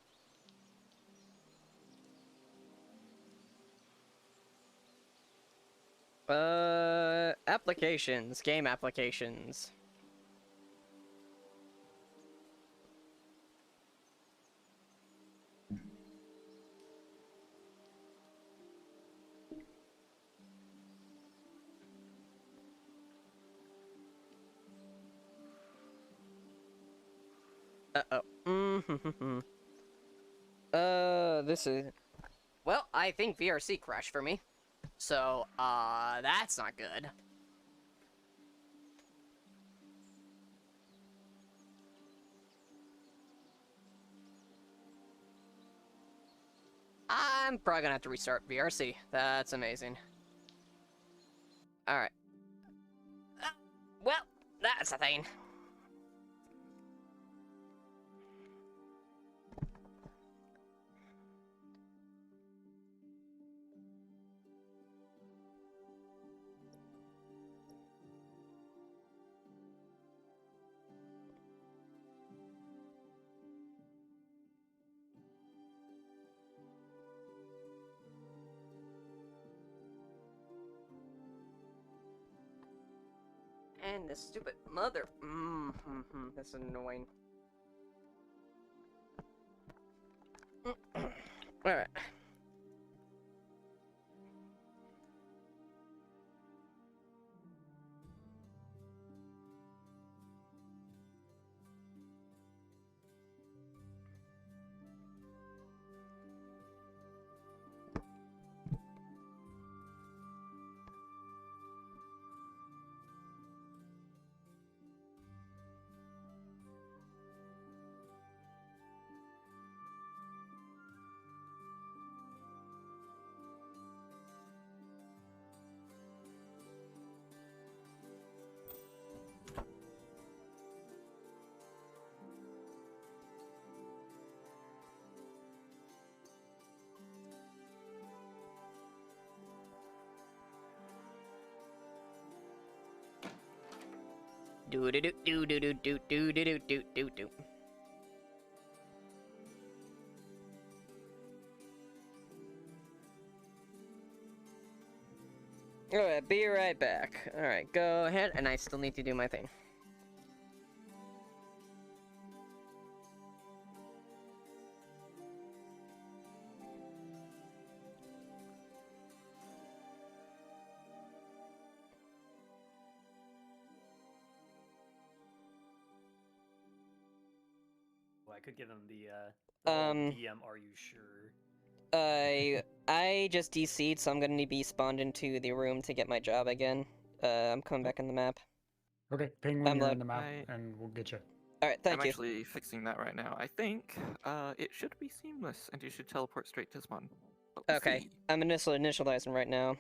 Applications. Game applications. Uh-oh. This is... Well, I think VRC crashed for me. So, that's not good. I'm probably gonna have to restart VRC. That's amazing. Alright. Well, that's a thing. And this stupid mother. That's annoying. Alright. Do do do do do do do do do do do do. Alright, be right back. Alright, go ahead, and I still need to do my thing.
I could give him the whole DM, are you sure?
I just DC'd, so I'm gonna be spawned into the room to get my job again. I'm coming back in the map.
Okay, ping when you're in the map, and we'll get you.
Alright, thank
I'm
you.
actually fixing that right now. I think it should be seamless, and you should teleport straight to spawn. But we'll
Okay,
see.
I'm initializing right now.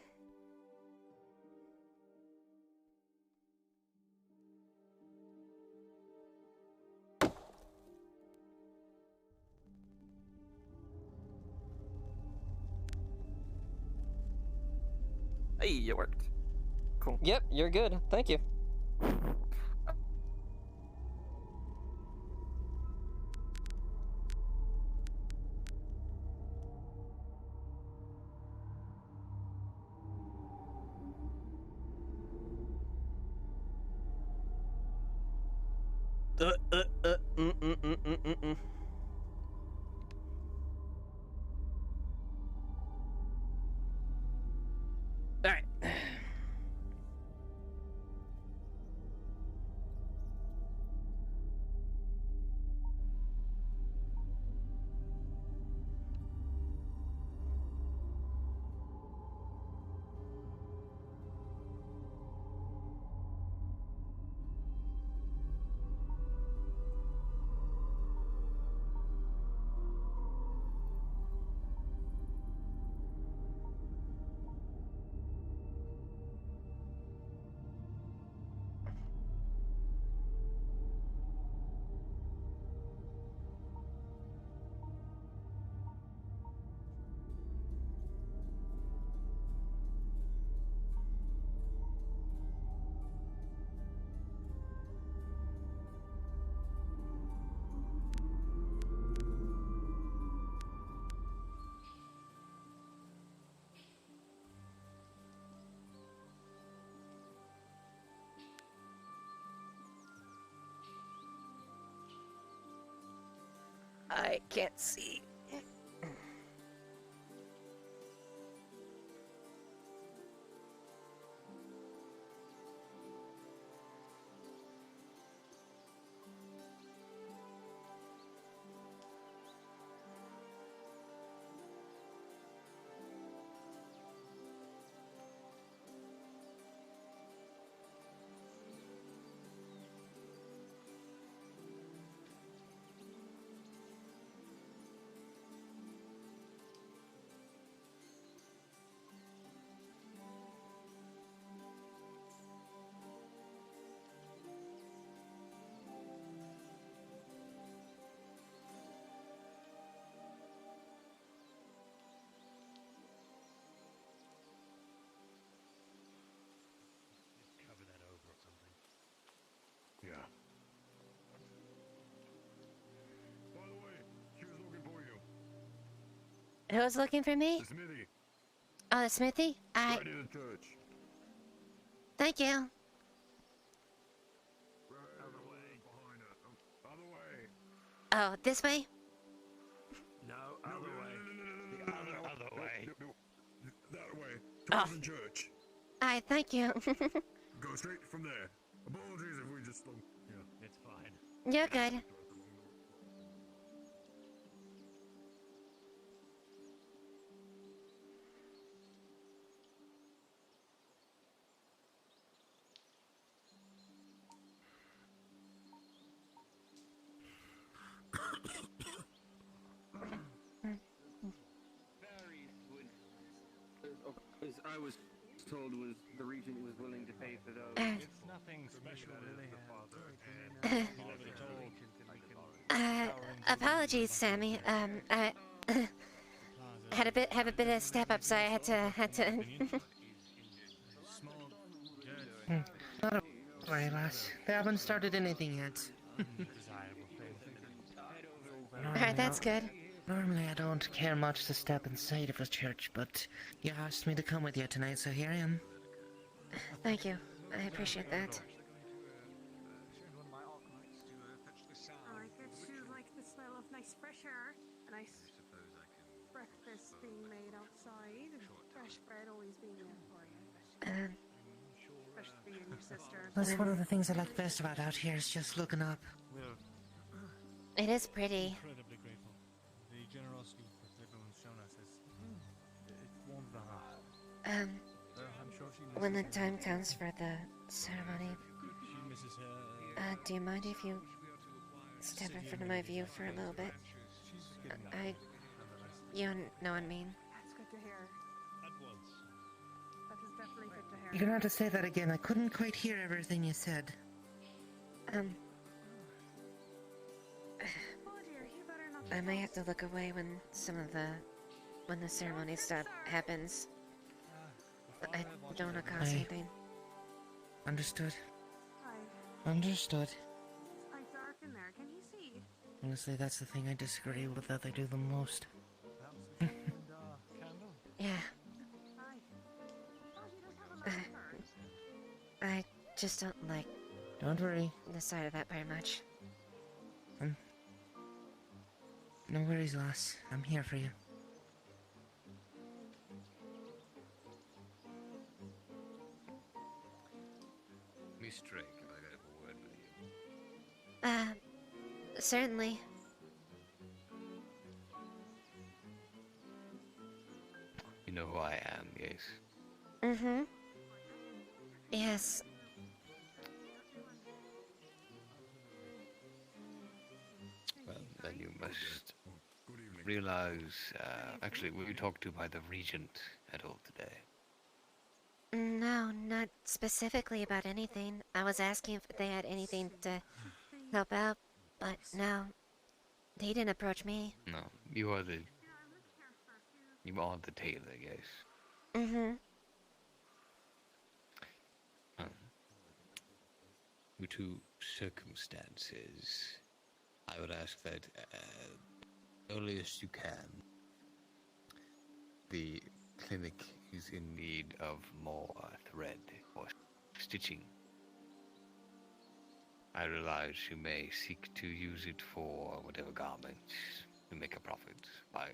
Hey, it worked. Cool.
Yep, you're good. Thank you. Alright. I can't see.
Who's looking for me?
The smithy.
Oh, the smithy?
Right in the church.
Thank you. Oh, this way?
No, other way. The other way.
That way.
Oh.
Towards the church.
Alright, thank you.
Go straight from there. Apologies if we just... Yeah,
it's fine.
You're good.
As I was told, was the regent was willing to pay for those.
It's nothing special, really.
Apologies, Sammy. I have a bit of step up, so I had to.
Not a worry, lass. They haven't started anything yet.
Alright, that's good.
Normally I don't care much to step inside of a church, but you asked me to come with you tonight, so here I am.
Thank you. I appreciate that.
I get to like the smell of nice fresh air, a nice breakfast being made outside, and fresh bread always being there for you. Especially for you and your sister.
That's one of the things I like best about out here is just looking up.
It is pretty.
Incredibly grateful. The generosity that everyone's shown us is it warms the heart. I'm sure she
When the
misses
time comes for the ceremony,
She misses her.
do you mind if you step in front of my view for a little bit? You know what I mean?
That's good to hear.
At once.
That is definitely good to hear.
You're gonna have to say that again. I couldn't quite hear everything you said.
I may have to look away when when the ceremony stuff happens. I don't want to cause anything.
Understood.
Hi.
Understood.
It's quite dark in there. Can you see?
Honestly, that's the thing I disagree with that they do the most.
Yeah.
Hi. Oh, you don't have a lamp first.
I just don't like
Don't worry.
the sight of that very much.
No worries, lass. I'm here for you.
Miss Drake, if I could have a word with you.
Certainly.
You know who I am, yes?
Mm-hmm. Yes.
Well, then you must realize, actually, were you talked to by the regent at all today?
No, not specifically about anything. I was asking if they had anything to help out, but no. They didn't approach me.
No, you are the tailor, yes.
Mm-hmm.
Due to circumstances, I would ask that earliest you can. The clinic is in need of more thread or stitching. I realize you may seek to use it for whatever garments to make a profit, but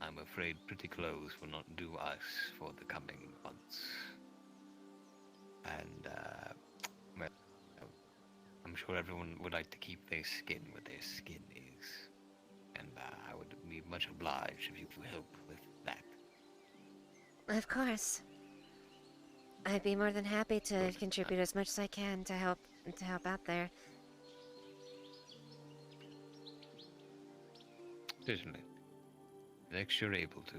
I'm afraid pretty clothes will not do us for the coming months. And, well, I'm sure everyone would like to keep their skin where their skin is. And I would be much obliged if you could help with that.
Of course. I'd be more than happy to contribute as much as I can to help out there.
Certainly. Next you're able to.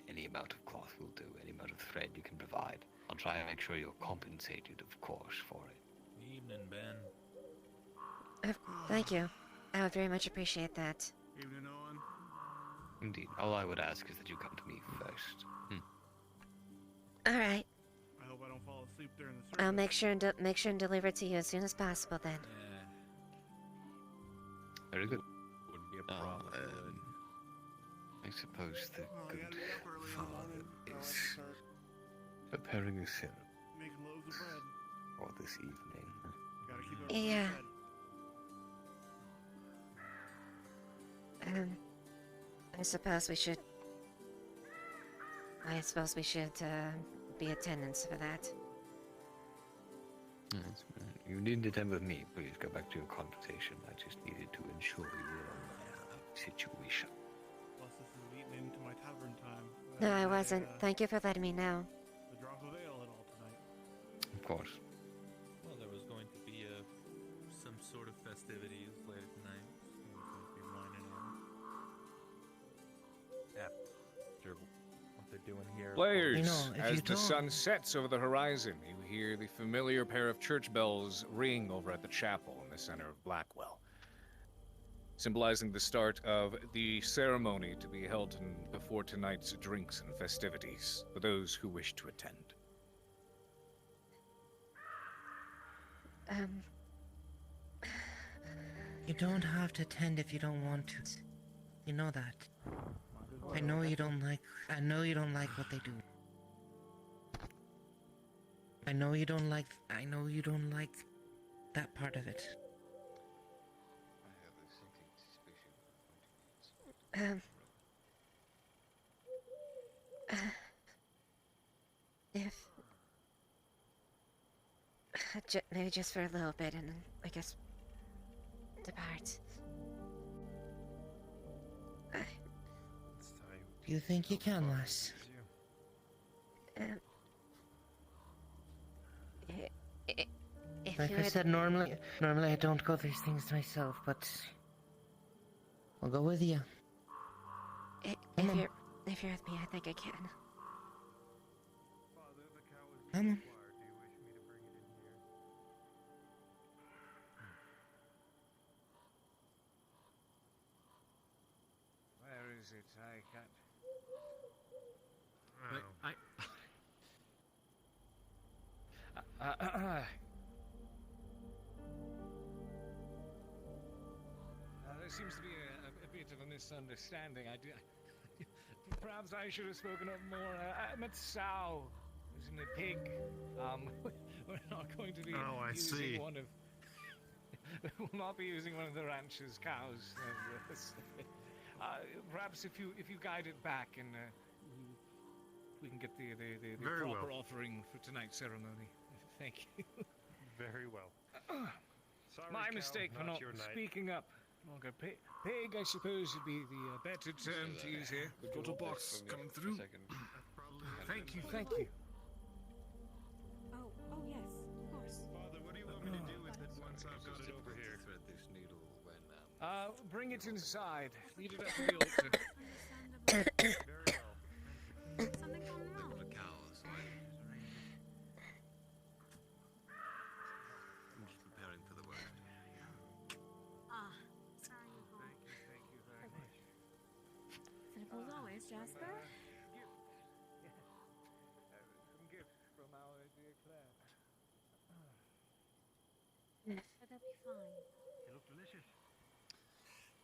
Any amount of cloth will do, any amount of thread you can provide. I'll try and make sure you're compensated, of course, for it.
Evening, Ben.
Thank you. I would very much appreciate that.
Evening, Owen.
Indeed. All I would ask is that you come to me first.
All right.
I hope I don't fall asleep during the service.
I'll make sure and deliver it to you as soon as possible. Then.
Very good.
Wouldn't be a problem.
I suppose the good father is preparing a ceremony
Making loaves of bread.
for this evening.
Gotta keep it
Yeah. I suppose we should. Be attendants for that.
Yes, you needn't attend with me. Please go back to your conversation. I just needed to ensure you were aware of the situation.
Plus, this is eating into my tavern time.
No, I wasn't. Thank you for letting me know.
The drop of ale and all tonight.
Of course.
Well, there was going to be some sort of festivities later tonight. There was going to be wine and ale. After what they're doing here.
Players,
You know, if
as
you
the
don't-
sun sets over the horizon, you hear the familiar pair of church bells ring over at the chapel in the center of Blackwell, symbolizing the start of the ceremony to be held before tonight's drinks and festivities for those who wish to attend.
You don't have to attend if you don't want to. You know that. I know you don't like what they do. I know you don't like that part of it.
If maybe just for a little bit, and then I guess depart.
Do you think you can, lass?
If
Like
you
I
had-
said, normally I don't go these things myself, but I'll go with you.
If you're with me, I think I can.
Come on.
Where is it? I can't. There seems to be a bit of a misunderstanding. Perhaps I should have spoken up more. I meant sow, as in a pig. We're not going to be using one of. We'll not be using one of the ranch's cows. Perhaps if you guide it back and we can get the
Very
proper
well.
offering for tonight's ceremony. Thank you.
Very well. Sorry,
My
cow,
mistake for not
your night.
speaking up. Okay, pig, I suppose, would be the better term to use here.
Total box coming through.
Thank you, thank you.
Oh yes, of course.
Father, what do you want me to do with it once I've got it over here?
Thread this needle when
Bring it inside. Lead it up to the altar.
Very well.
Something gone wrong?
the cows. I'm just preparing for the worst.
Ah, sorry.
Thank you very much.
Simple as always, Jasper.
Some gifts from our dear Claire.
But they'll be fine.
They look delicious.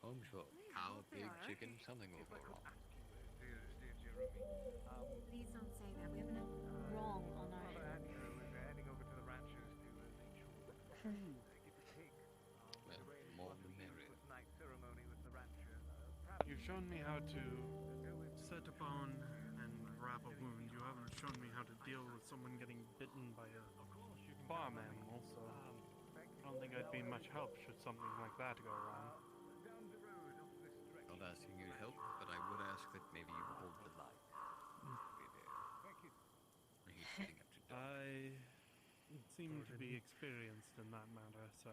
I'm sure. Cow, pig, chicken, something will go wrong.
Dear Jeremy.
Please don't say that. We haven't had wrong on our
Father
end.
Andrew is heading over to the ranchers to make sure get the pig.
Well, more the merrier.
Tonight's ceremony with the rancher.
You've shown me how to set a bone and wrap a wound. You haven't shown me how to deal with someone getting bitten by a farm animal, so I don't think I'd be much help should something like that go wrong.
Not asking you to help, but I would ask that maybe you hold the line.
I seem to be experienced in that matter, so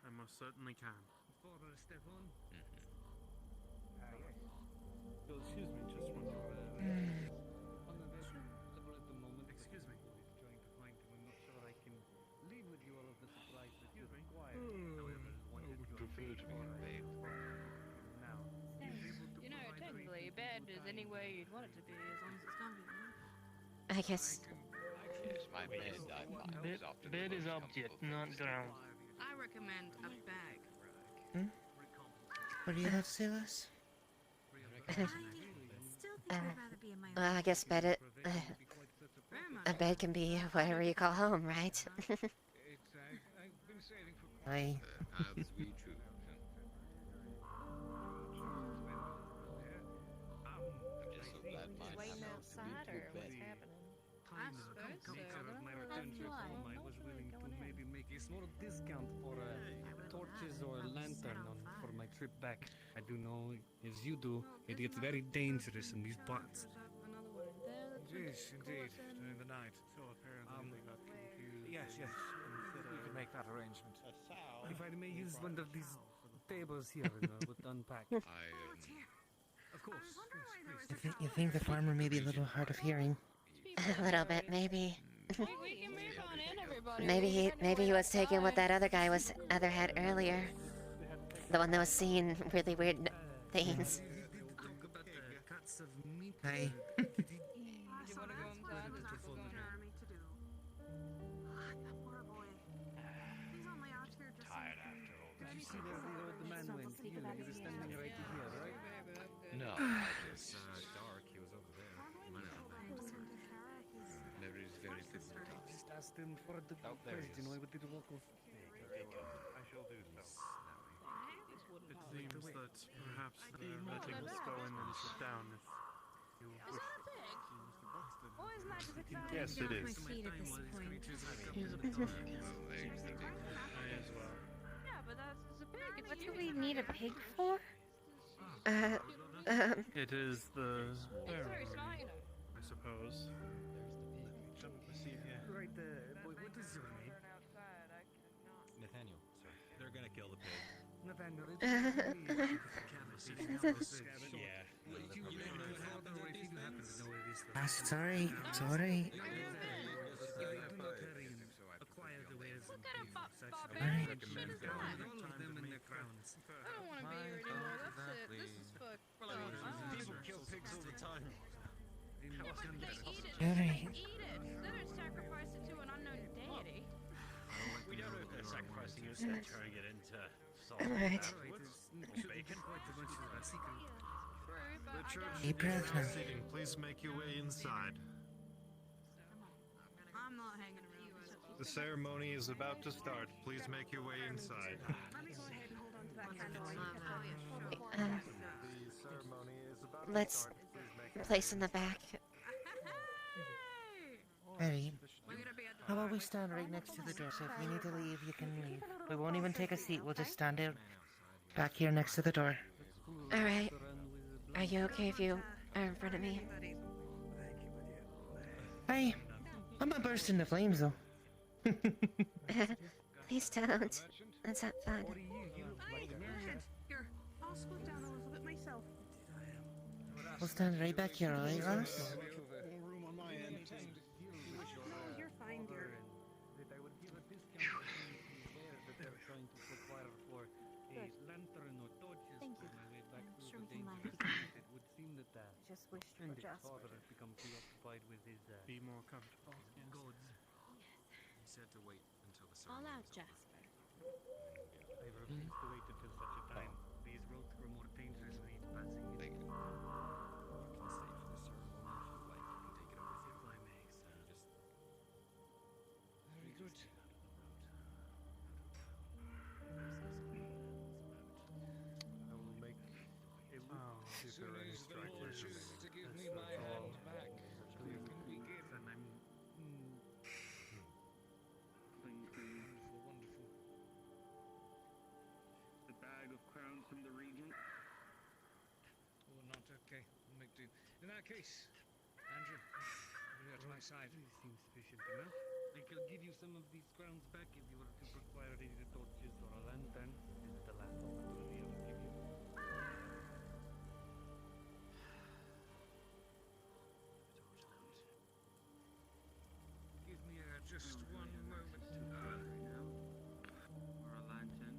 I most certainly can.
Father Stefan.
So excuse me, just one more.
On the visible at the moment. Excuse me. Trying to find him. I'm not sure I can leave with you all of the supplies that you require. However, one would prefer to be obeyed. Now,
You know, technically, bed is any way you'd want it to be, as long as it's comfy.
I guess.
Yes, my bed, I find, is often
Bed is
the most
object,
comfortable
not
place.
ground.
I recommend a bag.
What do you have to say, lass?
I
Well, I guess a bed can be whatever you call home, right?
Aye.
As we choose. I'm just so glad mine
Waiting
happens to be
outside,
two
or what's
beds.
happening?
Time of my return trip home, I was willing to maybe make a small discount for torches or lantern for my trip back. I do know, as you do, it gets very dangerous in these parts. Yes, indeed, during the night.
So apparently they got confused.
Yes, yes, we can make that arrangement. If I may use one of these tables here with unpack. Of course, yes,
You think the farmer may be a little hard of hearing?
A little bit, maybe.
We can move on in, everybody.
Maybe he was taking what that other guy had earlier. The one that was seeing really weird things.
Aye.
Tired after all
Did you see where the old man went? He was standing right here, right?
No, I just dark. He was over there. There is very little time.
Just asked him for the question. Why would the locals?
I shall do so. It seems that perhaps letting us go in and sit down if you wish. Yes, it is.
What do we need a pig for?
It is the ceremony, I suppose.
Right there. Boy, what is your name?
Nathaniel, sir. They're gonna kill the pig.
Nathaniel,
Sorry, sorry.
acquire the wares and
Alright.
all of them in their crowns.
I don't want to be here anymore. That's it. This is fucked.
People kill pigs all the time.
Yeah, but they eat it.
Alright.
They eat it. They don't sacrifice it to an unknown deity.
We don't know if they're sacrificing it, they're turning it into salt.
Alright.
Bacon.
The church
Deep
is
breath
now
now.
sitting. Please make your way inside.
I'm not hanging around.
The ceremony is about to start. Please make your way inside.
Let me go ahead and hold on to that candle.
The ceremony is about to
Let's
start. Please make your
place in the back.
Ready? How about we stand right next to the door, so if you need to leave, you can leave. We won't even take a seat, we'll just stand out back here next to the door.
Alright. Are you okay if you are in front of me?
Hey, I'm not burst into flames though.
Please don't. That's not fun.
Here, I'll scoot down a little bit myself.
We'll stand right back here, alright, Ross?
Oh, you're fine, dear.
That I would give a discount that they were trying to acquire for a lantern or torches on my way back to the dangerous street. It would seem that
Just wish to
Trindy's
adjust.
father has become preoccupied with his
Be more comfortable.
gods.
He said to wait until the
All
ceremony
out,
was over.
Jasper.
I refuse to wait until such a time. These roads grow more dangerous with each passing
Thank you.
You can stay for the ceremony if you like. You can take it up with you.
if I may, sir.
You just
Very good.
I will make a loop if there are any stragglers remaining.
To give me my hand back. We can begin. And I'm wonderful, wonderful.
The bag of crowns from the regent.
Oh, not okay. We'll make do. In that case, Andrew, you're at my side. This seems sufficient enough. I can give you some of these crowns back if you were to require any torches or a lantern. This is the last opportunity I will give you. Give me just one moment.
Or a lantern.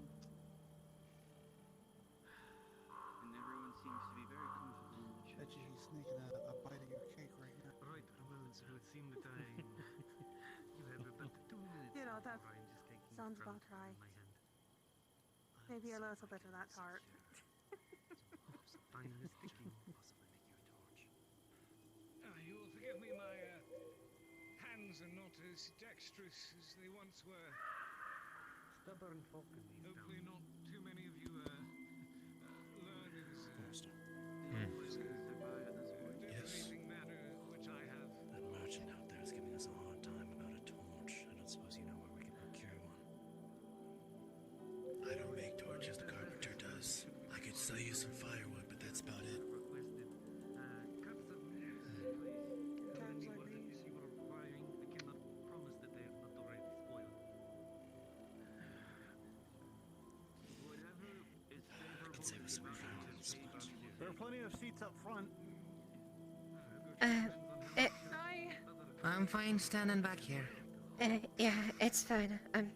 And everyone seems to be very comfortable in the church.
Bet you he's sneaking a bite of your cake right now.
Right, well, it would seem that you have about 2 minutes.
You know, that
before I'm just taking
sounds
the crown
about right.
in my hand.
Maybe a little bit of that tart.
Find this sticky, possibly make you a torch.
You will forgive me, my hands are not as dexterous as they once were.
Stubborn folk in these
Hopefully not too many of you learn as devastating manner which I have.
That merchant out there is giving us a hard time about a torch. I don't suppose you know where we can procure one.
I don't make torches, the carpenter does. I could sell you some firewood, but that's about it.
There are plenty of seats up front.
I'm fine standing back here.
Yeah, it's fine. I'm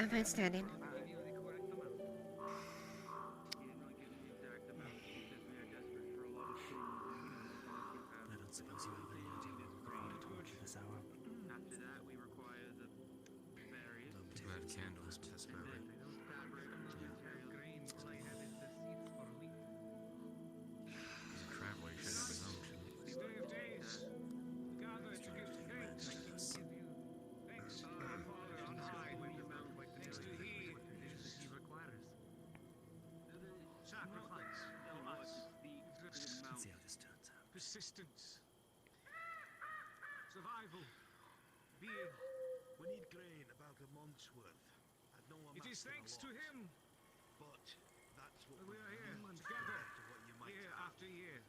fine standing.
I don't suppose you have any idea where we could find a torch at this hour?
After that, we require the berries.
Red candles, desperately.
Traveler should have his own, shouldn't he?
This day of days, gather to give thanks. Thanks to our Father on high. Thanks to He requires. Sacrifice for us.
Let's see how this turns out.
Persistence. Survival. Being.
We need grain about a month's worth. I know I'm
It is
asking
thanks
a
to
lot,
Him
but that's what
that we are here together, year after year.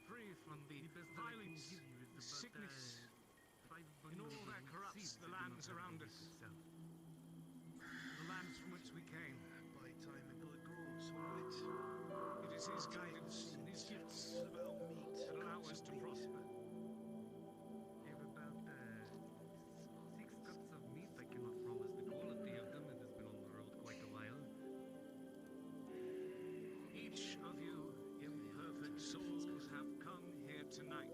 Free from the violence, the sickness, and all that corrupts the lands around us. The lands from which we came.
By time until it grows, alright?
It is His guidance and His gifts that allow us to prosper.
About 6 cuts of meat. I cannot promise the quality of them. It has been on the road quite a while.
Each of you imperfect souls have come here tonight,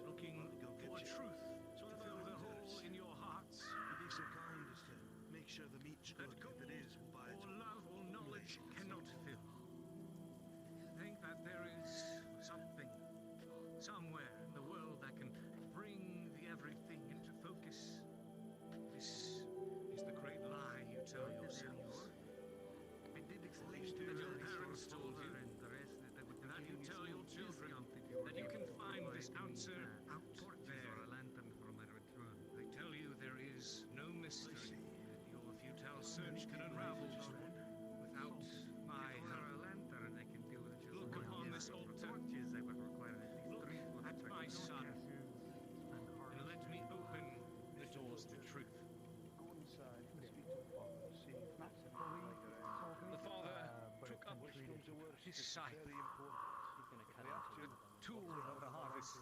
looking for truth to fill the hole in your hearts.
You'd be so kind as to make sure the meat's good. If it is, we'll buy it.
Or love or knowledge cannot fill. Think that there is something, somewhere in the world that can bring the everything into focus. This is the great lie you tell yourselves.
I did explain
That your parents told you, and that you tell your children, that you can find this answer out there.
Or a lantern for my return.
I tell you, there is no mystery that your futile search can unravel without my help.
A lantern, I can deal with just
Look
one.
upon this altar.
Torches, I would require at least
Look
3 for
at
the
my
trek.
son, and let me open the doors to truth.
Go inside and speak to the father. See if that's
The father took up his scythe, the tool of the harvest,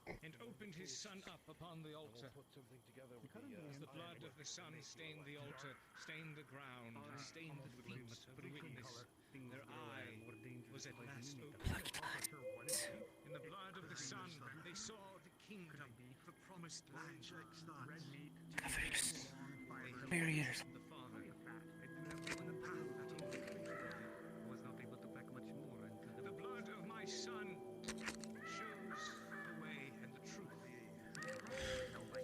and opened his son up upon the altar. As the blood of the son stained the altar, stained the ground, and stained the feet of the witness, their eye was at last opened. In the blood of the son, they saw the kingdom, the promised land. Red meat,
Barriers.
the father.
Was not able to pack much more until
The blood of my son shows the way and the truth.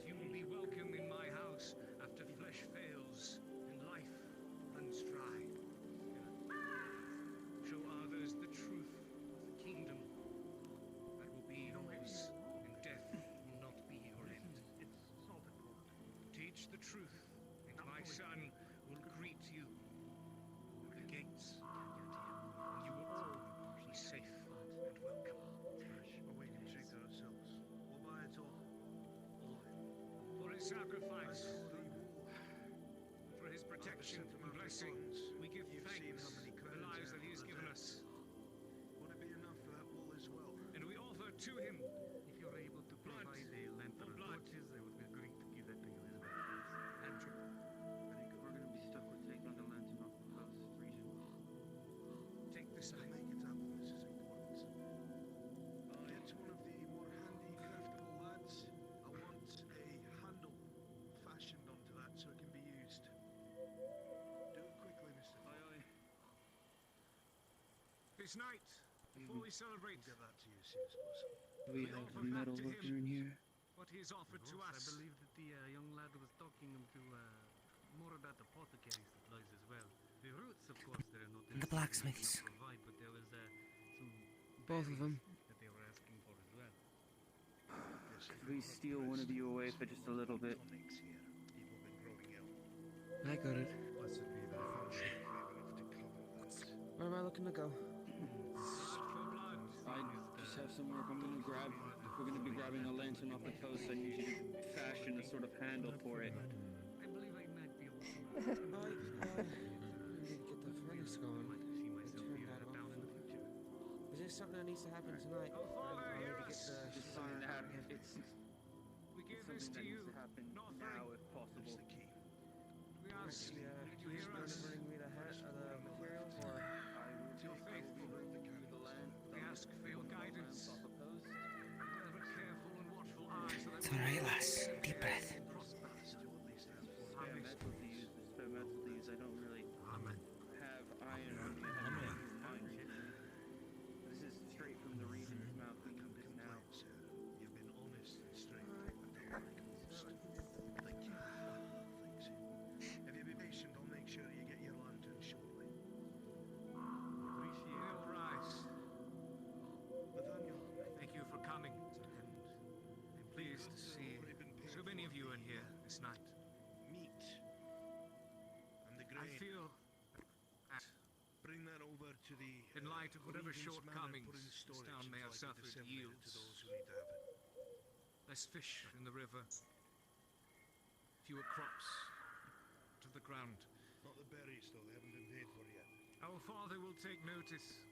You will be welcome in my house after flesh fails and life runs dry. Show others the truth of the kingdom that will be yours, and death will not be your end. Teach the truth, and my son will greet you at the gates, and you will all be safe and welcome.
Or we can treat ourselves. We'll buy it all.
For his sacrifice, for his protection and blessing, we give thanks for the lives that he has given us.
Would it be enough for that wool as well?
And we offer to him
if you're able to provide a lantern and torches, I would agree to give that to you as well.
Andrew.
I think we're going to be stuck with taking the lantern off the house region.
Take the side.
Make it happen. This is important. It's one of the more handy craftable lads. I want a handle fashioned onto that so it can be used. Do it quickly, mister.
Aye, aye.
This night, before we celebrate,
Get that to you as soon as possible.
we offer back to him
here?
what he has offered to us.
I believe that the young lad was talking to more about apothecary supplies as well. The roots, of course, they're not.
And the blacksmiths.
Provide, but there was some
Both of them.
that they were asking for as well. Could we steal one of you away for just a little bit?
I got it. Where am I looking to go?
I just have some work I'm gonna grab. If we're gonna be grabbing a lantern off the coast, I need you to fashion a sort of handle for it. I believe I might be able to.
I need to get the furnace going. Turn that off. Is this something that needs to happen tonight?
Oh, Father, hear
Get
us.
the
Something that happens.
We give this to you, not for
Now, if possible.
we ask.
Did
Did you hear us?
bring me the materials or?
You're faithful. We ask for your guidance. Ever careful and watchful eyes. So that
It's alright, lass. Deep breath.
Spare metal to use. The spare metal to use. I don't really have iron on me. This is straight from the region's mouth. We need this now.
You've been honest and straight. Thank you. Thanks. If you be patient, I'll make sure you get your lantern shortly.
Appreciate your rise.
Nathaniel,
Thank you for coming. I'm pleased to see so many of you in here this night.
meat and the
I
grain.
feel that
Bring that over to the.
in light of whatever
Regent's
shortcomings
Manor, put in
this
storage
town may
until
have
I can
suffered
disseminate it
yields.
to those who need to have it.
Less fish in the river, fewer crops to the ground.
Not the berries, though. They haven't been paid for yet.
Our Father will take notice.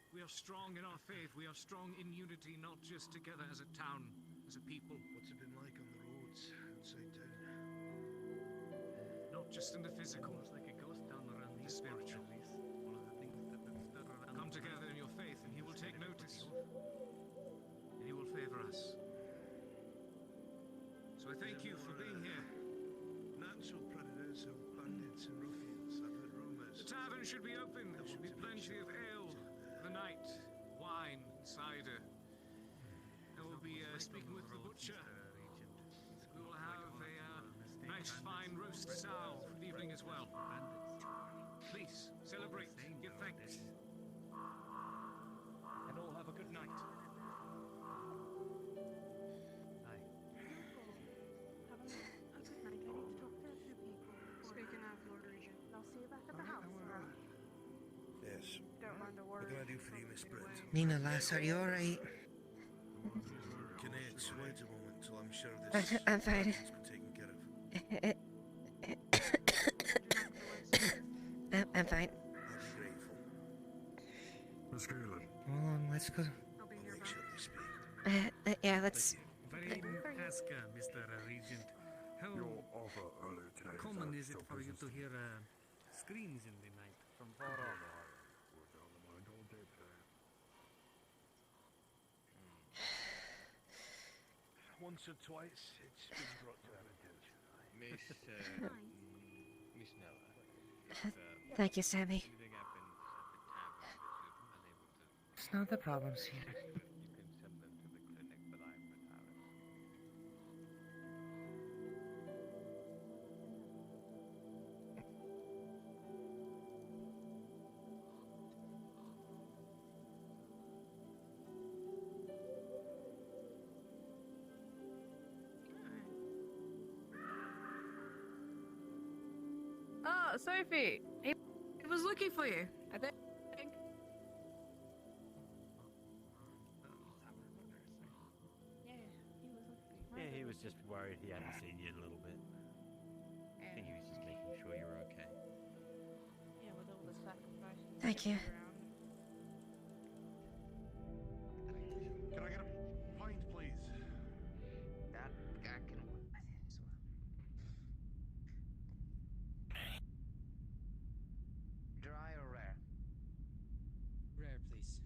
We are strong in our faith. We are strong in unity, not just together as a town, as a people.
What's it been like on the roads outside town?
Not just in the physical,
It's like a ghost town around
the
these parts,
spiritual.
at least. One of the things that stir around.
Come together in your faith, and He will take notice. And He will favor us. So I thank you for being here.
Natural predators of bandits and ruffians. I've heard rumours.
The tavern should be open. There should be plenty of ale for the night, wine, and cider. And we'll be speaking with the butcher. We will have a nice fine roast sow for the evening as well. Please, celebrate, give thanks. And all have a good night.
Speaking of Lord Regent, I'll see you back at the house.
Yes.
Don't mind a
What
word.
can I do for you, Miss Britt?
Nina, lass, are you alright?
Kinnaid's wait a moment till I'm sure this
I'm fine.
has been taken care of.
I'm fine.
I'll be grateful.
Miss Galen.
Hold on, let's go.
I'll make sure they speak.
Yeah, let's.
Very ask, Mr. Regent. How
Your offer earlier today.
common is it for you to hear screams in the night from far off?
Once or twice, it's been brought to our attention.
Miss Nella.
Thank you, Sammy.
Anything happens at the tavern that you're unable to,
It's not the problem, Sierra.
you can send them to the clinic, but I'm retired.
Oh, Sophie! He was looking for you, I think.
Yeah, he was just worried he hadn't seen you in a little bit. I think he was just making sure you were okay.
Yeah, with all the sacrifices.
Thank you.
Can I get a pint, please?
That guy can. Dry or rare?
Rare, please.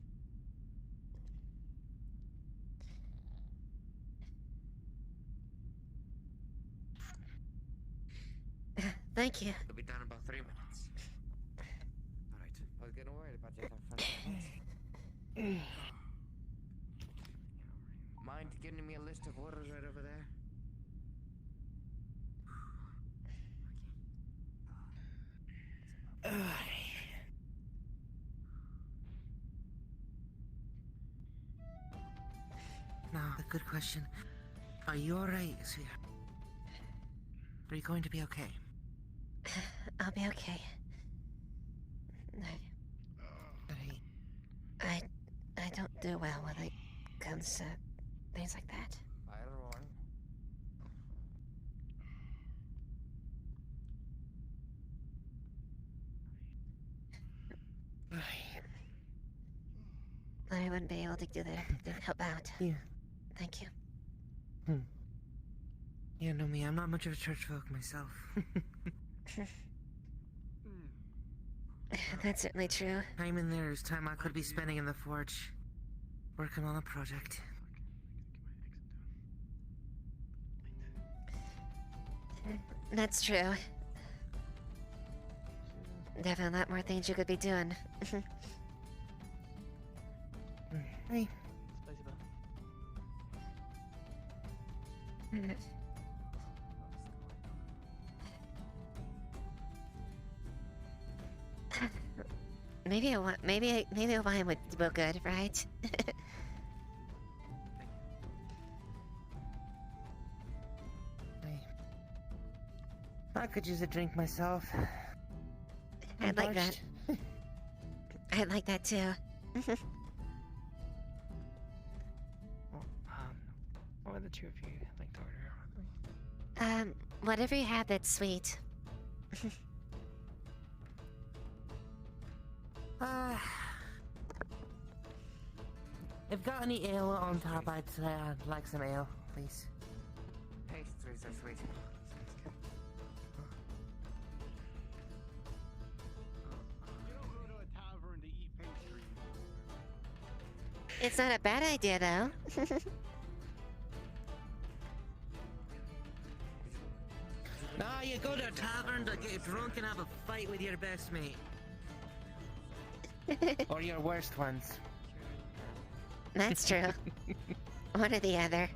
Thank you.
It'll be done in about 3 minutes. Alright, all good?
getting worried about you there, friend. Mind giving me a list of orders right over there?
Now, a good question. Are you alright, sweetheart? Are you going to be okay?
I'll be okay. I don't do well when it comes to things like that.
Bye, everyone.
I wouldn't be able to do that to help out.
Yeah.
Thank you.
You know me, I'm not much of a church folk myself.
That's certainly true.
Time in there is time I could be spending in the forge, working on a project.
That's true. Definitely a lot more things you could be doing.
Hey.
Maybe a wine would do good, right?
I could use a drink myself.
I'd like that. I'd like that too.
What would the two of you like to order?
Whatever you have that's sweet.
If got any ale on top, I'd like some ale, please.
Pastries are sweet.
You don't go to a tavern to eat pastries.
It's not a bad idea, though.
Nah, you go to a tavern to get drunk and have a fight with your best mate. Or your worst ones.
That's true. One or the other.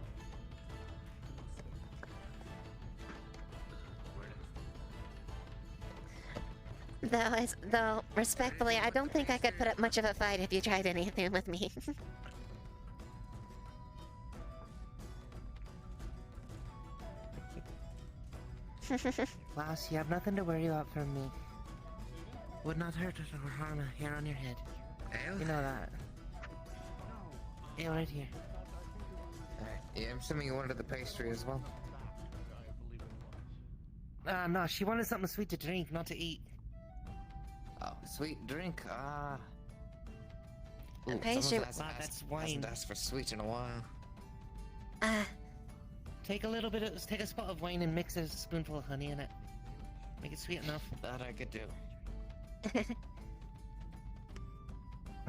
Though, respectfully, I don't think I could put up much of a fight if you tried anything with me.
Lass, you have nothing to worry about from me. Would not hurt or harm a hair on your head.
Ale?
You know that. Ale right here.
Alright, yeah, I'm assuming you wanted the pastry as well.
No, she wanted something sweet to drink, not to eat.
Oh, sweet drink, Ooh,
pastry.
That's wine.
Hasn't asked for sweet in a while.
Take a spot of wine and mix a spoonful of honey in it. Make it sweet enough.
That I could do.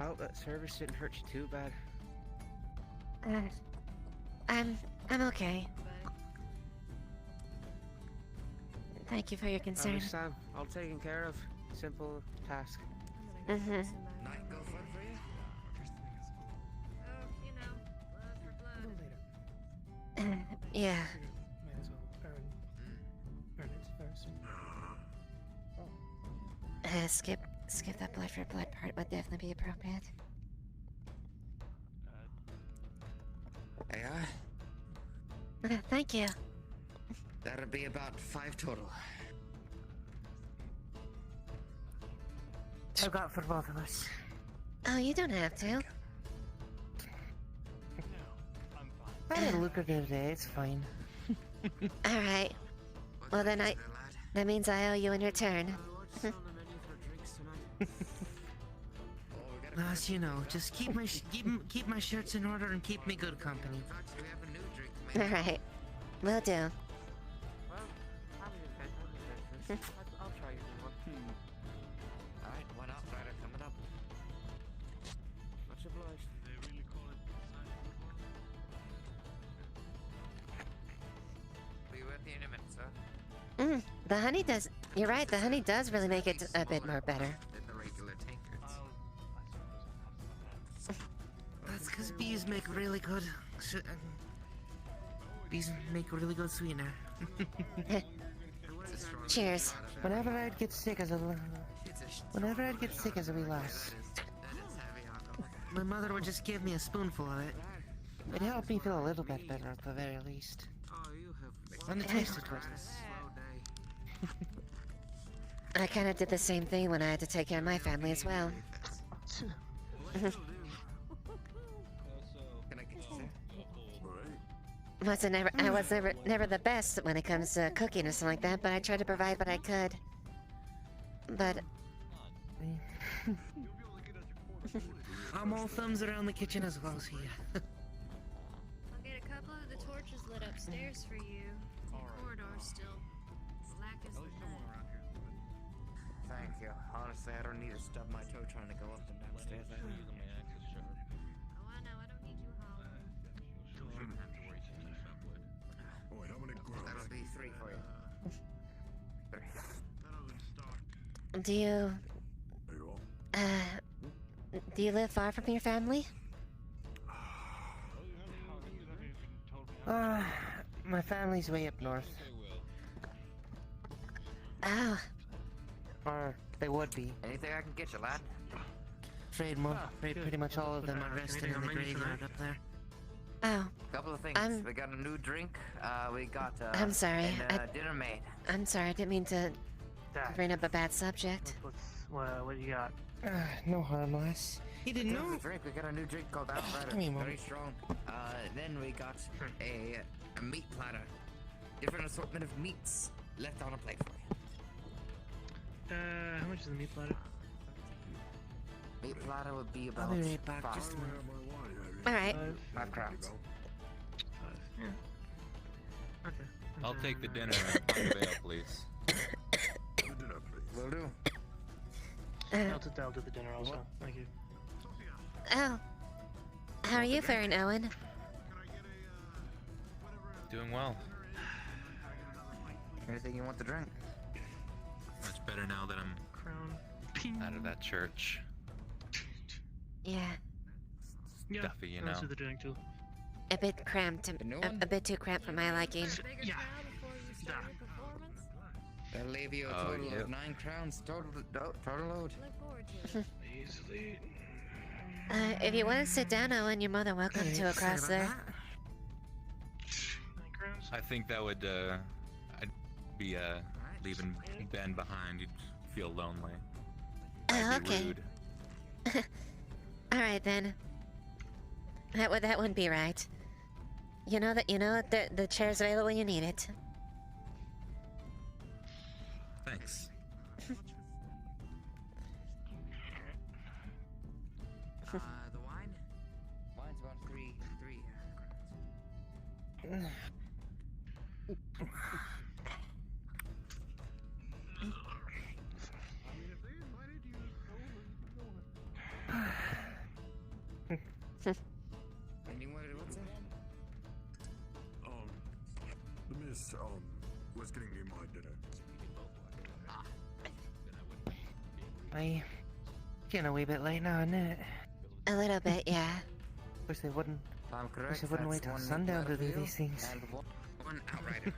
Oh, that service didn't hurt you too bad.
I'm okay. Thank you for your concern.
Understand. All taken care of. Simple task.
Night go fun for you?
Yeah.
Might as well earn it first.
Skip that blood for blood part would definitely be appropriate.
Yeah?
Thank you.
That'll be about 5 total.
I've got for both of us.
Oh, you don't have to.
I had a lucrative day, it's fine.
Alright. Well then that means I owe you in return.
As you know, just keep my shirts in order and keep me good company.
Alright. Will do.
Well, I'll try your new one.
Alright, why not? Rider coming up.
Much obliged.
They really call it
Be with you in a minute, sir.
The honey does. You're right. The honey does really make it a bit more better.
Than the regular tankers.
Bees make really good. Bees make really good sweetener.
Cheers.
Whenever I'd get sick as a wee lass, my mother would just give me a spoonful of it. It helped me feel a little bit better at the very least. And the taste was good.
I kind of did the same thing when I had to take care of my family as well. I was never the best when it comes to cooking or something like that, but I tried to provide what I could. But
I'm all thumbs around the kitchen as well, see ya.
I'll get a couple of the torches lit upstairs for you. The corridor's still black as the night.
Thank you. Honestly, I don't need to stub my toe trying to go up and downstairs.
Oh, I know. I don't need you home.
That'll be 3 for you. 3.
do you live far from your family?
My family's way up north.
Oh.
Or they would be.
Anything I can get you, lad?
Afraid pretty much all of them are resting in the graveyard up there.
Oh.
Couple of things. We got a new drink. We got
I'm sorry.
dinner made.
I'm sorry, I didn't mean to bring up a bad subject.
What do you got?
No harm, lass. You didn't know?
Drink. We got a new drink called Outrider.
Come here, Mom.
Very strong. Then we got a meat platter. Different assortment of meats left on a plate for you.
How much is the meat platter?
Meat platter would be about
I'll be right back.
5.
Just a minute.
Alright.
5 crowns.
Yeah. Okay.
I'll take the dinner and pound of ale, please.
Will do.
I'll do the dinner also. Thank you.
Oh. How are you faring, Owen?
Doing well.
Anything you want to drink?
Much better now that I'm out of that church.
Yeah.
Stuffy, you know.
I'll do the drink too.
A bit cramped. A bit too cramped for my liking.
Yeah.
That'll leave you a total of 9 crowns total load.
Easily.
If you want to sit down, Owen, you're more than welcome to across there.
I think that would I'd be leaving Ben behind. You'd feel lonely.
Oh,
I'd be
okay.
rude.
All right then. That wouldn't be right. You know the chair's available when you need it.
Thanks.
The wine? Wine's about 3 crowns. What's that?
The miss, was getting me my dinner.
I getting a wee bit late now, isn't it?
A little bit, yeah.
Wish they wouldn't.
I'm correct.
Wish they wouldn't wait till sundown to do these things.
And one outrider.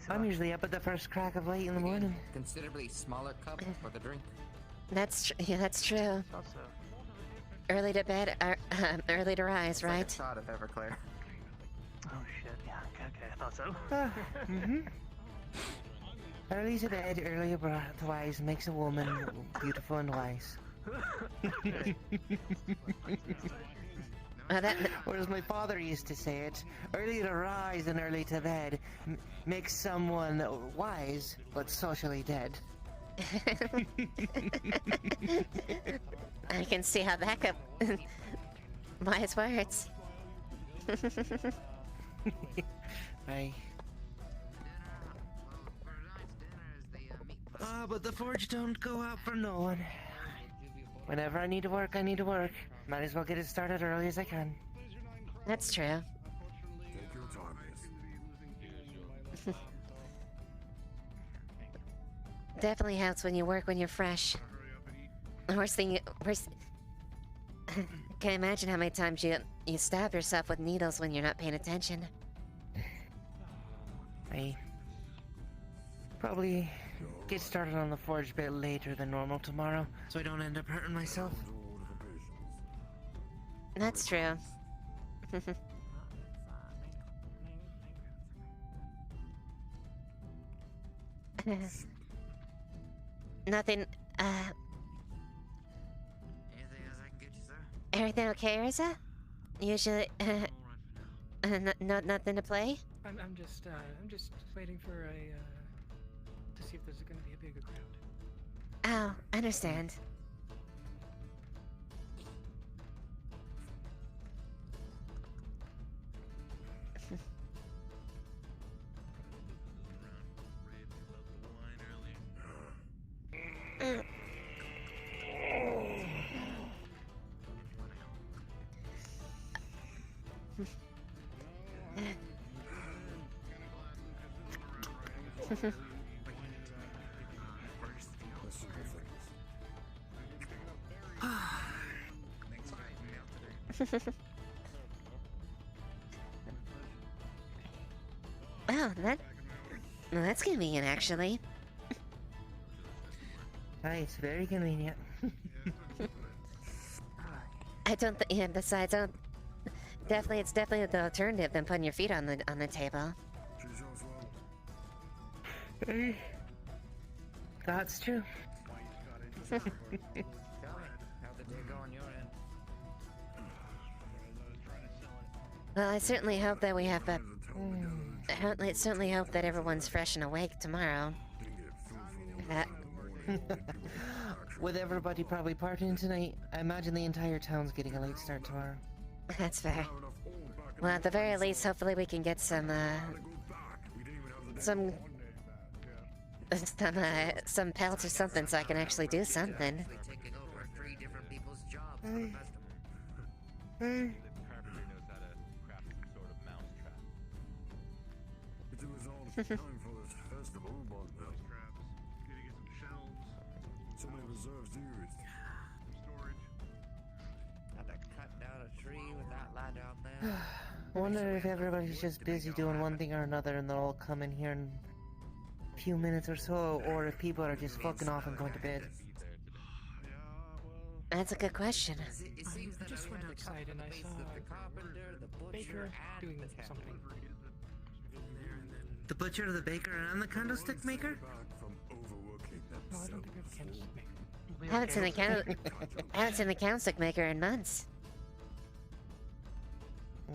I'm usually up at the first crack of light in the morning.
Considerably smaller cup for the drink.
That's true. Early to bed, early to rise,
It's
right?
like a shot of Everclear.
Oh shit, yeah, okay, I thought so.
Early to bed, early to rise makes a woman beautiful and wise. Or as my father used to say it, early to rise and early to bed makes someone wise, but socially dead.
I can see how that could... Wise words.
Aye. But the forge don't go out for no one. Whenever I need to work, I need to work. Might as well get it started early as I can.
That's true.
Take your time, miss.
Definitely helps when you work when you're fresh. Worst thing can't imagine how many times you stab yourself with needles when you're not paying attention.
I probably get started on the forge a bit later than normal tomorrow, so I don't end up hurting myself.
That's true. Nothing,
Anything else I can get you, sir?
everything okay, Urza? Usually, nothing to play?
I'm just waiting for to see if there's gonna be a bigger crowd.
Oh, I understand. Wow, that's convenient, actually.
Hi, it's very convenient.
I don't think. Yeah, besides, it's definitely the alternative than putting your feet on the table.
That's true.
How'd the day go on your end?
Well, I certainly hope that we have a. I certainly hope that everyone's fresh and awake tomorrow.
With everybody probably partying tonight, I imagine the entire town's getting a late start tomorrow.
That's fair. Well, at the very least, hopefully we can get some pelts or something so I can actually do something.
Taking over 3 different people's jobs for the festival.
The carpenter knows how to craft some sort of mousetrap.
It was all time for this festival, but
Getting some shelves,
so many reserves used.
storage.
Had to cut down a tree with that lad out there.
Wonder if everybody's just busy doing one thing or another and they'll all come in here in a few minutes or so, or if people are just fucking off and going to bed.
That's a good question.
It seems that
I just
I
went
had to cut
outside and I
the
saw
base of the carpenter, the
Baker
butcher, and
doing
the
something.
The butcher, the baker, and the candlestick maker?
From overworking
No, I don't think we have a candlestick maker.
Haven't seen the candlestick maker in months.
I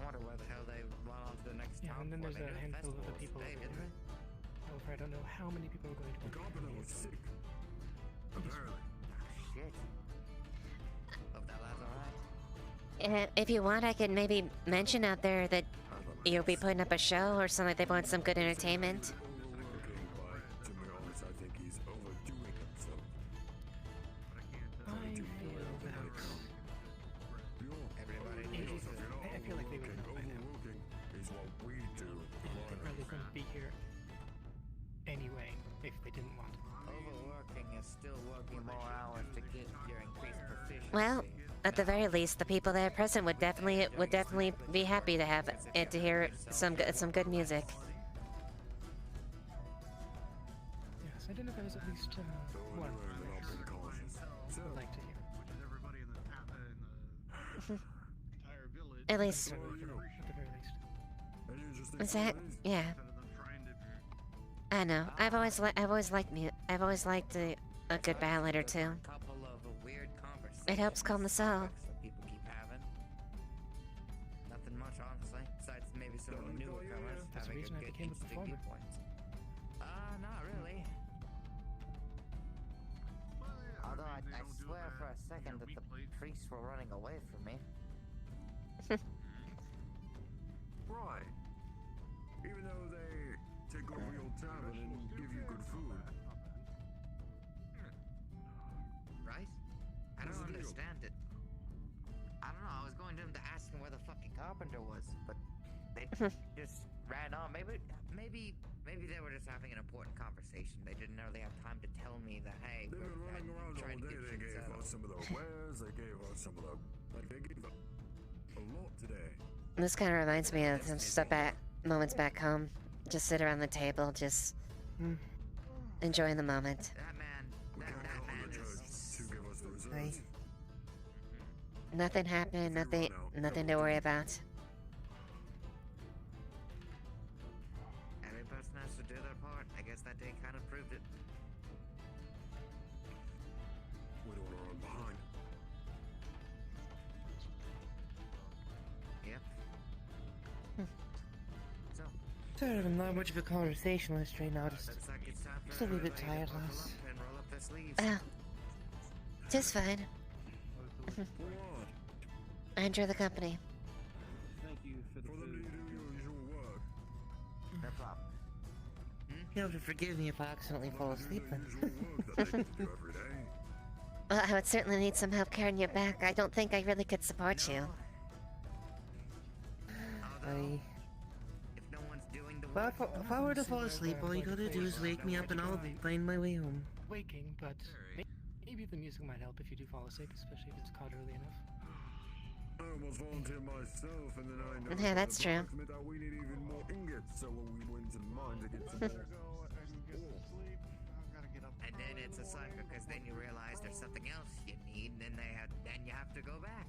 wonder where the hell they went on to the next
Yeah,
town
and then
for.
there's
They
a
did
handful of
festival
other people
today,
over
didn't
there.
they?
However, I don't know how many people are going to
The carpenter was sick. Apparently.
Shit. Hope that lad's alright.
If you want, I can maybe mention out there that you'll be putting up a show or something. They want some good entertainment.
Overworking, but to be honest, I think he's overdoing himself.
I feel that
Everybody
I feel like they would know by now.
Overworking is what we do.
They probably wouldn't be here anyway if they didn't want to.
Overworking is still working more hours to get your increased proficiency.
Well, at the very least, the people that are present would definitely be happy to have it, to hear some good music.
Yes, I don't know if there's at least one place I would like to hear.
Everybody in the entire village.
At least,
At the very least.
is that? Yeah. I know. I've always liked a good ballad or two.
Couple of weird conversations.
It helps calm the soul.
That people keep having. Nothing much, honestly. Besides maybe some of the newcomers
That's the
having a
reason I
good
became a
interesting
performer.
viewpoint. Not really. Although I swear for a second that the priests were running away from me.
Right. Even though they take over your tavern and give you good food.
Right? I don't understand it. I don't know, I was going to them to ask him where the fucking carpenter was, but they just ran on. Maybe they were just having an important conversation. They didn't really have time to tell me that, hey,
They've been running around all
trying to
day.
get
They
shit
gave
settled.
us some of the wares, they gave us some of the Like they gave a lot today.
This kind of reminds me of some stuff moments back home. Just sit around the table, just enjoying the moment.
Hey.
Nothing happened, nothing to worry about.
Every person has to do their part. I guess that day kind of proved it.
We don't want to run behind.
Yep. So,
Sorry, I'm not much of a conversationalist right now. Just a little bit tired, lass.
Oh. Just fine. I enjoy the company.
Thank you for the food.
no problem.
You'll have to forgive me if I accidentally fall asleep then.
Well, I would certainly need some help carrying you back. I don't think I really could support you.
Well, if I were to fall asleep, all you gotta do is wake me up and I'll find my way home.
Waking, but maybe the music might help if you do fall asleep, especially if it's caught early enough.
I almost volunteered myself, and then I noticed
Yeah, that's true.
that we need even more ingots, so when we went to the mine to get some more.
And then it's a cycle, because then you realize there's something else you need, and then you have to go back.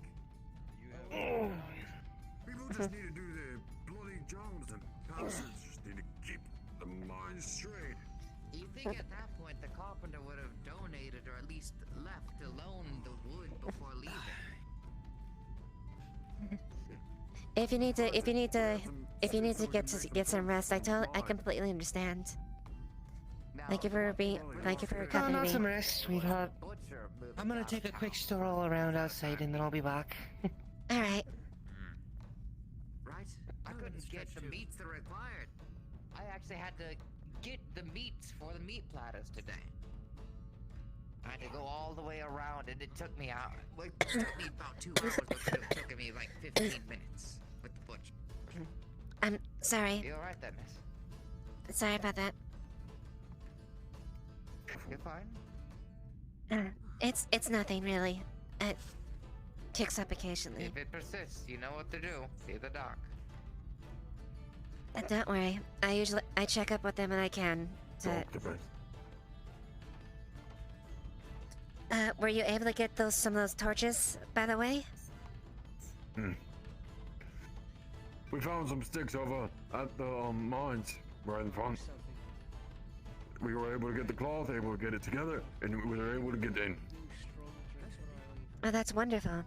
People just need to do their bloody jobs, and pastors just need to keep the mind straight.
You think at that point the carpenter would have donated or at least left alone the wood before leaving?
If you need to get some rest, I completely understand. Thank you for
Oh,
accompanying
not
me.
some rest, sweetheart. I'm gonna take a quick stroll around outside and then I'll be back.
Alright.
Right? I couldn't get the meats that are required. I actually had to get the meats for the meat platters today. I had to go all the way around, and it took me out. Well, it took me about 2 hours, but it could have taken me like 15 minutes with the butcher.
I'm sorry.
You alright there, miss?
Sorry about that.
You're fine.
It's nothing really. It kicks up occasionally.
If it persists, you know what to do. See the doc.
Don't worry. I check up with them when I can. Were you able to get some of those torches, by the way?
We found some sticks over at the mines right in front. We were able to get the cloth, able to get it together, and we were able to get in.
Oh, that's wonderful.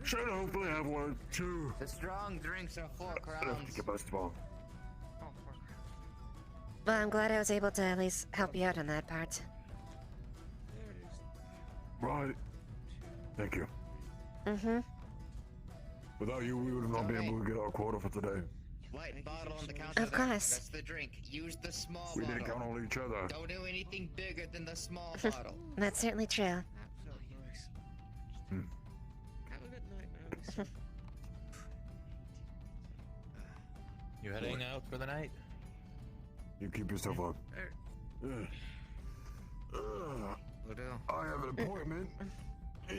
Should hopefully have one or two.
The strong drinks are 4
I have to
crowns.
get my spawn.
Well, I'm glad I was able to at least help you out on that part.
Right. Thank you.
Mm-hmm.
Without you, we would have not been able to get our quota for today.
White bottle on the counter.
Of course.
That's the drink. Use the small
We
bottle.
didn't count on each other.
Don't do anything bigger than the small bottle.
That's certainly true.
Have a good night, man.
You heading out for the night?
You keep yourself up. I have an appointment.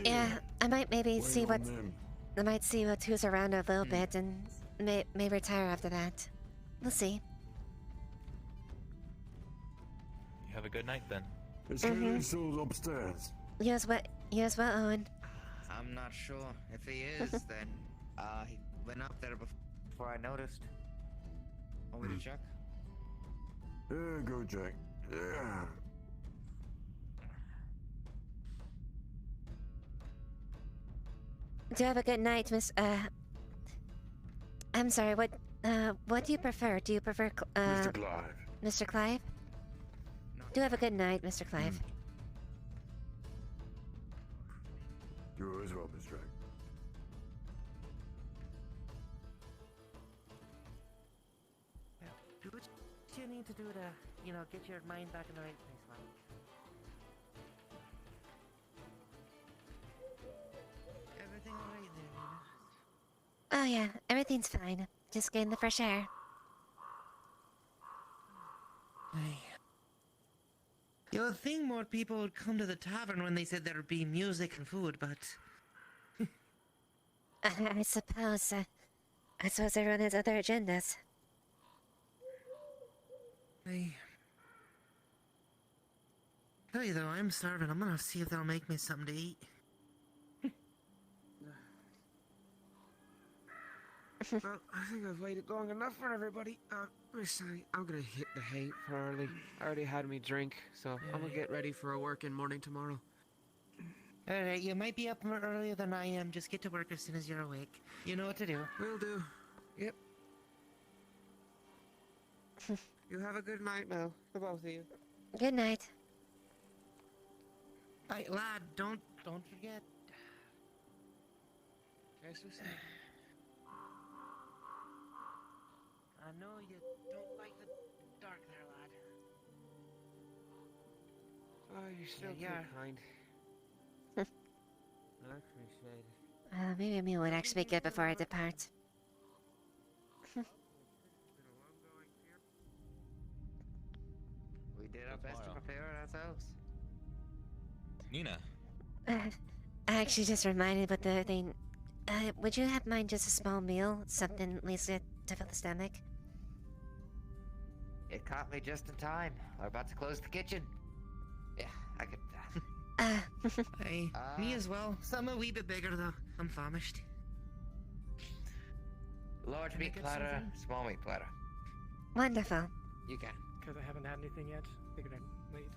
Yeah, I might maybe see
Wait
what
on them.
I might see who's around a little bit and may retire after that. We'll see.
You have a good night then.
Is Haley still upstairs?
You as well, Owen.
I'm not sure. If he is, then he went up there before I noticed. Want me to check?
Yeah, go check. Yeah.
Do have a good night, Miss. I'm sorry. What do you prefer? Do you prefer
Mr. Clive.
Mr. Clive? Do have a good night, Mr. Clive.
You as well, Miss Drake.
Do what you need to do to, get your mind back in the right place, man. Everything alright there, Nina?
Oh yeah, everything's fine. Just getting the fresh air.
You would think more people would come to the tavern when they said there would be music and food, but...
I suppose everyone has other agendas.
Tell you though, I'm starving. I'm gonna see if they'll make me something to eat.
Well, I think I've waited long enough for everybody. Sorry, I'm gonna hit the hay for early. I already had me drink, so I'm gonna get ready for a working morning tomorrow.
Alright, you might be up more earlier than I am. Just get to work as soon as you're awake. You know what to do.
Will do. Yep. You have a good night now, the both of you.
Good night.
Hey, lad, don't forget.
Jesus.
I know you don't like the dark there, lad.
Oh, you're still
Yeah,
too kind. I appreciate it.
Maybe a meal would actually be good before I depart.
We did our best to prepare ourselves.
Nina.
I actually just reminded about the thing. Would you have mind just a small meal? Something at least to fill the stomach?
It caught me just in time. We're about to close the kitchen. Yeah, I could.
Hey, me as well. Something a wee bit bigger though. I'm famished.
Large
Can I
meat
get
platter,
something?
small meat platter.
Wonderful.
You can.
Because I haven't had anything yet. Figured I'd wait.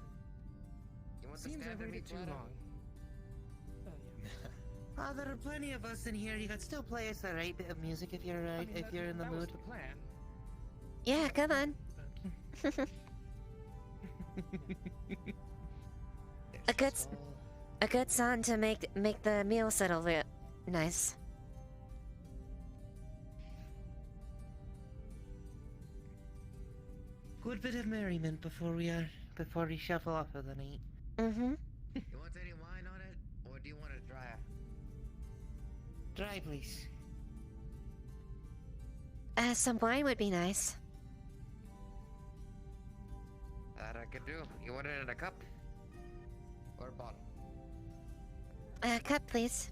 You want
Seems
the
I
standard
waited
meat
too
platter?
long.
Oh, there are plenty of us in here. You could still play us the right bit of music if you're if you're in the
that
mood.
was the plan.
Yeah, come on. a good song to make the meal settle nice.
Good bit of merriment before we shuffle off for the night.
Mm-hmm.
You want any wine on it, or do you want it drier?
Dry, please.
Some wine would be nice.
That I could do. You want it in a cup? Or a bottle?
A cup, please.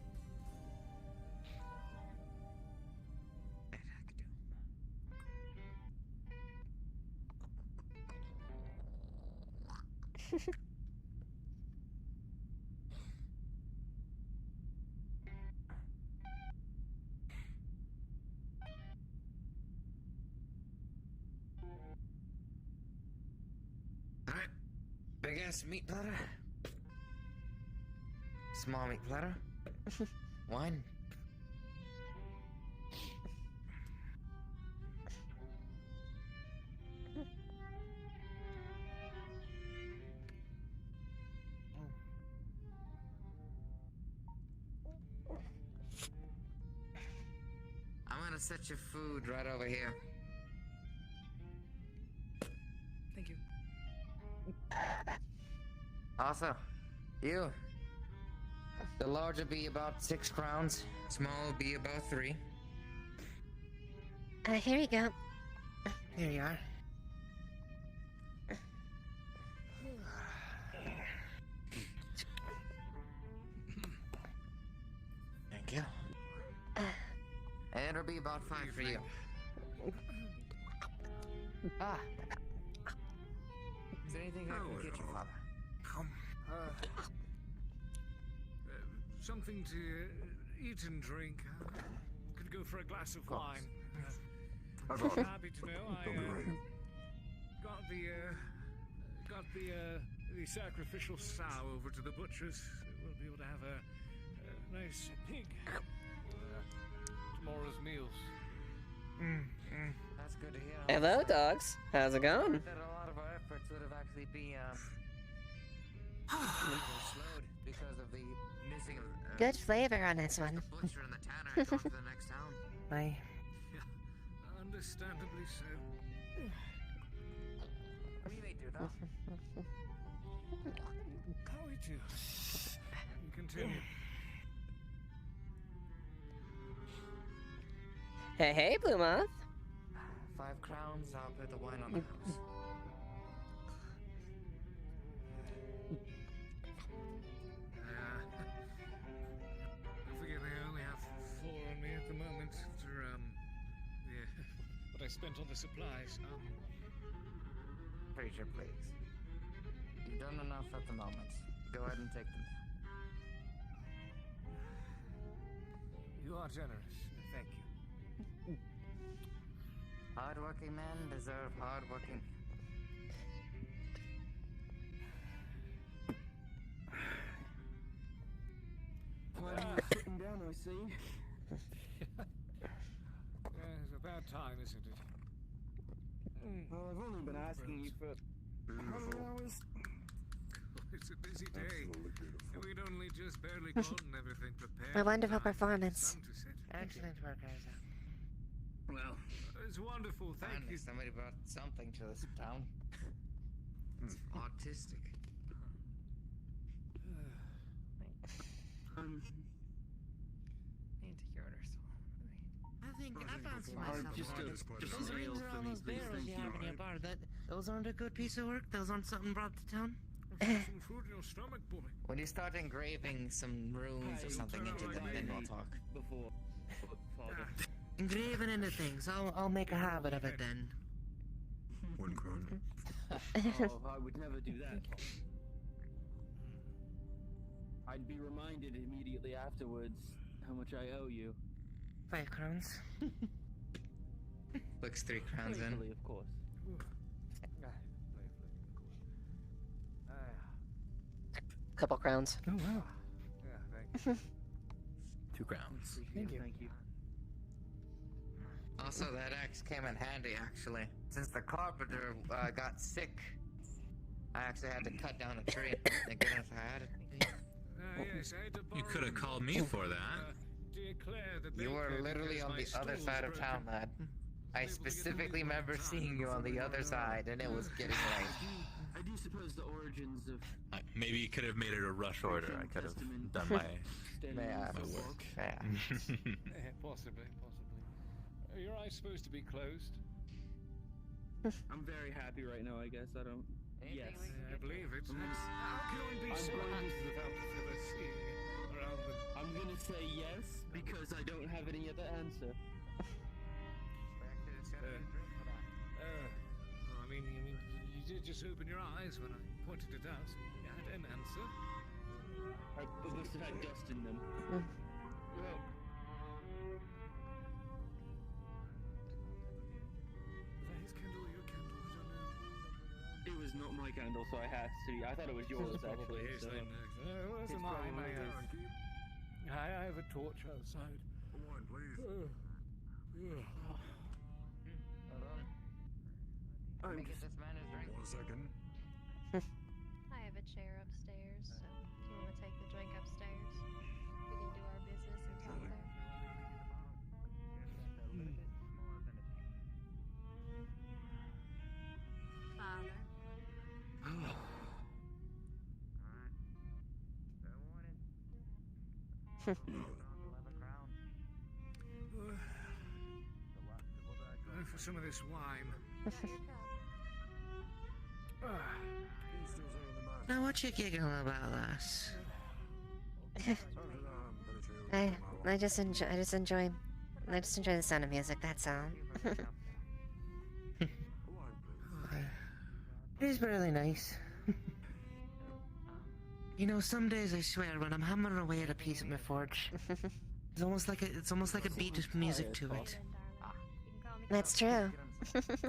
Alright. Big ass meat platter. Small meat platter. Wine. I'm gonna set your food right over here.
Thank you.
Also, you. The large will be about 6 crowns. Small will be about 3.
Here you go.
Here you are.
Thank you. And it'll be about 5 for you. Ah. Is there anything I can get you, Father?
Something to eat and drink. Could go for a glass of wine.
I've
I'm
got it.
happy to know I
Don't be late.
got the sacrificial sow over to the butcher's. We'll be able to have a nice pig. Tomorrow's meals.
That's good to hear.
Hello, dogs. How's it going?
That a lot of our efforts would have actually been slowed because of the missing of
Good flavor on this one.
the butcher and the tanner had gone to the next town.
Bye.
Understandably so.
We may do that.
How we do? Continue.
Hey, Blue Moth.
5 crowns, I'll put the wine on the house.
spent all the supplies.
Preacher, please. You've done enough at the moment. Go ahead and take them.
You are generous. Thank you.
Hard-working men deserve hard-working.
Sitting down, I see.
It's about time, isn't it?
Well, I've only been asking you for how many hours?
It's a busy day. We'd only just barely gotten everything prepared.
A wonderful performance.
Excellent work, Isaac.
Well, it's wonderful. Thank you.
Somebody brought something to this town. It's autistic.
Need to take your orders.
I fancy myself.
Just
Those rings are on those barrels you have in your bar. Those aren't a good piece of work. Those aren't something brought to town.
Some food in your stomach, boy.
When you start engraving some runes or something into them, then we'll talk.
Before, Father.
Engraving into things. I'll make a habit of it then.
1 crown.
Oh, I would never do that. I'd be reminded immediately afterwards how much I owe you.
5 crowns.
Looks 3 crowns in.
Playfully, of course.
Couple crowns.
Oh wow.
Yeah, thank you.
2 crowns.
Thank you.
Thank you.
Also, that axe came in handy, actually. Since the carpenter got sick, I actually had to cut down a tree. Thank goodness I had it.
Yes, I had to
You
borrow
could have called me for that.
dear Claire, the
You were
baker,
literally
because
on
my
the other
stool's
side of
broken.
town, lad. I specifically remember seeing you on the other side, and it was getting late.
I do suppose the origins of
Maybe you could have made it a rush order. I could have done my
Yeah.
my work.
Yeah.
Possibly. Are your eyes supposed to be closed?
I'm very happy right now, I guess. I don't. Yes.
I believe it.
I'm gonna
How can one be
I'm
so
going to-
happy without the fella seeing it around the...
I'm gonna say yes because I don't have any other answer.
I mean, you did just open your eyes when I pointed it out. You had an answer.
I must have had dust in them. Well,
His candle or your candle? I don't know.
it was not my candle, so I had to. I thought it was yours,
Probably
actually.
his
So.
then. Where's
It's
mine?
probably
I have a torch outside.
One, please.
Let me get this man his drink.
1 second.
I have a chair upstairs, so if you want to take the drink upstairs, we can do our business and talk there. Father.
For some of this wine.
Now what you giggling about, lass?
I just enjoy the sound of music. That's all.
It is really nice. You know, some days I swear when I'm hammering away at a piece of my forge, it's almost like a beat of music to it.
That's true.
Quite. It's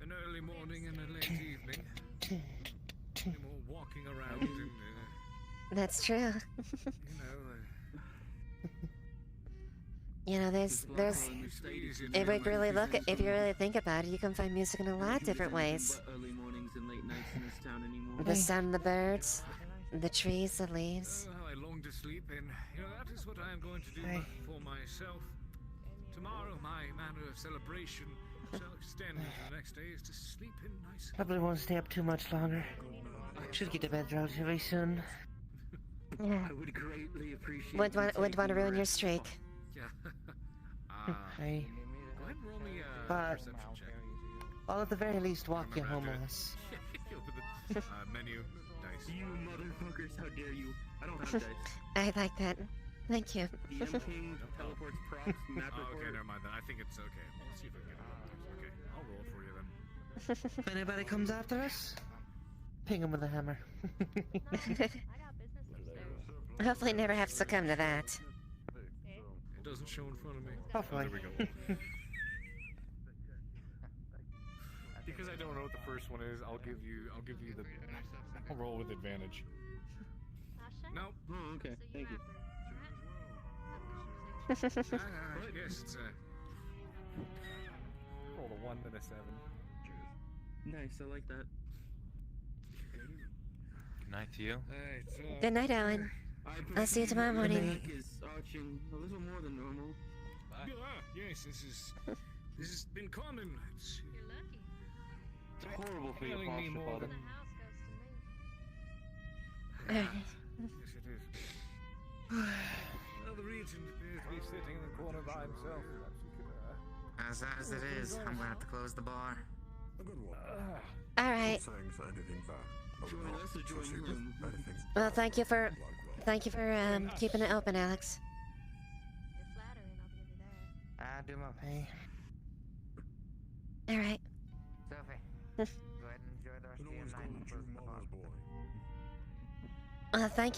an early morning and a late evening. You're more walking around and,
That's true. You know, there's if you really think about it, you can find music in a lot of different ways.
Early mornings and late nights in this town anymore.
The sound of the birds, the trees, the leaves.
Oh, how I long to sleep in. You know, that is what I am going to do for myself. Tomorrow, my manner of celebration shall extend into the next day is to sleep in nice.
Probably won't stay up too much longer. Should get to bed relatively soon.
Yeah.
I would greatly appreciate.
Would want to ruin your streak.
Yeah.
Hey.
Go ahead and roll me a
But
perception check.
I'll at the very least walk you home, lass.
With the menu dice.
You motherfuckers! How dare you! I don't have dice.
I like that. Thank you.
DM King teleports props, map
Oh, okay,
report.
never mind then. I think it's okay. Let's see if I can get it. Okay, I'll roll it for you then.
If anybody comes after us, ping him with a hammer.
Hopefully never have to succumb to that.
It doesn't show in front of me.
Hopefully.
Oh, there we go. Because I don't know what the first one is, I'll give you the. I'll roll with advantage. No.
Oh, okay. Thank you.
Yes, it's a. Roll a 1 and a 7.
Nice, I like that.
Good night to you.
Good night, Alan. I'll see you tomorrow
My
morning.
neck is arching a little more than normal.
Yes, this has been common. It's
horrible for your
ailing me
posture,
more
Father.
than-
Alright.
Yes, it is. Well, the regent appears to be sitting in the corner by himself. Perhaps we could,
As sad as it is, I'm gonna have to close the bar.
A good one.
Alright.
Not saying anything bad. I would
Join
not
us or join
trust you with
him?
anything.
Well, thank you for keeping it open, Alex.
I do my
Hey.
Alright.
Sophie, go ahead and enjoy the rest of your night and close the bar.
Well, thank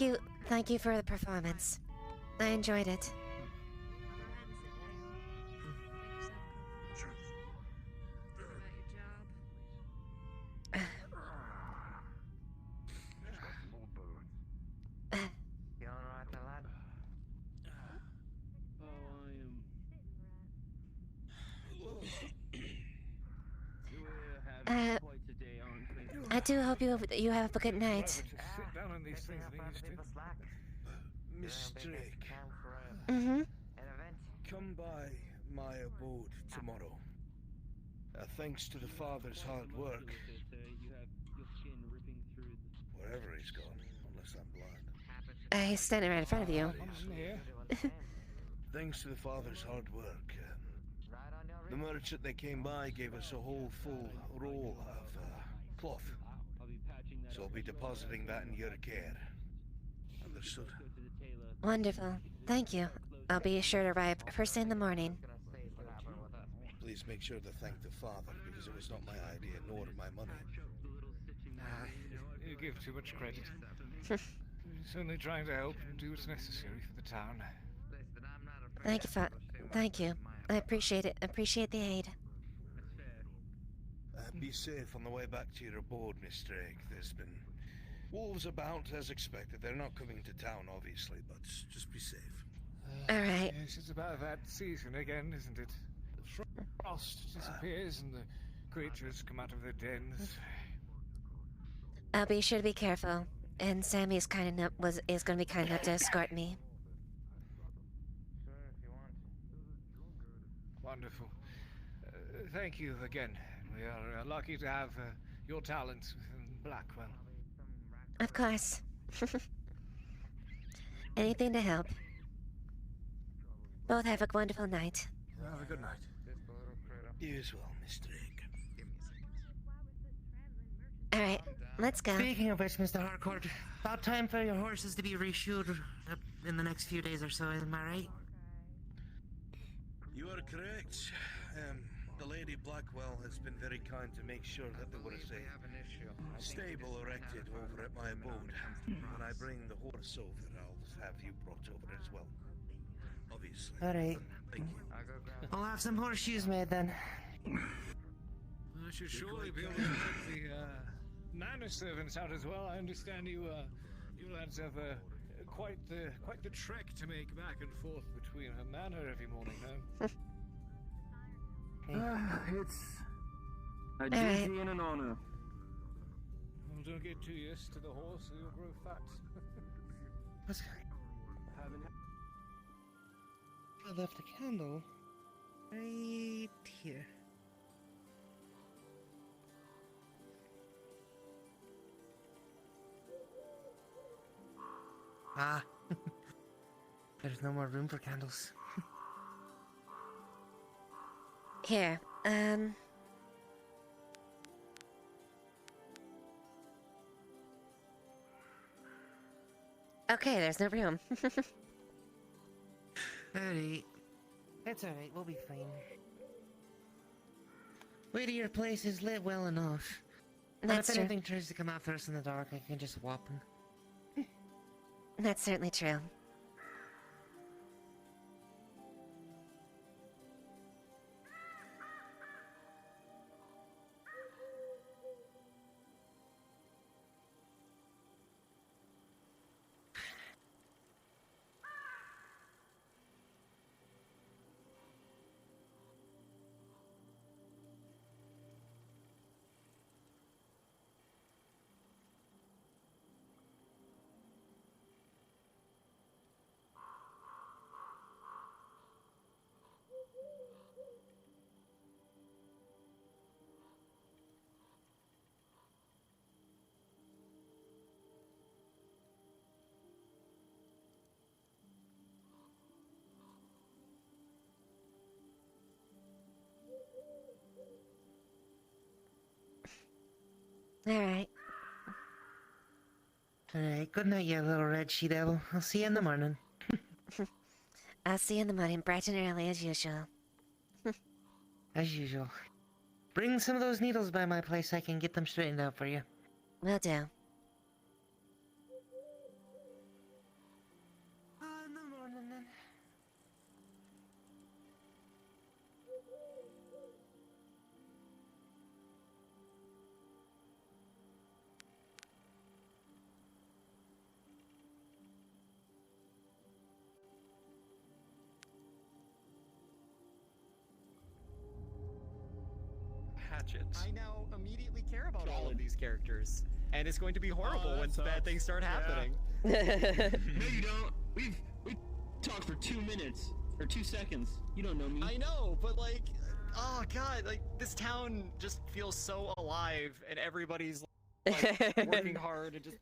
you for the performance. I enjoyed it.
You alright there, lad?
Oh, I am. We're having quite a day, aren't we?
I do hope you have a good night.
Sit down on these things and used to.
Miss Drake,
Mm-hmm.
come by my abode tomorrow. Thanks to the father's hard work,
You have your skin ripping through the...
wherever he's gone, unless I'm blind.
He's standing right in front of you.
Thanks to the father's hard work, the merchant that came by gave us a whole full roll of cloth. So I'll be depositing that in your care. Understood?
Wonderful. Thank you. I'll be sure to arrive first thing in the morning.
Please make sure to thank the father, because it was not my idea, nor my money.
You give too much credit. He's only trying to help and do what's necessary for the town.
Thank you. I appreciate it. Appreciate the aid.
Be safe on the way back to your abode, Miss Drake. There's been wolves about, as expected. They're not coming to town, obviously, but just be safe.
Alright.
Yes, it's about that season again, isn't it? The frost disappears and the creatures come out of their dens.
I'll be sure to be careful. And Sammy is going to be kind enough to escort me.
Wonderful. Thank you again. We are lucky to have your talents within Blackwell.
Of course. Anything to help. Both have a wonderful night.
Have a good night.
You as well, Miss Drake.
Alright, let's go.
Speaking of which, Mr. Harcourt, about time for your horses to be reshoed in the next few days or so, am I right?
You are correct. The Lady Blackwell has been very kind to make sure that there was a stable erected over at my abode. When I bring the horse over, I'll have you brought over as well. Obviously.
Alright.
Thank you.
I'll have some horseshoes made then.
I should surely be able to help the manor servants out as well. I understand you lads have quite the trek to make back and forth between her manor every morning, huh?
It's a duty and an honor.
Well, don't get too used to the horse or you'll grow fat.
I left a candle right here. Ah, there's no more room for candles.
Here, Okay, there's no room.
Alright. It's alright, we'll be fine. Way to your place is lit well enough. And
That's
if
true.
anything tries to come after us in the dark, I can just whop them.
That's certainly true. Alright.
Alright, good night, you little red she-devil. I'll see you in the morning.
I'll see you in the morning, bright and early as usual.
As usual. Bring some of those needles by my place, I can get them straightened out for you.
Will do.
In the morning, then.
Hatchet. I now immediately care about all of these characters, and it's going to be horrible when bad things start happening.
No, you don't. We talked for 2 minutes or 2 seconds. You don't know me.
I know, but like, oh god, like this town just feels so alive, and everybody's like working hard and just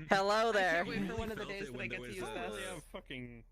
Hello there.
I can't wait for one of the days that I get to use this.
Fucking